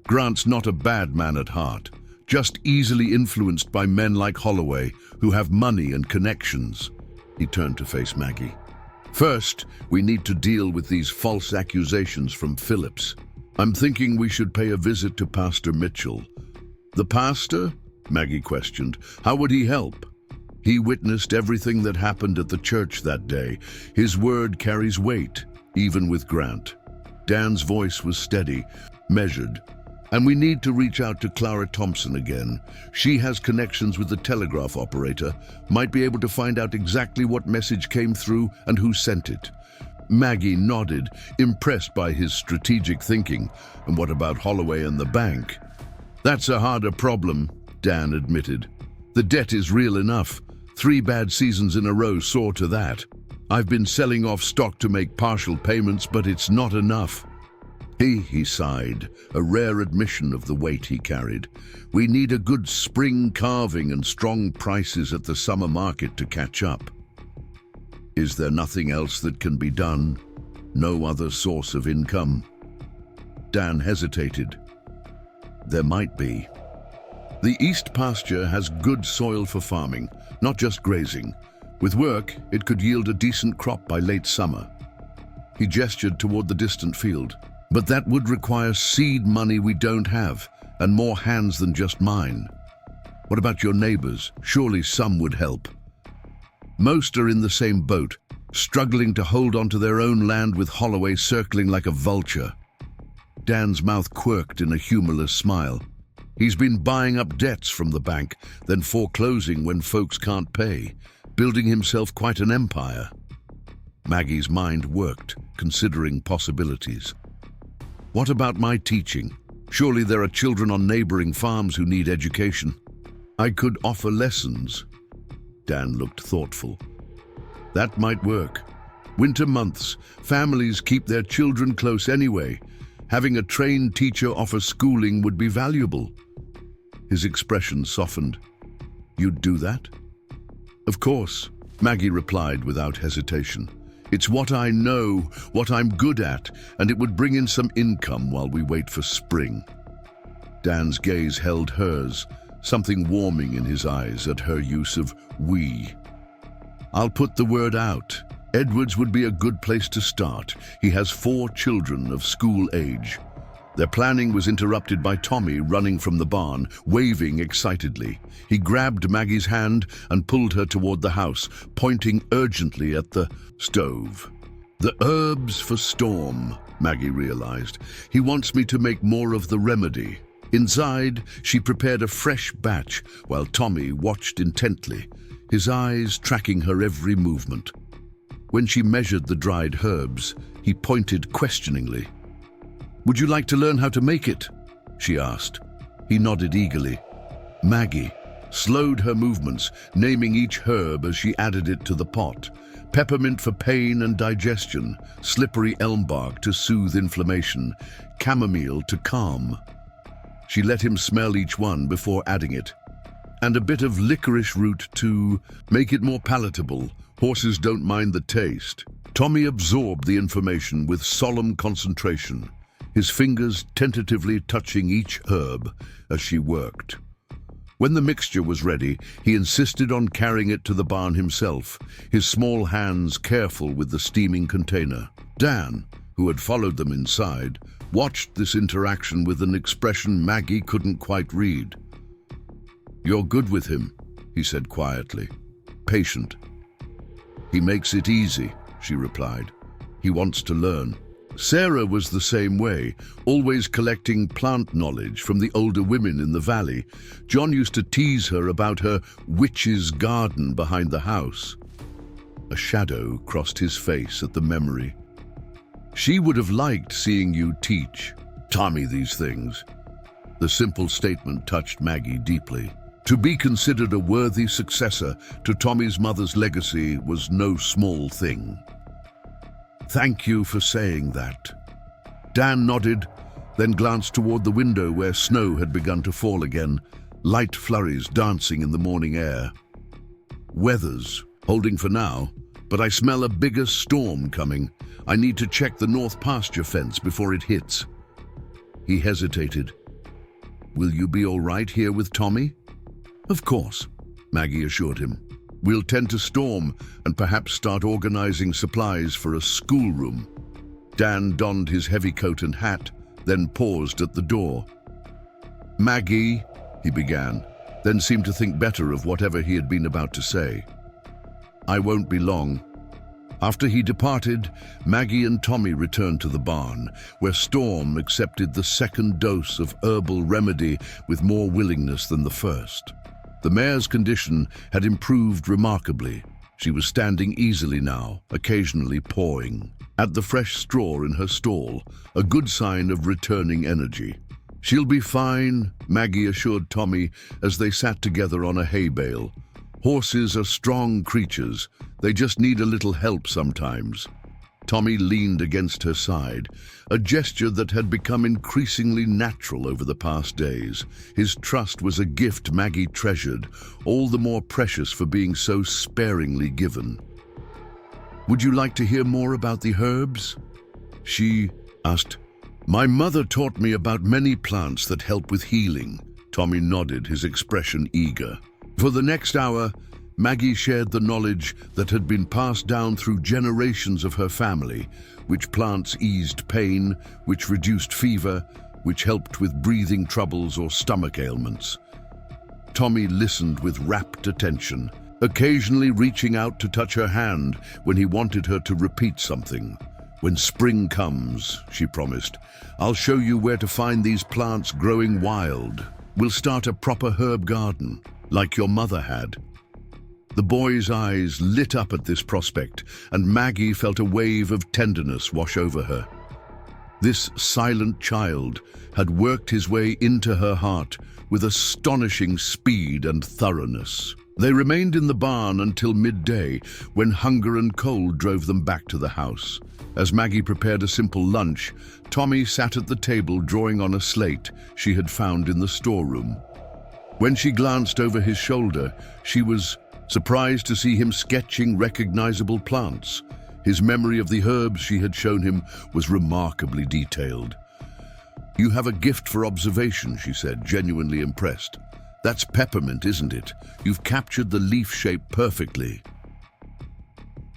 Grant's not a bad man at heart, just easily influenced by men like Holloway, who have money and connections." He turned to face Maggie. "First, we need to deal with these false accusations from Phillips. I'm thinking we should pay a visit to Pastor Mitchell." "The pastor?" Maggie questioned. "How would he help?" "He witnessed everything that happened at the church that day. His word carries weight, even with Grant." Dan's voice was steady, measured. "And we need to reach out to Clara Thompson again. She has connections with the telegraph operator, might be able to find out exactly what message came through and who sent it." Maggie nodded, impressed by his strategic thinking. "And what about Holloway and the bank?" "That's a harder problem," Dan admitted. "The debt is real enough. 3 bad seasons in a row saw to that. I've been selling off stock to make partial payments, but it's not enough." He sighed, a rare admission of the weight he carried. "We need a good spring calving and strong prices at the summer market to catch up." "Is there nothing else that can be done? No other source of income?" Dan hesitated. "There might be. The east pasture has good soil for farming, not just grazing. With work, it could yield a decent crop by late summer." He gestured toward the distant field. "But that would require seed money we don't have, and more hands than just mine." "What about your neighbors? Surely some would help." "Most are in the same boat, struggling to hold onto their own land with Holloway circling like a vulture." Dan's mouth quirked in a humorless smile. "He's been buying up debts from the bank, then foreclosing when folks can't pay, building himself quite an empire." Maggie's mind worked, considering possibilities. "What about my teaching? Surely there are children on neighboring farms who need education." "I could offer lessons." Dan looked thoughtful. "That might work. Winter months, families keep their children close anyway. Having a trained teacher offer schooling would be valuable." His expression softened. "You'd do that?" "Of course," Maggie replied without hesitation. "It's what I know, what I'm good at, and it would bring in some income while we wait for spring." Dan's gaze held hers, something warming in his eyes at her use of "we." "I'll put the word out. Edwards would be a good place to start. He has 4 children of school age." Their planning was interrupted by Tommy running from the barn, waving excitedly. He grabbed Maggie's hand and pulled her toward the house, pointing urgently at the stove. "The herbs for Storm," Maggie realized. "He wants me to make more of the remedy." Inside, she prepared a fresh batch while Tommy watched intently, his eyes tracking her every movement. When she measured the dried herbs, he pointed questioningly. "Would you like to learn how to make it?" she asked. He nodded eagerly. Maggie slowed her movements, naming each herb as she added it to the pot. Peppermint for pain and digestion, slippery elm bark to soothe inflammation, chamomile to calm. She let him smell each one before adding it. "And a bit of licorice root to make it more palatable. Horses don't mind the taste." Tommy absorbed the information with solemn concentration, his fingers tentatively touching each herb as she worked. When the mixture was ready, he insisted on carrying it to the barn himself, his small hands careful with the steaming container. Dan, who had followed them inside, watched this interaction with an expression Maggie couldn't quite read. "You're good with him," he said quietly. "Patient." "He makes it easy," she replied. "He wants to learn." Sarah was the same way, always collecting plant knowledge from the older women in the valley. John used to tease her about her witch's garden behind the house. A shadow crossed his face at the memory. She would have liked seeing you teach Tommy these things. The simple statement touched Maggie deeply. To be considered a worthy successor to Tommy's mother's legacy was no small thing. "Thank you for saying that." Dan nodded, then glanced toward the window where snow had begun to fall again, light flurries dancing in the morning air. "Weather's holding for now, but I smell a bigger storm coming. I need to check the north pasture fence before it hits." He hesitated. "Will you be all right here with Tommy?" "Of course," Maggie assured him. "We'll tend to storm and perhaps start organizing supplies for a schoolroom." Dan donned his heavy coat and hat, then paused at the door. "Maggie," he began, then seemed to think better of whatever he had been about to say. "I won't be long." After he departed, Maggie and Tommy returned to the barn, where Storm accepted the second dose of herbal remedy with more willingness than the first. The mare's condition had improved remarkably. She was standing easily now, occasionally pawing at the fresh straw in her stall, a good sign of returning energy. "She'll be fine," Maggie assured Tommy as they sat together on a hay bale. "Horses are strong creatures. They just need a little help sometimes." Tommy leaned against her side, a gesture that had become increasingly natural over the past days. His trust was a gift Maggie treasured, all the more precious for being so sparingly given. "Would you like to hear more about the herbs?" she asked. "My mother taught me about many plants that help with healing." Tommy nodded, his expression eager. For the next hour, Maggie shared the knowledge that had been passed down through generations of her family, which plants eased pain, which reduced fever, which helped with breathing troubles or stomach ailments. Tommy listened with rapt attention, occasionally reaching out to touch her hand when he wanted her to repeat something. "When spring comes," she promised, "I'll show you where to find these plants growing wild. We'll start a proper herb garden, like your mother had." The boy's eyes lit up at this prospect, and Maggie felt a wave of tenderness wash over her. This silent child had worked his way into her heart with astonishing speed and thoroughness. They remained in the barn until midday, when hunger and cold drove them back to the house. As Maggie prepared a simple lunch, Tommy sat at the table drawing on a slate she had found in the storeroom. When she glanced over his shoulder, she was surprised to see him sketching recognizable plants. His memory of the herbs she had shown him was remarkably detailed. "You have a gift for observation," she said, genuinely impressed. "That's peppermint, isn't it? You've captured the leaf shape perfectly."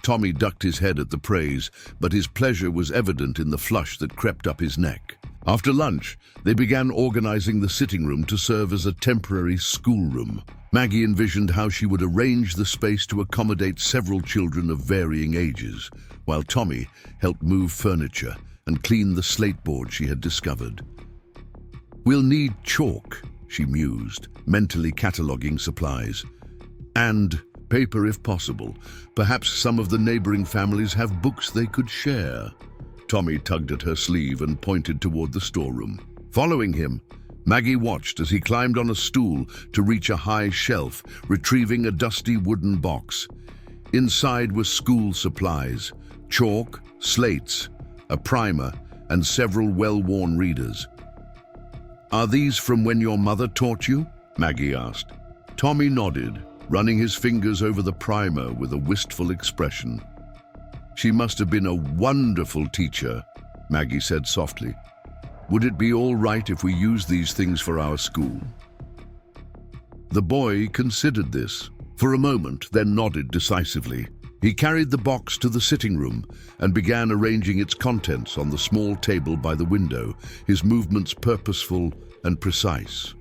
Tommy ducked his head at the praise, but his pleasure was evident in the flush that crept up his neck. After lunch, they began organizing the sitting room to serve as a temporary schoolroom. Maggie envisioned how she would arrange the space to accommodate several children of varying ages, while Tommy helped move furniture and clean the slate board she had discovered. "We'll need chalk," she mused, mentally cataloging supplies. "And paper if possible. Perhaps some of the neighboring families have books they could share." Tommy tugged at her sleeve and pointed toward the storeroom. Following him, Maggie watched as he climbed on a stool to reach a high shelf, retrieving a dusty wooden box. Inside were school supplies, chalk, slates, a primer, and several well-worn readers. "Are these from when your mother taught you?" Maggie asked. Tommy nodded, running his fingers over the primer with a wistful expression. "She must have been a wonderful teacher," Maggie said softly. "Would it be all right if we use these things for our school?" The boy considered this for a moment, then nodded decisively. He carried the box to the sitting room and began arranging its contents on the small table by the window, his movements purposeful and precise.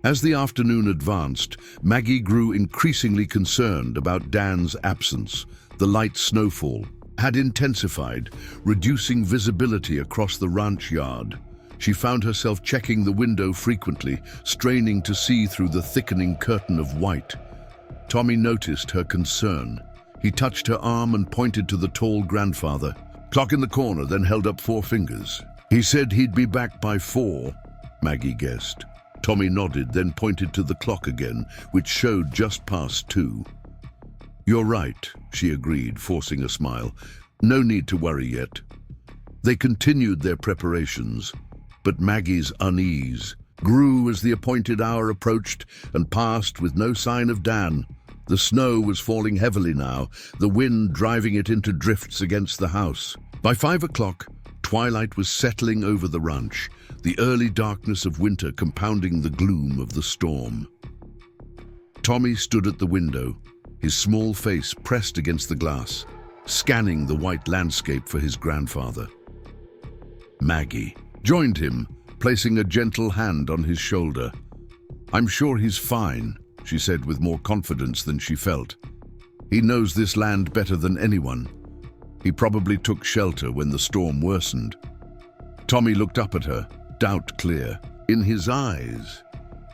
As the afternoon advanced, Maggie grew increasingly concerned about Dan's absence, the light snowfall, had intensified, reducing visibility across the ranch yard. She found herself checking the window frequently, straining to see through the thickening curtain of white. Tommy noticed her concern. He touched her arm and pointed to the tall grandfather. Clock in the corner, then held up 4 fingers. He said he'd be back by 4, Maggie guessed. Tommy nodded, then pointed to the clock again, which showed just past 2. You're right, she agreed, forcing a smile. No need to worry yet. They continued their preparations, but Maggie's unease grew as the appointed hour approached and passed with no sign of Dan. The snow was falling heavily now, the wind driving it into drifts against the house. By 5 o'clock, twilight was settling over the ranch, the early darkness of winter compounding the gloom of the storm. Tommy stood at the window, his small face pressed against the glass, scanning the white landscape for his grandfather. Maggie joined him, placing a gentle hand on his shoulder. "I'm sure he's fine," she said with more confidence than she felt. "He knows this land better than anyone. He probably took shelter when the storm worsened." Tommy looked up at her, doubt clear in his eyes.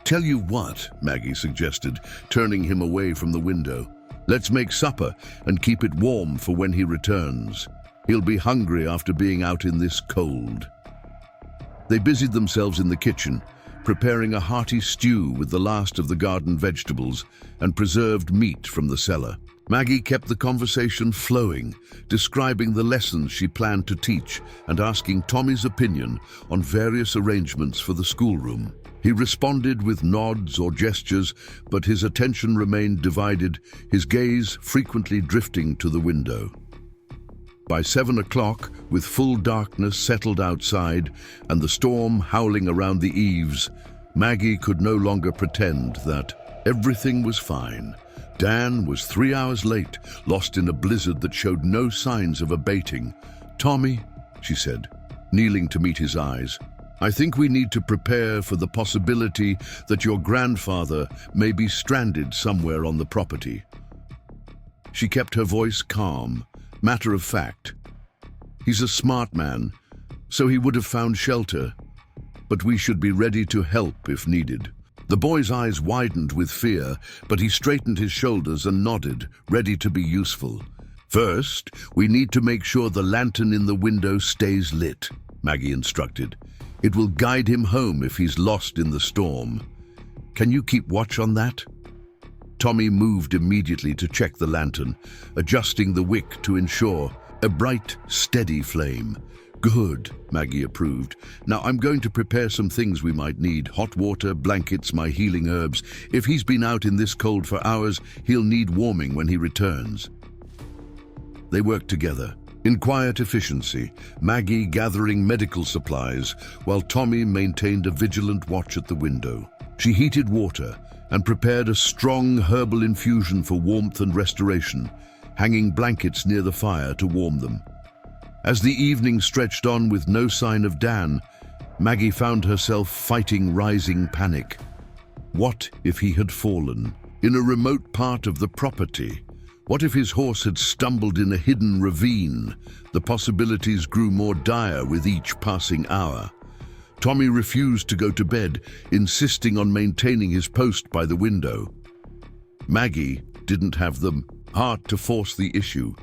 "Tell you what," Maggie suggested, turning him away from the window. "Let's make supper and keep it warm for when he returns. He'll be hungry after being out in this cold." They busied themselves in the kitchen, preparing a hearty stew with the last of the garden vegetables and preserved meat from the cellar. Maggie kept the conversation flowing, describing the lessons she planned to teach and asking Tommy's opinion on various arrangements for the schoolroom. He responded with nods or gestures, but his attention remained divided, his gaze frequently drifting to the window. By 7 o'clock, with full darkness settled outside and the storm howling around the eaves, Maggie could no longer pretend that everything was fine. Dan was 3 hours late, lost in a blizzard that showed no signs of abating. "Tommy," she said, kneeling to meet his eyes, "I think we need to prepare for the possibility that your grandfather may be stranded somewhere on the property." She kept her voice calm, matter of fact. "He's a smart man, so he would have found shelter, but we should be ready to help if needed." The boy's eyes widened with fear, but he straightened his shoulders and nodded, ready to be useful. "First, we need to make sure the lantern in the window stays lit," Maggie instructed. "It will guide him home if he's lost in the storm. Can you keep watch on that?" Tommy moved immediately to check the lantern, adjusting the wick to ensure a bright, steady flame. "Good," Maggie approved. "Now I'm going to prepare some things we might need. Hot water, blankets, my healing herbs. If he's been out in this cold for hours, he'll need warming when he returns." They worked together, in quiet efficiency, Maggie gathering medical supplies, while Tommy maintained a vigilant watch at the window. She heated water and prepared a strong herbal infusion for warmth and restoration, hanging blankets near the fire to warm them. As the evening stretched on with no sign of Dan, Maggie found herself fighting rising panic. What if he had fallen in a remote part of the property? What if his horse had stumbled in a hidden ravine? The possibilities grew more dire with each passing hour. Tommy refused to go to bed, insisting on maintaining his post by the window. Maggie didn't have the heart to force the issue.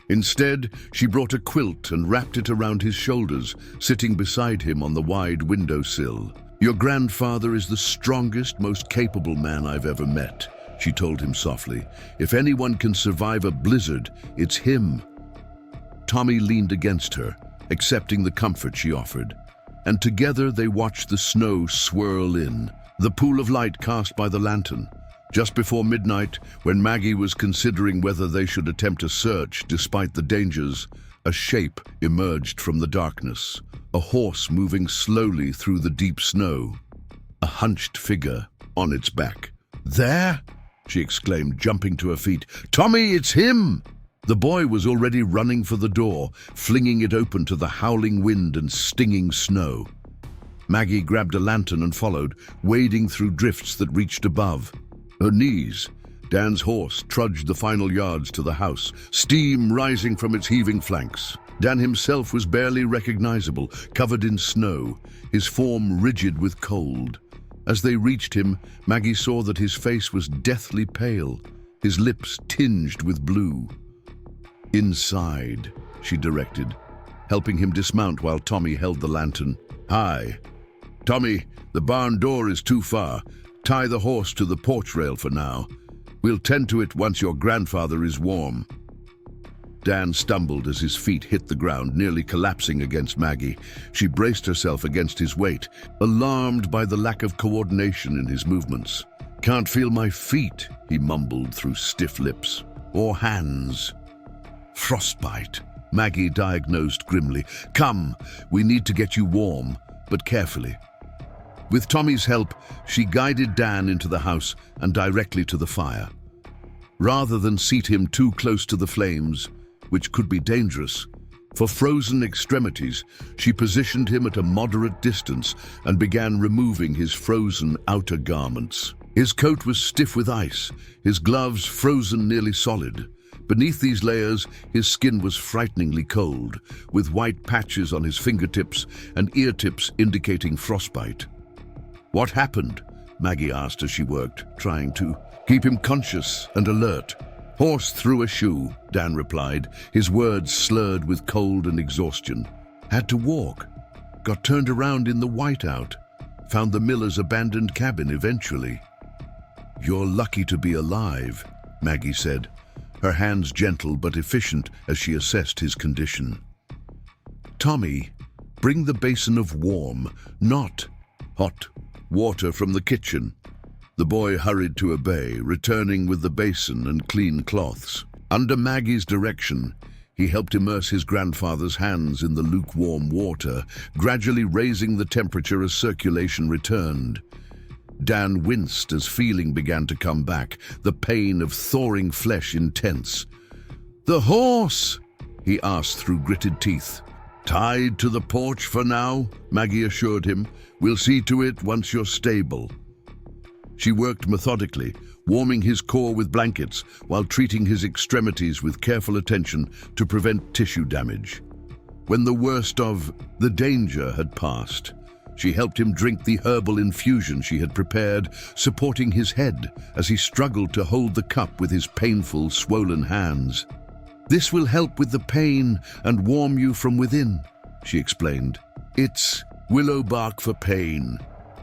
Instead, she brought a quilt and wrapped it around his shoulders, sitting beside him on the wide windowsill. "Your grandfather is the strongest, most capable man I've ever met," she told him softly. "If anyone can survive a blizzard, it's him." Tommy leaned against her, accepting the comfort she offered, and together they watched the snow swirl in, the pool of light cast by the lantern. Just before midnight, when Maggie was considering whether they should attempt a search despite the dangers, a shape emerged from the darkness, a horse moving slowly through the deep snow, a hunched figure on its back. "There!" she exclaimed, jumping to her feet. "Tommy, it's him!" The boy was already running for the door, flinging it open to the howling wind and stinging snow. Maggie grabbed a lantern and followed, wading through drifts that reached above. Her knees Dan's horse trudged the final yards to the house, steam rising from its heaving flanks. Dan himself was barely recognizable, covered in snow, his form rigid with cold. As they reached him, Maggie saw that his face was deathly pale, his lips tinged with blue. "Inside," she directed, helping him dismount while Tommy held the lantern. "Hi. Tommy, the barn door is too far. Tie the horse to the porch rail for now. We'll tend to it once your grandfather is warm." Dan stumbled as his feet hit the ground, nearly collapsing against Maggie. She braced herself against his weight, alarmed by the lack of coordination in his movements. "Can't feel my feet," he mumbled through stiff lips. "Or hands." "Frostbite," Maggie diagnosed grimly. "Come, we need to get you warm, but carefully." With Tommy's help, she guided Dan into the house and directly to the fire. Rather than seat him too close to the flames, which could be dangerous, for frozen extremities, she positioned him at a moderate distance and began removing his frozen outer garments. His coat was stiff with ice, his gloves frozen nearly solid. Beneath these layers, his skin was frighteningly cold, with white patches on his fingertips and ear tips indicating frostbite. "What happened?" Maggie asked as she worked, trying to keep him conscious and alert. "Horse threw a shoe," Dan replied, his words slurred with cold and exhaustion. "Had to walk. Got turned around in the whiteout. Found the miller's abandoned cabin eventually." "You're lucky to be alive," Maggie said, her hands gentle but efficient as she assessed his condition. "Tommy, bring the basin of warm, not hot, water from the kitchen." The boy hurried to obey, returning with the basin and clean cloths. Under Maggie's direction, he helped immerse his grandfather's hands in the lukewarm water, gradually raising the temperature as circulation returned. Dan winced as feeling began to come back, the pain of thawing flesh intense. "The horse?" he asked through gritted teeth. "Tied to the porch for now," Maggie assured him. "We'll see to it once you're stable." She worked methodically, warming his core with blankets while treating his extremities with careful attention to prevent tissue damage. When the worst of the danger had passed, she helped him drink the herbal infusion she had prepared, supporting his head as he struggled to hold the cup with his painful, swollen hands. "This will help with the pain and warm you from within," she explained. "It's willow bark for pain,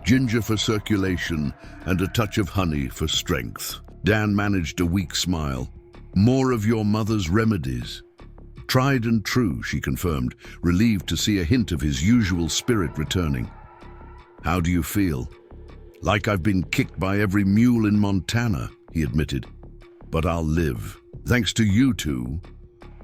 ginger for circulation, and a touch of honey for strength." Dan managed a weak smile. "More of your mother's remedies." "Tried and true," she confirmed, relieved to see a hint of his usual spirit returning. "How do you feel?" "Like I've been kicked by every mule in Montana," he admitted. "But I'll live. Thanks to you two."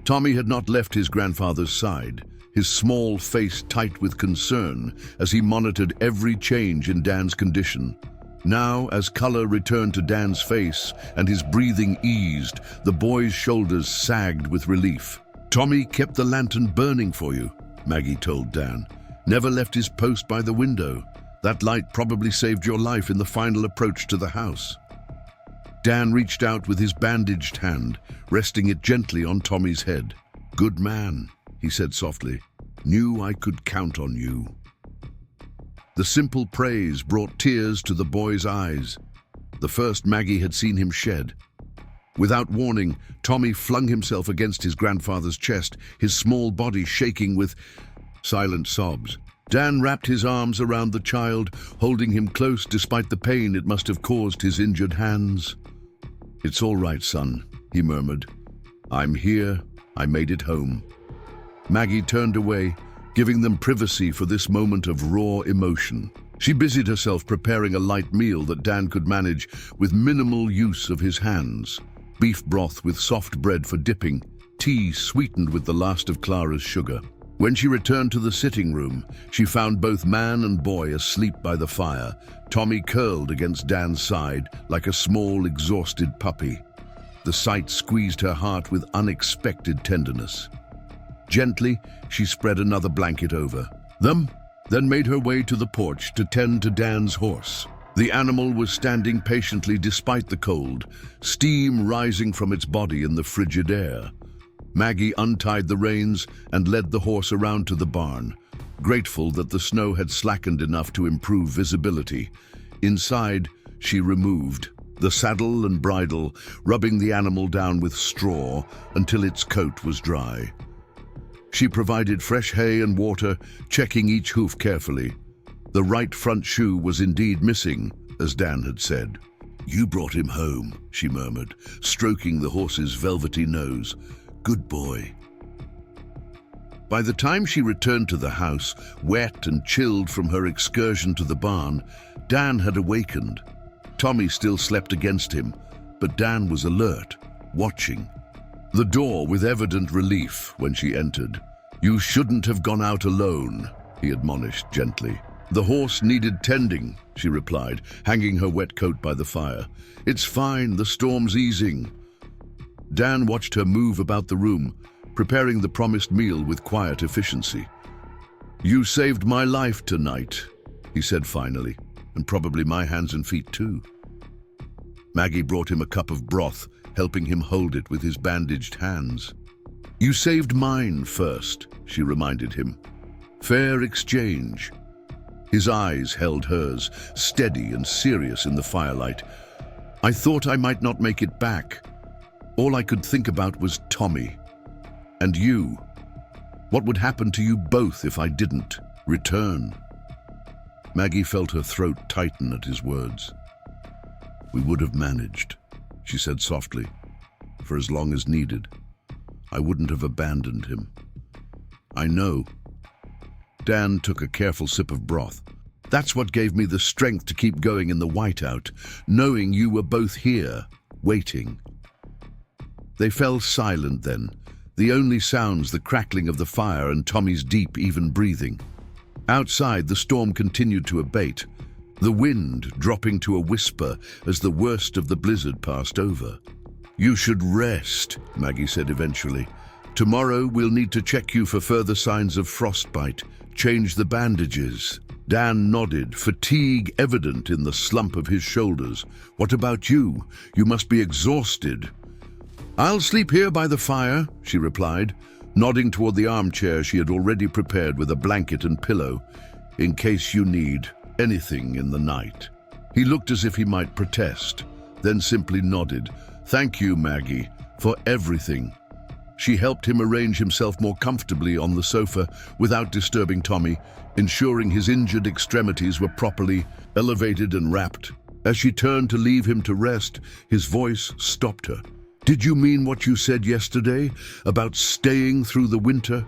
Tommy had not left his grandfather's side, his small face tight with concern as he monitored every change in Dan's condition. Now, as color returned to Dan's face and his breathing eased, the boy's shoulders sagged with relief. "Tommy kept the lantern burning for you," Maggie told Dan. "Never left his post by the window. That light probably saved your life in the final approach to the house." Dan reached out with his bandaged hand, resting it gently on Tommy's head. "Good man," he said softly. "Knew I could count on you." The simple praise brought tears to the boy's eyes, the first Maggie had seen him shed. Without warning, Tommy flung himself against his grandfather's chest, his small body shaking with silent sobs. Dan wrapped his arms around the child, holding him close despite the pain it must have caused his injured hands. "It's all right, son," he murmured. "I'm here. I made it home." Maggie turned away, giving them privacy for this moment of raw emotion. She busied herself preparing a light meal that Dan could manage with minimal use of his hands. Beef broth with soft bread for dipping, tea sweetened with the last of Clara's sugar. When she returned to the sitting room, she found both man and boy asleep by the fire, Tommy curled against Dan's side like a small, exhausted puppy. The sight squeezed her heart with unexpected tenderness. Gently, she spread another blanket over them, then made her way to the porch to tend to Dan's horse. The animal was standing patiently despite the cold, steam rising from its body in the frigid air. Maggie untied the reins and led the horse around to the barn, grateful that the snow had slackened enough to improve visibility. Inside, she removed the saddle and bridle, rubbing the animal down with straw until its coat was dry. She provided fresh hay and water, checking each hoof carefully. The right front shoe was indeed missing, as Dan had said. "You brought him home," she murmured, stroking the horse's velvety nose. "Good boy." By the time she returned to the house, wet and chilled from her excursion to the barn, Dan had awakened. Tommy still slept against him, but Dan was alert, watching. The door with evident relief when she entered. "You shouldn't have gone out alone," he admonished gently. "The horse needed tending," she replied, hanging her wet coat by the fire. "It's fine, the storm's easing." Dan watched her move about the room, preparing the promised meal with quiet efficiency. "You saved my life tonight," he said finally, "and probably my hands and feet too." Maggie brought him a cup of broth, helping him hold it with his bandaged hands. "You saved mine first," she reminded him. "Fair exchange." His eyes held hers, steady and serious in the firelight. "I thought I might not make it back. All I could think about was Tommy. And you. What would happen to you both if I didn't return?" Maggie felt her throat tighten at his words. "We would have managed," she said softly, "for as long as needed. I wouldn't have abandoned him." "I know." Dan took a careful sip of broth. "That's what gave me the strength to keep going in the whiteout, knowing you were both here, waiting." They fell silent then, the only sounds the crackling of the fire and Tommy's deep, even breathing. Outside, the storm continued to abate, the wind dropping to a whisper as the worst of the blizzard passed over. "You should rest," Maggie said eventually. "Tomorrow we'll need to check you for further signs of frostbite, change the bandages." Dan nodded, fatigue evident in the slump of his shoulders. "What about you? You must be exhausted." "I'll sleep here by the fire," she replied, nodding toward the armchair she had already prepared with a blanket and pillow, "in case you need anything in the night." He looked as if he might protest, then simply nodded. "Thank you, Maggie, for everything." She helped him arrange himself more comfortably on the sofa without disturbing Tommy, ensuring his injured extremities were properly elevated and wrapped. As she turned to leave him to rest, his voice stopped her. "Did you mean what you said yesterday about staying through the winter?"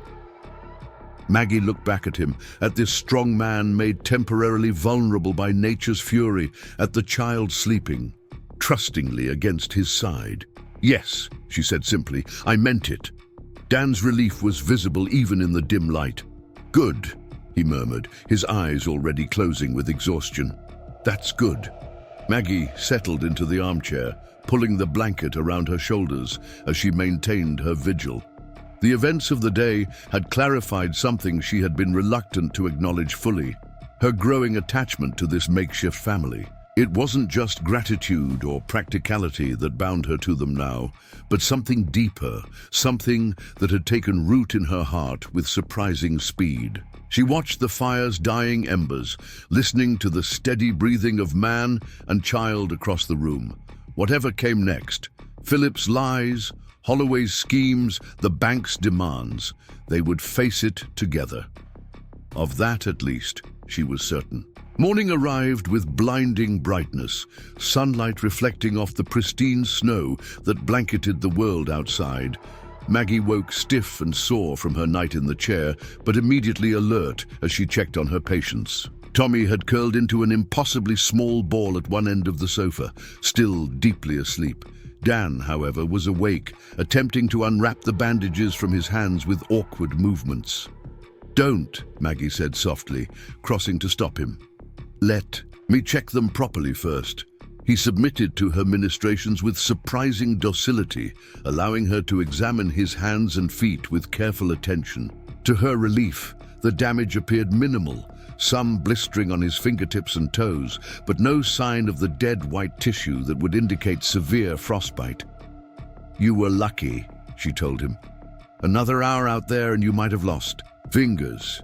Maggie looked back at him, at this strong man made temporarily vulnerable by nature's fury, at the child sleeping, trustingly against his side. "Yes," she said simply, "I meant it." Dan's relief was visible even in the dim light. "Good," he murmured, his eyes already closing with exhaustion. "That's good." Maggie settled into the armchair, pulling the blanket around her shoulders as she maintained her vigil. The events of the day had clarified something she had been reluctant to acknowledge fully: her growing attachment to this makeshift family. It wasn't just gratitude or practicality that bound her to them now, but something deeper, something that had taken root in her heart with surprising speed. She watched the fire's dying embers, listening to the steady breathing of man and child across the room. Whatever came next, Philip's lies, Holloway's schemes, the bank's demands, they would face it together. Of that, at least, she was certain. Morning arrived with blinding brightness, sunlight reflecting off the pristine snow that blanketed the world outside. Maggie woke stiff and sore from her night in the chair, but immediately alert as she checked on her patients. Tommy had curled into an impossibly small ball at one end of the sofa, still deeply asleep. Dan, however, was awake, attempting to unwrap the bandages from his hands with awkward movements. "Don't," Maggie said softly, crossing to stop him. "Let me check them properly first." He submitted to her ministrations with surprising docility, allowing her to examine his hands and feet with careful attention. To her relief, the damage appeared minimal, some blistering on his fingertips and toes, but no sign of the dead white tissue that would indicate severe frostbite. "You were lucky," she told him. "Another hour out there and you might have lost fingers."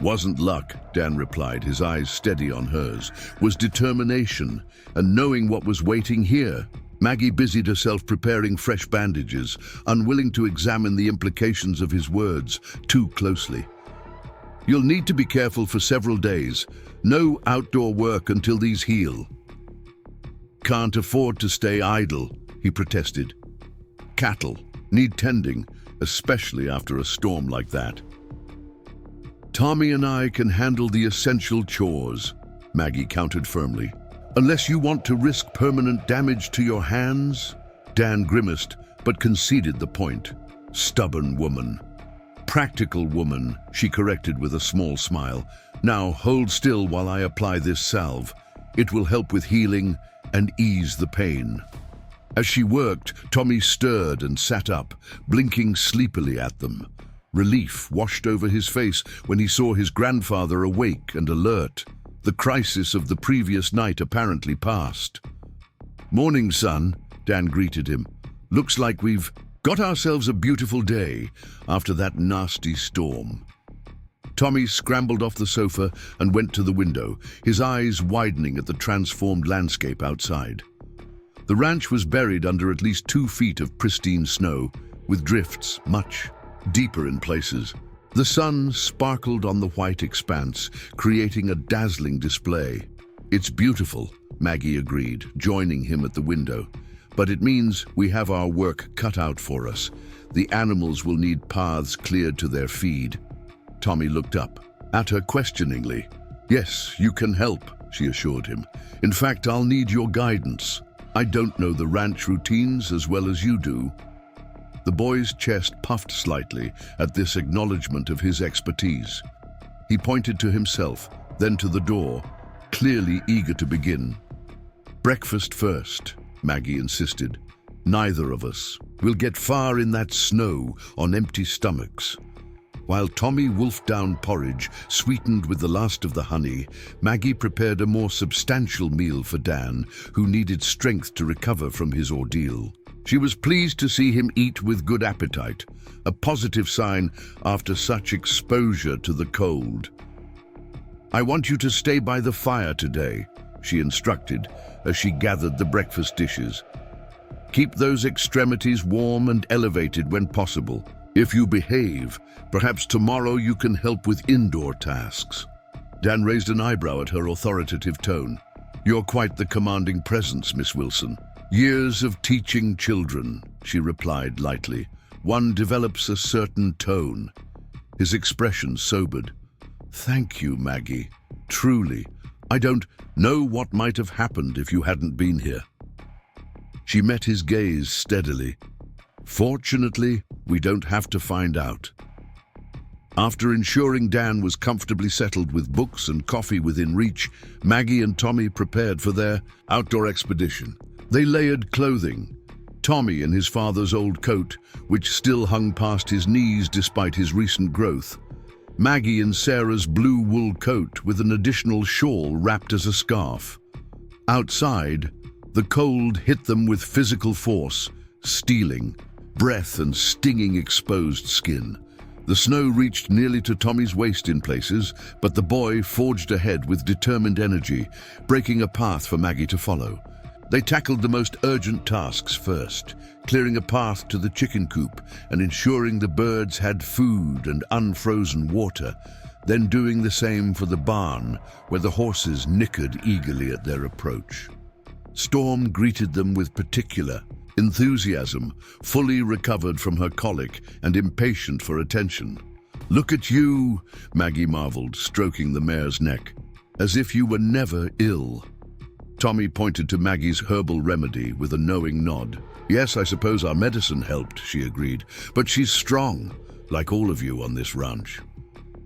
"Wasn't luck," Dan replied, his eyes steady on hers. "Was determination, and knowing what was waiting here." Maggie busied herself preparing fresh bandages, unwilling to examine the implications of his words too closely. "You'll need to be careful for several days. No outdoor work until these heal." "Can't afford to stay idle," he protested. "Cattle need tending, especially after a storm like that." "Tommy and I can handle the essential chores," Maggie countered firmly. "Unless you want to risk permanent damage to your hands?" Dan grimaced, but conceded the point. "Stubborn woman." "Practical woman," she corrected with a small smile. "Now hold still while I apply this salve. It will help with healing and ease the pain." As she worked, Tommy stirred and sat up, blinking sleepily at them. Relief washed over his face when he saw his grandfather awake and alert. The crisis of the previous night apparently past. "Morning, son," Dan greeted him. "Looks like we've got ourselves a beautiful day after that nasty storm." Tommy scrambled off the sofa and went to the window, his eyes widening at the transformed landscape outside. The ranch was buried under at least 2 feet of pristine snow, with drifts much deeper in places. The sun sparkled on the white expanse, creating a dazzling display. "It's beautiful," Maggie agreed, joining him at the window. "But it means we have our work cut out for us. The animals will need paths cleared to their feed." Tommy looked up at her questioningly. "Yes, you can help," she assured him. "In fact, I'll need your guidance. I don't know the ranch routines as well as you do." The boy's chest puffed slightly at this acknowledgement of his expertise. He pointed to himself, then to the door, clearly eager to begin. "Breakfast first," Maggie insisted. "Neither of us will get far in that snow on empty stomachs." While Tommy wolfed down porridge, sweetened with the last of the honey, Maggie prepared a more substantial meal for Dan, who needed strength to recover from his ordeal. She was pleased to see him eat with good appetite, a positive sign after such exposure to the cold. "I want you to stay by the fire today," she instructed as she gathered the breakfast dishes. "Keep those extremities warm and elevated when possible. If you behave, perhaps tomorrow you can help with indoor tasks." Dan raised an eyebrow at her authoritative tone. "You're quite the commanding presence, Miss Wilson." "Years of teaching children," she replied lightly. "One develops a certain tone." His expression sobered. "Thank you, Maggie. Truly, I don't know what might have happened if you hadn't been here." She met his gaze steadily. "Fortunately, we don't have to find out." After ensuring Dan was comfortably settled with books and coffee within reach, Maggie and Tommy prepared for their outdoor expedition. They layered clothing. Tommy in his father's old coat, which still hung past his knees despite his recent growth. Maggie in Sarah's blue wool coat with an additional shawl wrapped as a scarf. Outside, the cold hit them with physical force, stealing breath and stinging exposed skin. The snow reached nearly to Tommy's waist in places, but the boy forged ahead with determined energy, breaking a path for Maggie to follow. They tackled the most urgent tasks first, clearing a path to the chicken coop and ensuring the birds had food and unfrozen water, then doing the same for the barn, where the horses nickered eagerly at their approach. Storm greeted them with particular enthusiasm, fully recovered from her colic and impatient for attention. "Look at you," Maggie marveled, stroking the mare's neck, "as if you were never ill." Tommy pointed to Maggie's herbal remedy with a knowing nod. "Yes, I suppose our medicine helped," she agreed, "but she's strong, like all of you on this ranch."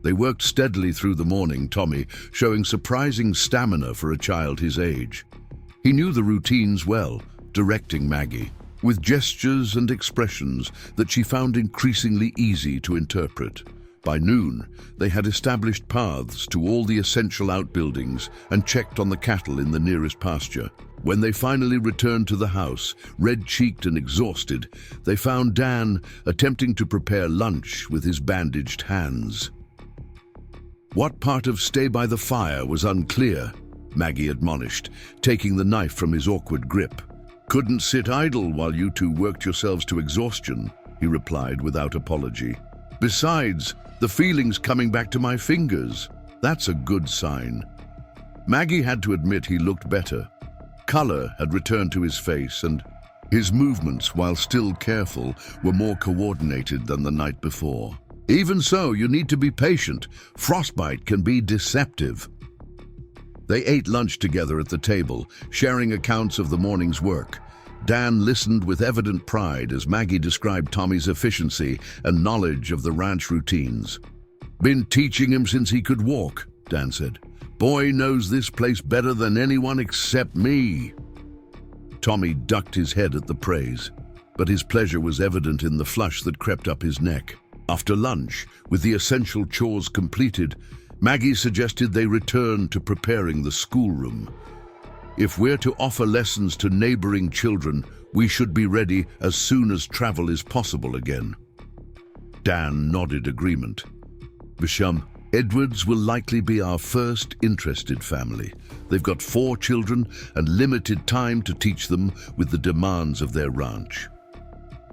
They worked steadily through the morning, Tommy showing surprising stamina for a child his age. He knew the routines well, directing Maggie, with gestures and expressions that she found increasingly easy to interpret. By noon, they had established paths to all the essential outbuildings and checked on the cattle in the nearest pasture. When they finally returned to the house, red-cheeked and exhausted, they found Dan attempting to prepare lunch with his bandaged hands. What part of stay by the fire was unclear, Maggie admonished, taking the knife from his awkward grip. "Couldn't sit idle while you two worked yourselves to exhaustion," he replied without apology. "Besides, the feeling's coming back to my fingers. That's a good sign." Maggie had to admit he looked better. Color had returned to his face, and his movements, while still careful, were more coordinated than the night before. "Even so, you need to be patient. Frostbite can be deceptive." They ate lunch together at the table, sharing accounts of the morning's work. Dan listened with evident pride as Maggie described Tommy's efficiency and knowledge of the ranch routines. "Been teaching him since he could walk," Dan said. "Boy knows this place better than anyone except me." Tommy ducked his head at the praise, but his pleasure was evident in the flush that crept up his neck. After lunch, with the essential chores completed, Maggie suggested they return to preparing the schoolroom. "If we're to offer lessons to neighboring children, we should be ready as soon as travel is possible again." Dan nodded agreement. "Visham, Edwards will likely be our first interested family. They've got 4 children and limited time to teach them with the demands of their ranch."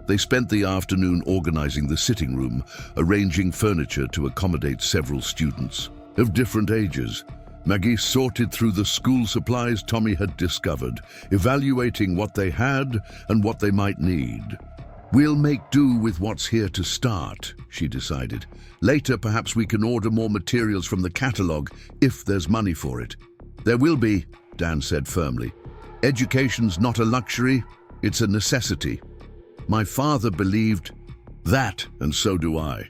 They spent the afternoon organizing the sitting room, arranging furniture to accommodate several students of different ages. Maggie sorted through the school supplies Tommy had discovered, evaluating what they had and what they might need. "We'll make do with what's here to start," she decided. "Later, perhaps we can order more materials from the catalog, if there's money for it." "There will be," Dan said firmly. "Education's not a luxury, it's a necessity. My father believed that, and so do I."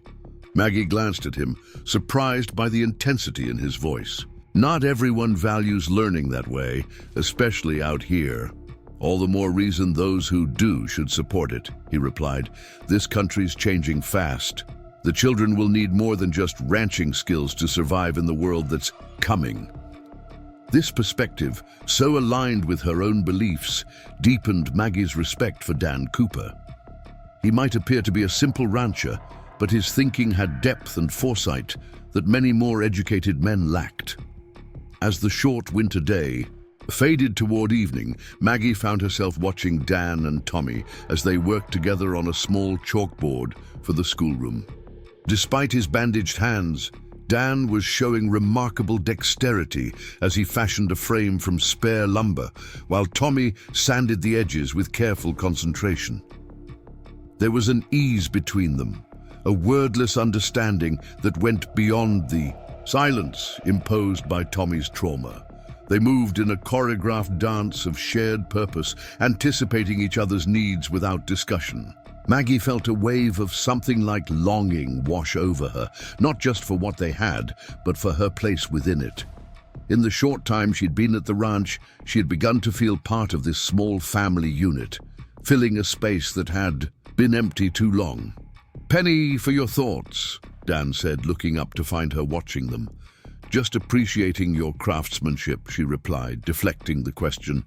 Maggie glanced at him, surprised by the intensity in his voice. "Not everyone values learning that way, especially out here. All the more reason those who do should support it," he replied. "This country's changing fast. The children will need more than just ranching skills to survive in the world that's coming." This perspective, so aligned with her own beliefs, deepened Maggie's respect for Dan Cooper. He might appear to be a simple rancher, but his thinking had depth and foresight that many more educated men lacked. As the short winter day faded toward evening, Maggie found herself watching Dan and Tommy as they worked together on a small chalkboard for the schoolroom. Despite his bandaged hands, Dan was showing remarkable dexterity as he fashioned a frame from spare lumber, while Tommy sanded the edges with careful concentration. There was an ease between them, a wordless understanding that went beyond the silence imposed by Tommy's trauma. They moved in a choreographed dance of shared purpose, anticipating each other's needs without discussion. Maggie felt a wave of something like longing wash over her, not just for what they had, but for her place within it. In the short time she'd been at the ranch, she had begun to feel part of this small family unit, filling a space that had been empty too long. "Penny for your thoughts," Dan said, looking up to find her watching them. "Just appreciating your craftsmanship," she replied, deflecting the question.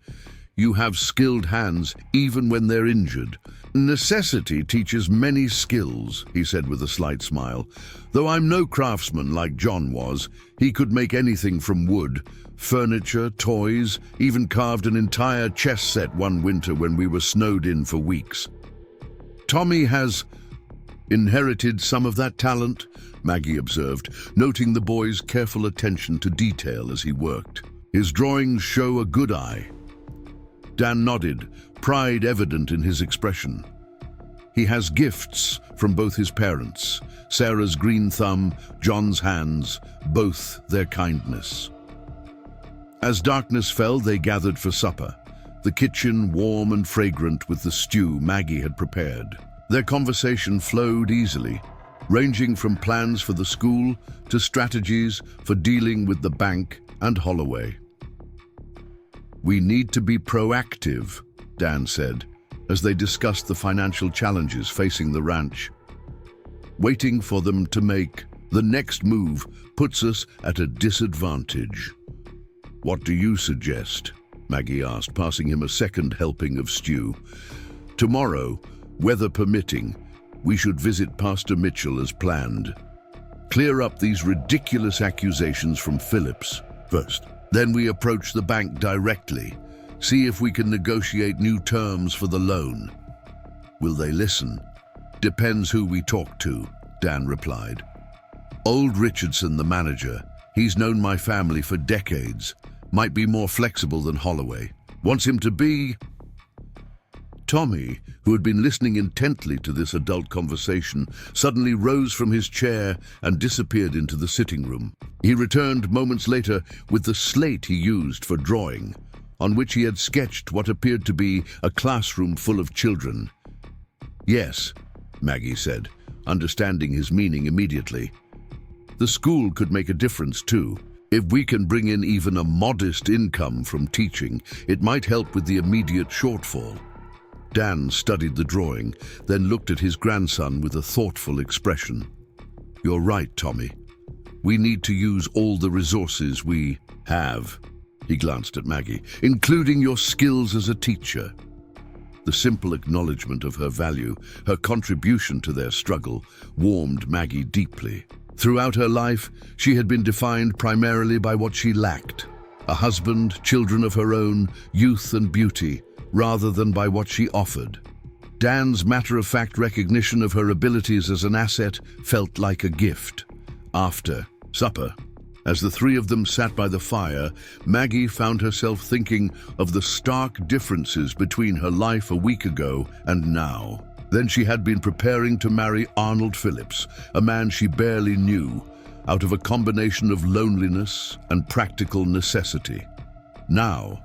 "You have skilled hands even when they're injured." "Necessity teaches many skills," he said with a slight smile. "Though I'm no craftsman like John was, he could make anything from wood. Furniture, toys, even carved an entire chess set one winter when we were snowed in for weeks." "Tommy has inherited some of that talent," Maggie observed, noting the boy's careful attention to detail as he worked. "His drawings show a good eye." Dan nodded, pride evident in his expression. "He has gifts from both his parents, Sarah's green thumb, John's hands, both their kindness." As darkness fell, they gathered for supper, the kitchen warm and fragrant with the stew Maggie had prepared. Their conversation flowed easily, ranging from plans for the school to strategies for dealing with the bank and Holloway. "We need to be proactive," Dan said, as they discussed the financial challenges facing the ranch. "Waiting for them to make The next move puts us at a disadvantage. What do you suggest? Maggie asked, passing him a second helping of stew. Tomorrow, weather permitting, we should visit Pastor Mitchell as planned. Clear up these ridiculous accusations from Phillips first. Then we approach the bank directly. See if we can negotiate new terms for the loan. Will they listen? Depends who we talk to, Dan replied. Old Richardson, the manager, he's known my family for decades. Might be more flexible than Holloway. Wants him to be... Tommy, who had been listening intently to this adult conversation, suddenly rose from his chair and disappeared into the sitting room. He returned moments later with the slate he used for drawing, on which he had sketched what appeared to be a classroom full of children. Yes, Maggie said, understanding his meaning immediately. The school could make a difference too. If we can bring in even a modest income from teaching, it might help with the immediate shortfall. Dan studied the drawing, then looked at his grandson with a thoughtful expression. You're right, Tommy. We need to use all the resources we have. He glanced at Maggie, including your skills as a teacher. The simple acknowledgement of her value, her contribution to their struggle, warmed Maggie deeply. Throughout her life, she had been defined primarily by what she lacked: a husband, children of her own, youth and beauty, rather than by what she offered. Dan's matter-of-fact recognition of her abilities as an asset felt like a gift. After supper, as the three of them sat by the fire, Maggie found herself thinking of the stark differences between her life a week ago and now. Then she had been preparing to marry Arnold Phillips, a man she barely knew, out of a combination of loneliness and practical necessity. Now,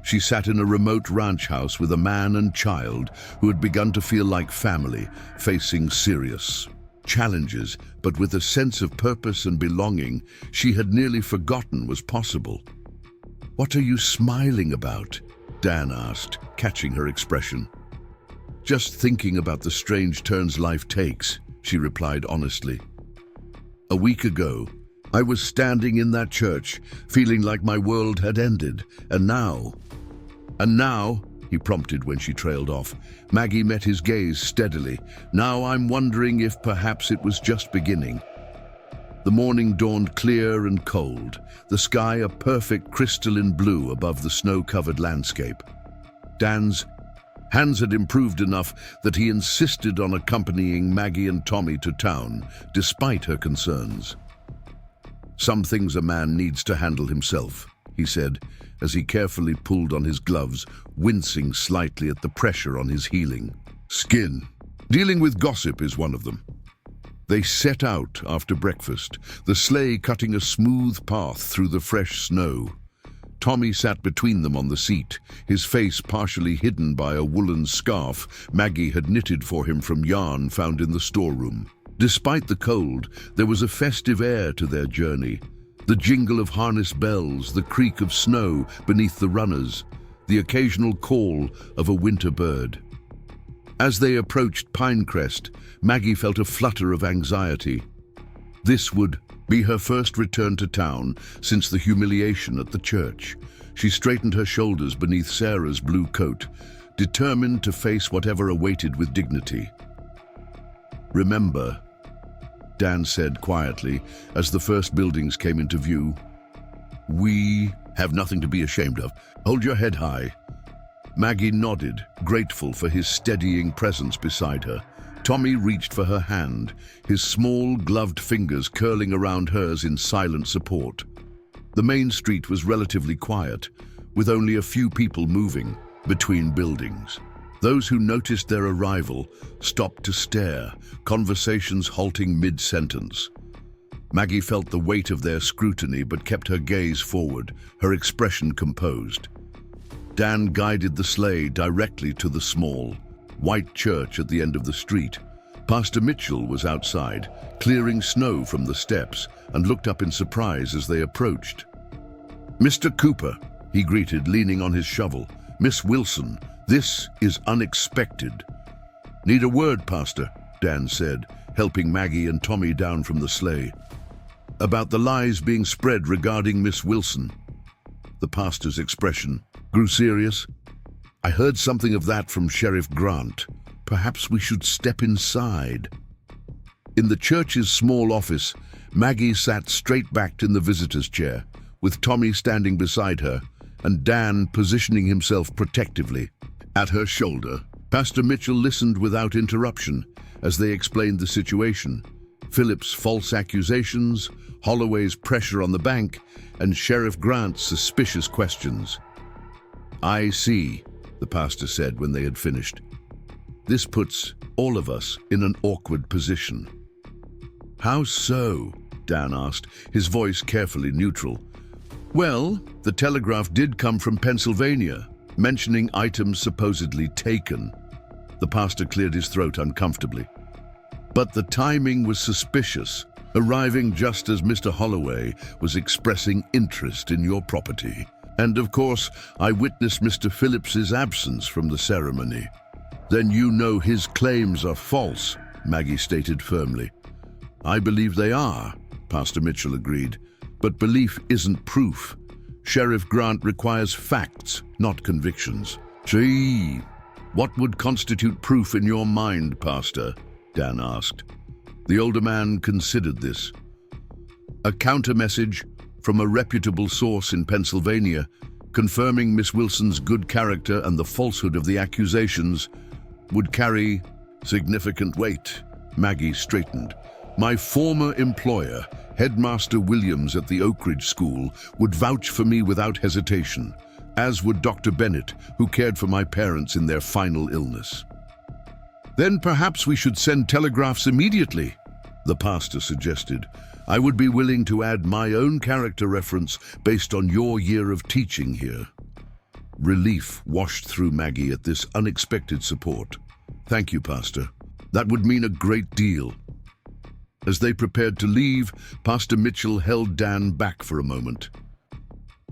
she sat in a remote ranch house with a man and child who had begun to feel like family, facing serious challenges, but with a sense of purpose and belonging she had nearly forgotten was possible. "What are you smiling about?" Dan asked, catching her expression. "Just thinking about the strange turns life takes," she replied honestly. "A week ago, I was standing in that church, feeling like my world had ended, and now, he prompted when she trailed off. Maggie met his gaze steadily. "Now I'm wondering if perhaps it was just beginning." The morning dawned clear and cold, the sky a perfect crystalline blue above the snow-covered landscape. Dan's hands had improved enough that he insisted on accompanying Maggie and Tommy to town, despite her concerns. "Some things a man needs to handle himself," he said, as he carefully pulled on his gloves, wincing slightly at the pressure on his healing skin. Dealing with gossip is one of them. They set out after breakfast, the sleigh cutting a smooth path through the fresh snow. Tommy sat between them on the seat, his face partially hidden by a woolen scarf Maggie had knitted for him from yarn found in the storeroom. Despite the cold, there was a festive air to their journey. The jingle of harness bells, the creak of snow beneath the runners, the occasional call of a winter bird. As they approached Pinecrest, Maggie felt a flutter of anxiety. This would be her first return to town since the humiliation at the church. She straightened her shoulders beneath Sarah's blue coat, determined to face whatever awaited with dignity. "Remember," Dan said quietly as the first buildings came into view, "we have nothing to be ashamed of. Hold your head high." Maggie nodded, grateful for his steadying presence beside her. Tommy reached for her hand, his small, gloved fingers curling around hers in silent support. The main street was relatively quiet, with only a few people moving between buildings. Those who noticed their arrival stopped to stare, conversations halting mid-sentence. Maggie felt the weight of their scrutiny but kept her gaze forward, her expression composed. Dan guided the sleigh directly to the small, white church at the end of the street. Pastor Mitchell was outside, clearing snow from the steps, and looked up in surprise as they approached. "Mr. Cooper," he greeted, leaning on his shovel. "Miss Wilson, this is unexpected." "Need a word, Pastor," Dan said, helping Maggie and Tommy down from the sleigh. about the lies being spread regarding Miss Wilson. The pastor's expression grew serious. I heard something of that from Sheriff Grant. Perhaps we should step inside. In the church's small office, Maggie sat straight-backed in the visitor's chair, with Tommy standing beside her and Dan positioning himself protectively at her shoulder. Pastor Mitchell listened without interruption as they explained the situation. Philip's false accusations, Holloway's pressure on the bank, and Sheriff Grant's suspicious questions. "I see," the pastor said when they had finished. "This puts all of us in an awkward position." "How so?" Dan asked, his voice carefully neutral. "Well, the telegraph did come from Pennsylvania, mentioning items supposedly taken." The pastor cleared his throat uncomfortably. "But the timing was suspicious, arriving just as Mr. Holloway was expressing interest in your property. And of course, I witnessed Mr. Phillips's absence from the ceremony." "Then you know his claims are false," Maggie stated firmly. "I believe they are," Pastor Mitchell agreed. "But belief isn't proof. Sheriff Grant requires facts, not convictions." "Gee, what would constitute proof in your mind, Pastor?" Dan asked. The older man considered this. "A counter-message from a reputable source in Pennsylvania, confirming Miss Wilson's good character and the falsehood of the accusations, would carry significant weight." Maggie straightened. "My former employer, Headmaster Williams at the Oak Ridge School, would vouch for me without hesitation, as would Dr. Bennett, who cared for my parents in their final illness." "Then perhaps we should send telegraphs immediately," the pastor suggested. "I would be willing to add my own character reference based on your year of teaching here." Relief washed through Maggie at this unexpected support. "Thank you, Pastor. That would mean a great deal." As they prepared to leave, Pastor Mitchell held Dan back for a moment.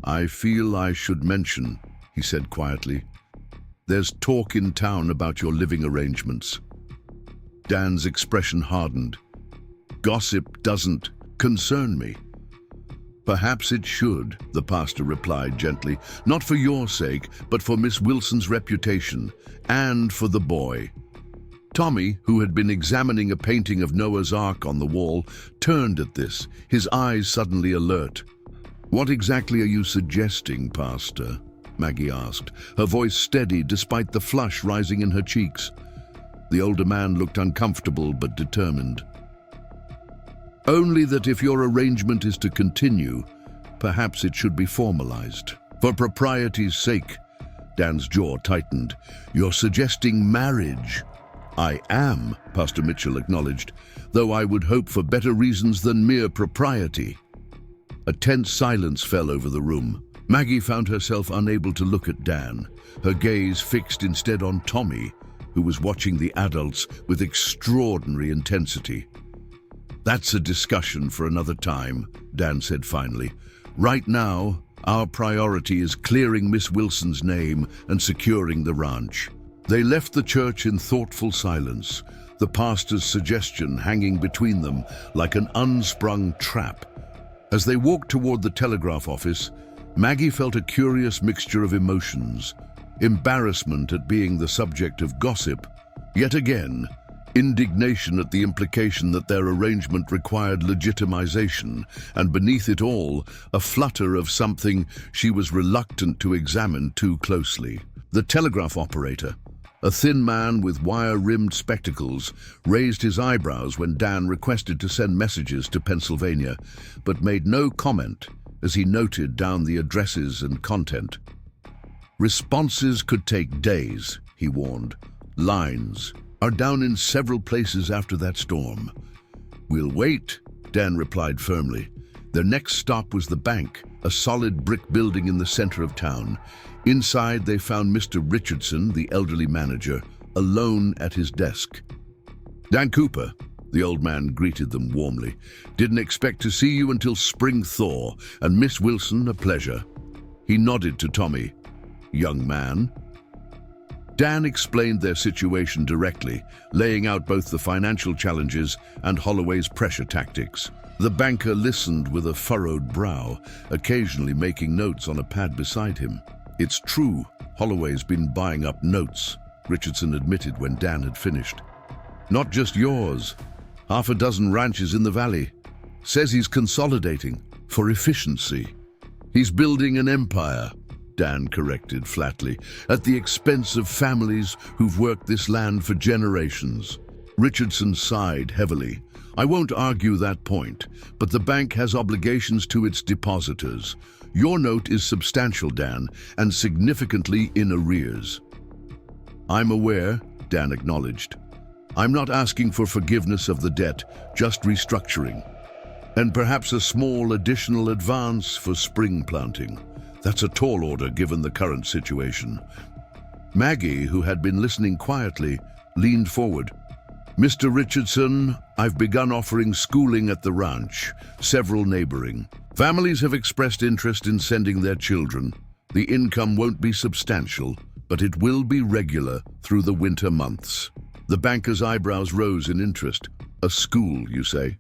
"I feel I should mention," he said quietly, "there's talk in town about your living arrangements." Dan's expression hardened. "Gossip doesn't concern me." "Perhaps it should," the pastor replied gently, "not for your sake, but for Miss Wilson's reputation, and for the boy." Tommy, who had been examining a painting of Noah's Ark on the wall, turned at this, his eyes suddenly alert. "What exactly are you suggesting, Pastor?" Maggie asked, her voice steady despite the flush rising in her cheeks. The older man looked uncomfortable but determined. "Only that if your arrangement is to continue, perhaps it should be formalized. For propriety's sake." Dan's jaw tightened. "You're suggesting marriage?" "I am," Pastor Mitchell acknowledged, "though I would hope for better reasons than mere propriety." A tense silence fell over the room. Maggie found herself unable to look at Dan, her gaze fixed instead on Tommy, who was watching the adults with extraordinary intensity. "That's a discussion for another time," Dan said finally. "Right now, our priority is clearing Miss Wilson's name and securing the ranch." They left the church in thoughtful silence, the pastor's suggestion hanging between them like an unsprung trap. As they walked toward the telegraph office, Maggie felt a curious mixture of emotions: embarrassment at being the subject of gossip, yet again, indignation at the implication that their arrangement required legitimization, and beneath it all, a flutter of something she was reluctant to examine too closely. The telegraph operator, a thin man with wire-rimmed spectacles, raised his eyebrows when Dan requested to send messages to Pennsylvania, but made no comment as he noted down the addresses and content. "Responses could take days," he warned. "Lines are down in several places after that storm." "We'll wait," Dan replied firmly. Their next stop was the bank, a solid brick building in the center of town. Inside, they found Mr. Richardson, the elderly manager, alone at his desk. "Dan Cooper," the old man greeted them warmly. "Didn't expect to see you until spring thaw, and Miss Wilson, a pleasure." He nodded to Tommy. "Young man." Dan explained their situation directly, laying out both the financial challenges and Holloway's pressure tactics. The banker listened with a furrowed brow, occasionally making notes on a pad beside him. "It's true, Holloway's been buying up notes," Richardson admitted when Dan had finished. "Not just yours. Half a dozen ranches in the valley. Says he's consolidating for efficiency. He's building an empire," Dan corrected flatly, "at the expense of families who've worked this land for generations." Richardson sighed heavily. "I won't argue that point, but the bank has obligations to its depositors. Your note is substantial, Dan, and significantly in arrears." "I'm aware," Dan acknowledged. "I'm not asking for forgiveness of the debt, just restructuring. And perhaps a small additional advance for spring planting. That's a tall order given the current situation." Maggie, who had been listening quietly, leaned forward. "Mr. Richardson, I've begun offering schooling at the ranch, several neighboring. Families have expressed interest in sending their children. The income won't be substantial, but it will be regular through the winter months." The banker's eyebrows rose in interest. "A school, you say?"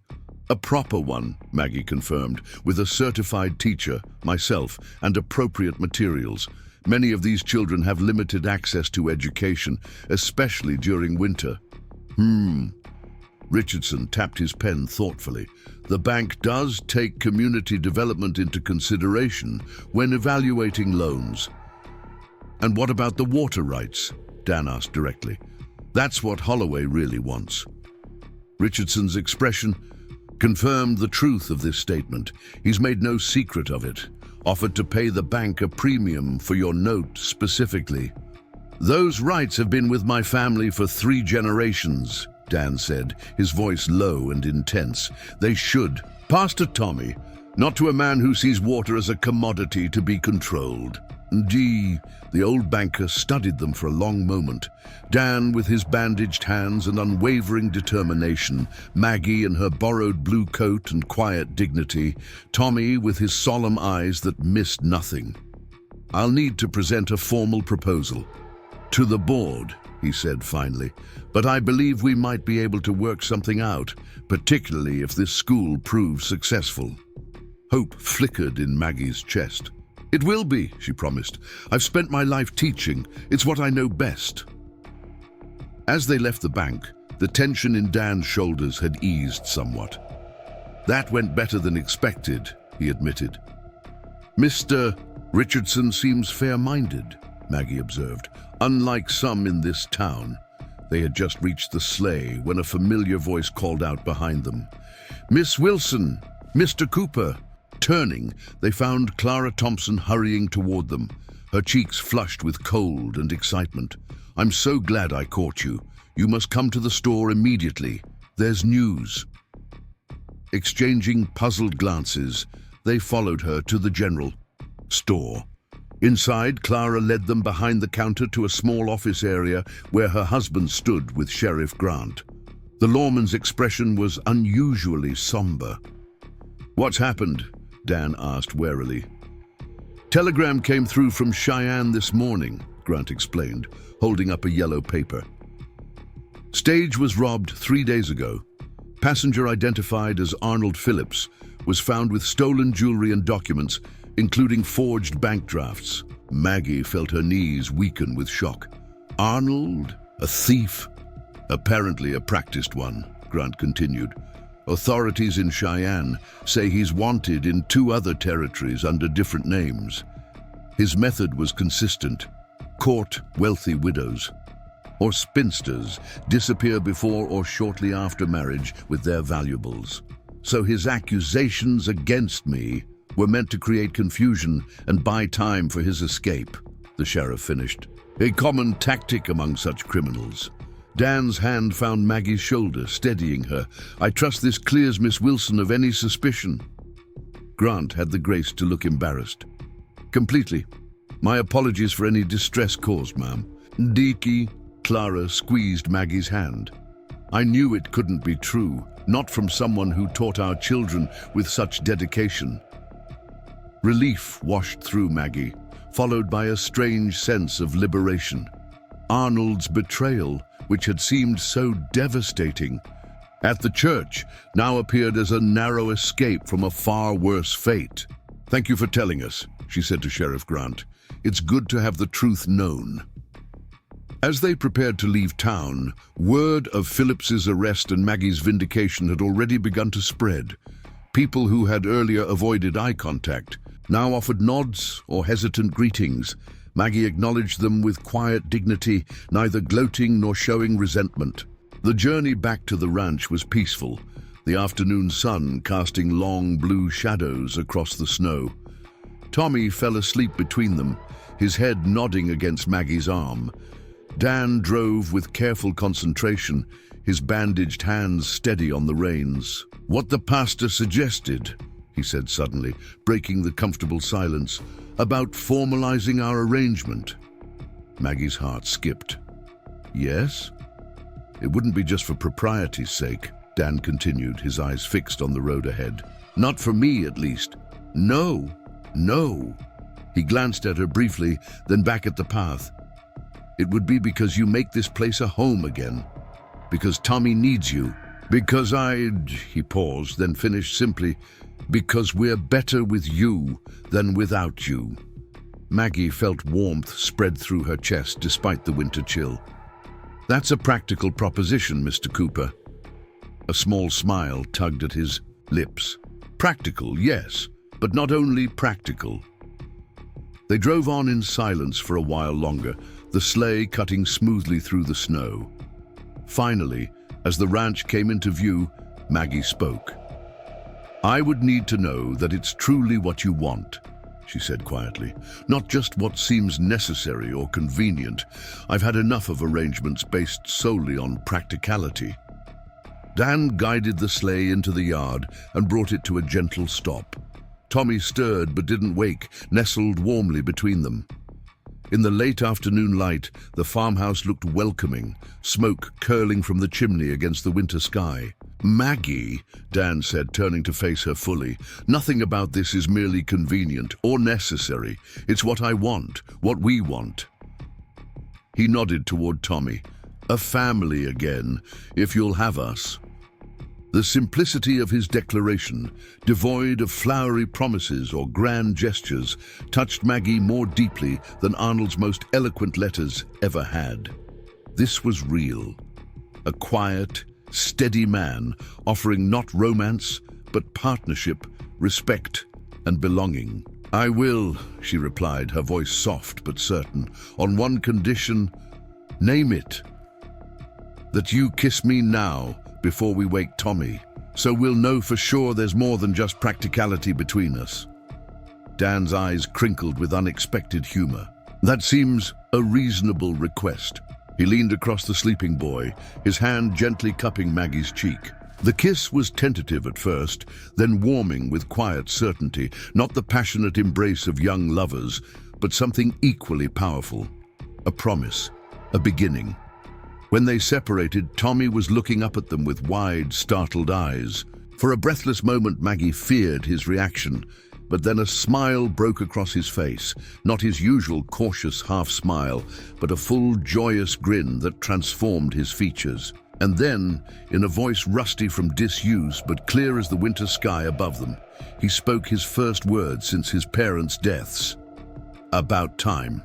"A proper one," Maggie confirmed, "with a certified teacher, myself, and appropriate materials. Many of these children have limited access to education, especially during winter." Richardson tapped his pen thoughtfully. "The bank does take community development into consideration when evaluating loans." "And what about the water rights?" Dan asked directly. "That's what Holloway really wants." Richardson's expression confirmed the truth of this statement. He's made no secret of it. "Offered to pay the bank a premium for your note specifically." "Those rights have been with my family for 3 generations, Dan said, his voice low and intense. "They should. Pass to Tommy, not to a man who sees water as a commodity to be controlled." Gee, the old banker studied them for a long moment. Dan with his bandaged hands and unwavering determination, Maggie in her borrowed blue coat and quiet dignity, Tommy with his solemn eyes that missed nothing. "I'll need to present a formal proposal." "To the board," he said finally, "but I believe we might be able to work something out, particularly if this school proves successful." Hope flickered in Maggie's chest. "It will be," she promised. "I've spent my life teaching. It's what I know best." As they left the bank, the tension in Dan's shoulders had eased somewhat. "That went better than expected," he admitted. "Mr. Richardson seems fair-minded," Maggie observed, "unlike some in this town." They had just reached the sleigh when a familiar voice called out behind them. "Miss Wilson! Mr. Cooper!" Turning, they found Clara Thompson hurrying toward them, her cheeks flushed with cold and excitement. "I'm so glad I caught you. You must come to the store immediately. There's news." Exchanging puzzled glances, they followed her to the general store. Inside, Clara led them behind the counter to a small office area where her husband stood with Sheriff Grant. The lawman's expression was unusually somber. "What's happened?" Dan asked warily. "Telegram came through from Cheyenne this morning," Grant explained, holding up a yellow paper. "Stage was robbed 3 days ago. Passenger identified as Arnold Phillips was found with stolen jewelry and documents, including forged bank drafts." Maggie felt her knees weaken with shock. "Arnold? A thief?" "Apparently a practiced one," Grant continued. "Authorities in Cheyenne say he's wanted in 2 other territories under different names. His method was consistent: court wealthy widows or spinsters, disappear before or shortly after marriage with their valuables. So his accusations against me were meant to create confusion and buy time for his escape," the sheriff finished. "A common tactic among such criminals." Dan's hand found Maggie's shoulder, steadying her. "I trust this clears Miss Wilson of any suspicion." Grant had the grace to look embarrassed. "Completely. My apologies for any distress caused, ma'am." "Deaky," Clara squeezed Maggie's hand. "I knew it couldn't be true, not from someone who taught our children with such dedication." Relief washed through Maggie, followed by a strange sense of liberation. Arnold's betrayal, which had seemed so devastating, At the church now appeared as a narrow escape from a far worse fate. "Thank you for telling us," she said to Sheriff Grant. "It's good to have the truth known." As they prepared to leave town, word of Phillips's arrest and Maggie's vindication had already begun to spread. People who had earlier avoided eye contact now offered nods or hesitant greetings. Maggie acknowledged them with quiet dignity, neither gloating nor showing resentment. The journey back to the ranch was peaceful, the afternoon sun casting long blue shadows across the snow. Tommy fell asleep between them, his head nodding against Maggie's arm. Dan drove with careful concentration, his bandaged hands steady on the reins. "What the pastor suggested," he said suddenly, breaking the comfortable silence, "about formalizing our arrangement." Maggie's heart skipped. "Yes?" "It wouldn't be just for propriety's sake," Dan continued, his eyes fixed on the road ahead. "Not for me, at least. No, no." He glanced at her briefly, then back at the path. "It would be because you make this place a home again. Because Tommy needs you. Because he paused, then finished simply, "because we're better with you than without you." Maggie felt warmth spread through her chest despite the winter chill. "That's a practical proposition, Mr. Cooper." A small smile tugged at his lips. "Practical, yes, but not only practical." They drove on in silence for a while longer, the sleigh cutting smoothly through the snow. Finally, as the ranch came into view, Maggie spoke. "I would need to know that it's truly what you want," she said quietly, "not just what seems necessary or convenient. I've had enough of arrangements based solely on practicality." Dan guided the sleigh into the yard and brought it to a gentle stop. Tommy stirred but didn't wake, nestled warmly between them. In the late afternoon light, the farmhouse looked welcoming, smoke curling from the chimney against the winter sky. "Maggie," Dan said, turning to face her fully, "nothing about this is merely convenient or necessary. It's what I want, what we want." He nodded toward Tommy. "A family again, if you'll have us." The simplicity of his declaration, devoid of flowery promises or grand gestures, touched Maggie more deeply than Arnold's most eloquent letters ever had. This was real. A quiet, steady man offering not romance, but partnership, respect, and belonging. "I will," she replied, her voice soft but certain, "on one condition." "Name it." "That you kiss me now, before we wake Tommy, so we'll know for sure there's more than just practicality between us." Dan's eyes crinkled with unexpected humor. "That seems a reasonable request." He leaned across the sleeping boy, his hand gently cupping Maggie's cheek. The kiss was tentative at first, then warming with quiet certainty, not the passionate embrace of young lovers, but something equally powerful. A promise, a beginning. When they separated, Tommy was looking up at them with wide, startled eyes. For a breathless moment, Maggie feared his reaction, but then a smile broke across his face, not his usual cautious half-smile, but a full, joyous grin that transformed his features. And then, in a voice rusty from disuse but clear as the winter sky above them, he spoke his first words since his parents' deaths. "About time."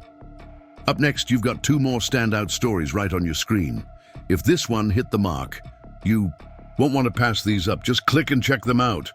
Up next, you've got two more standout stories right on your screen. If this one hit the mark, you won't want to pass these up. Just click and check them out.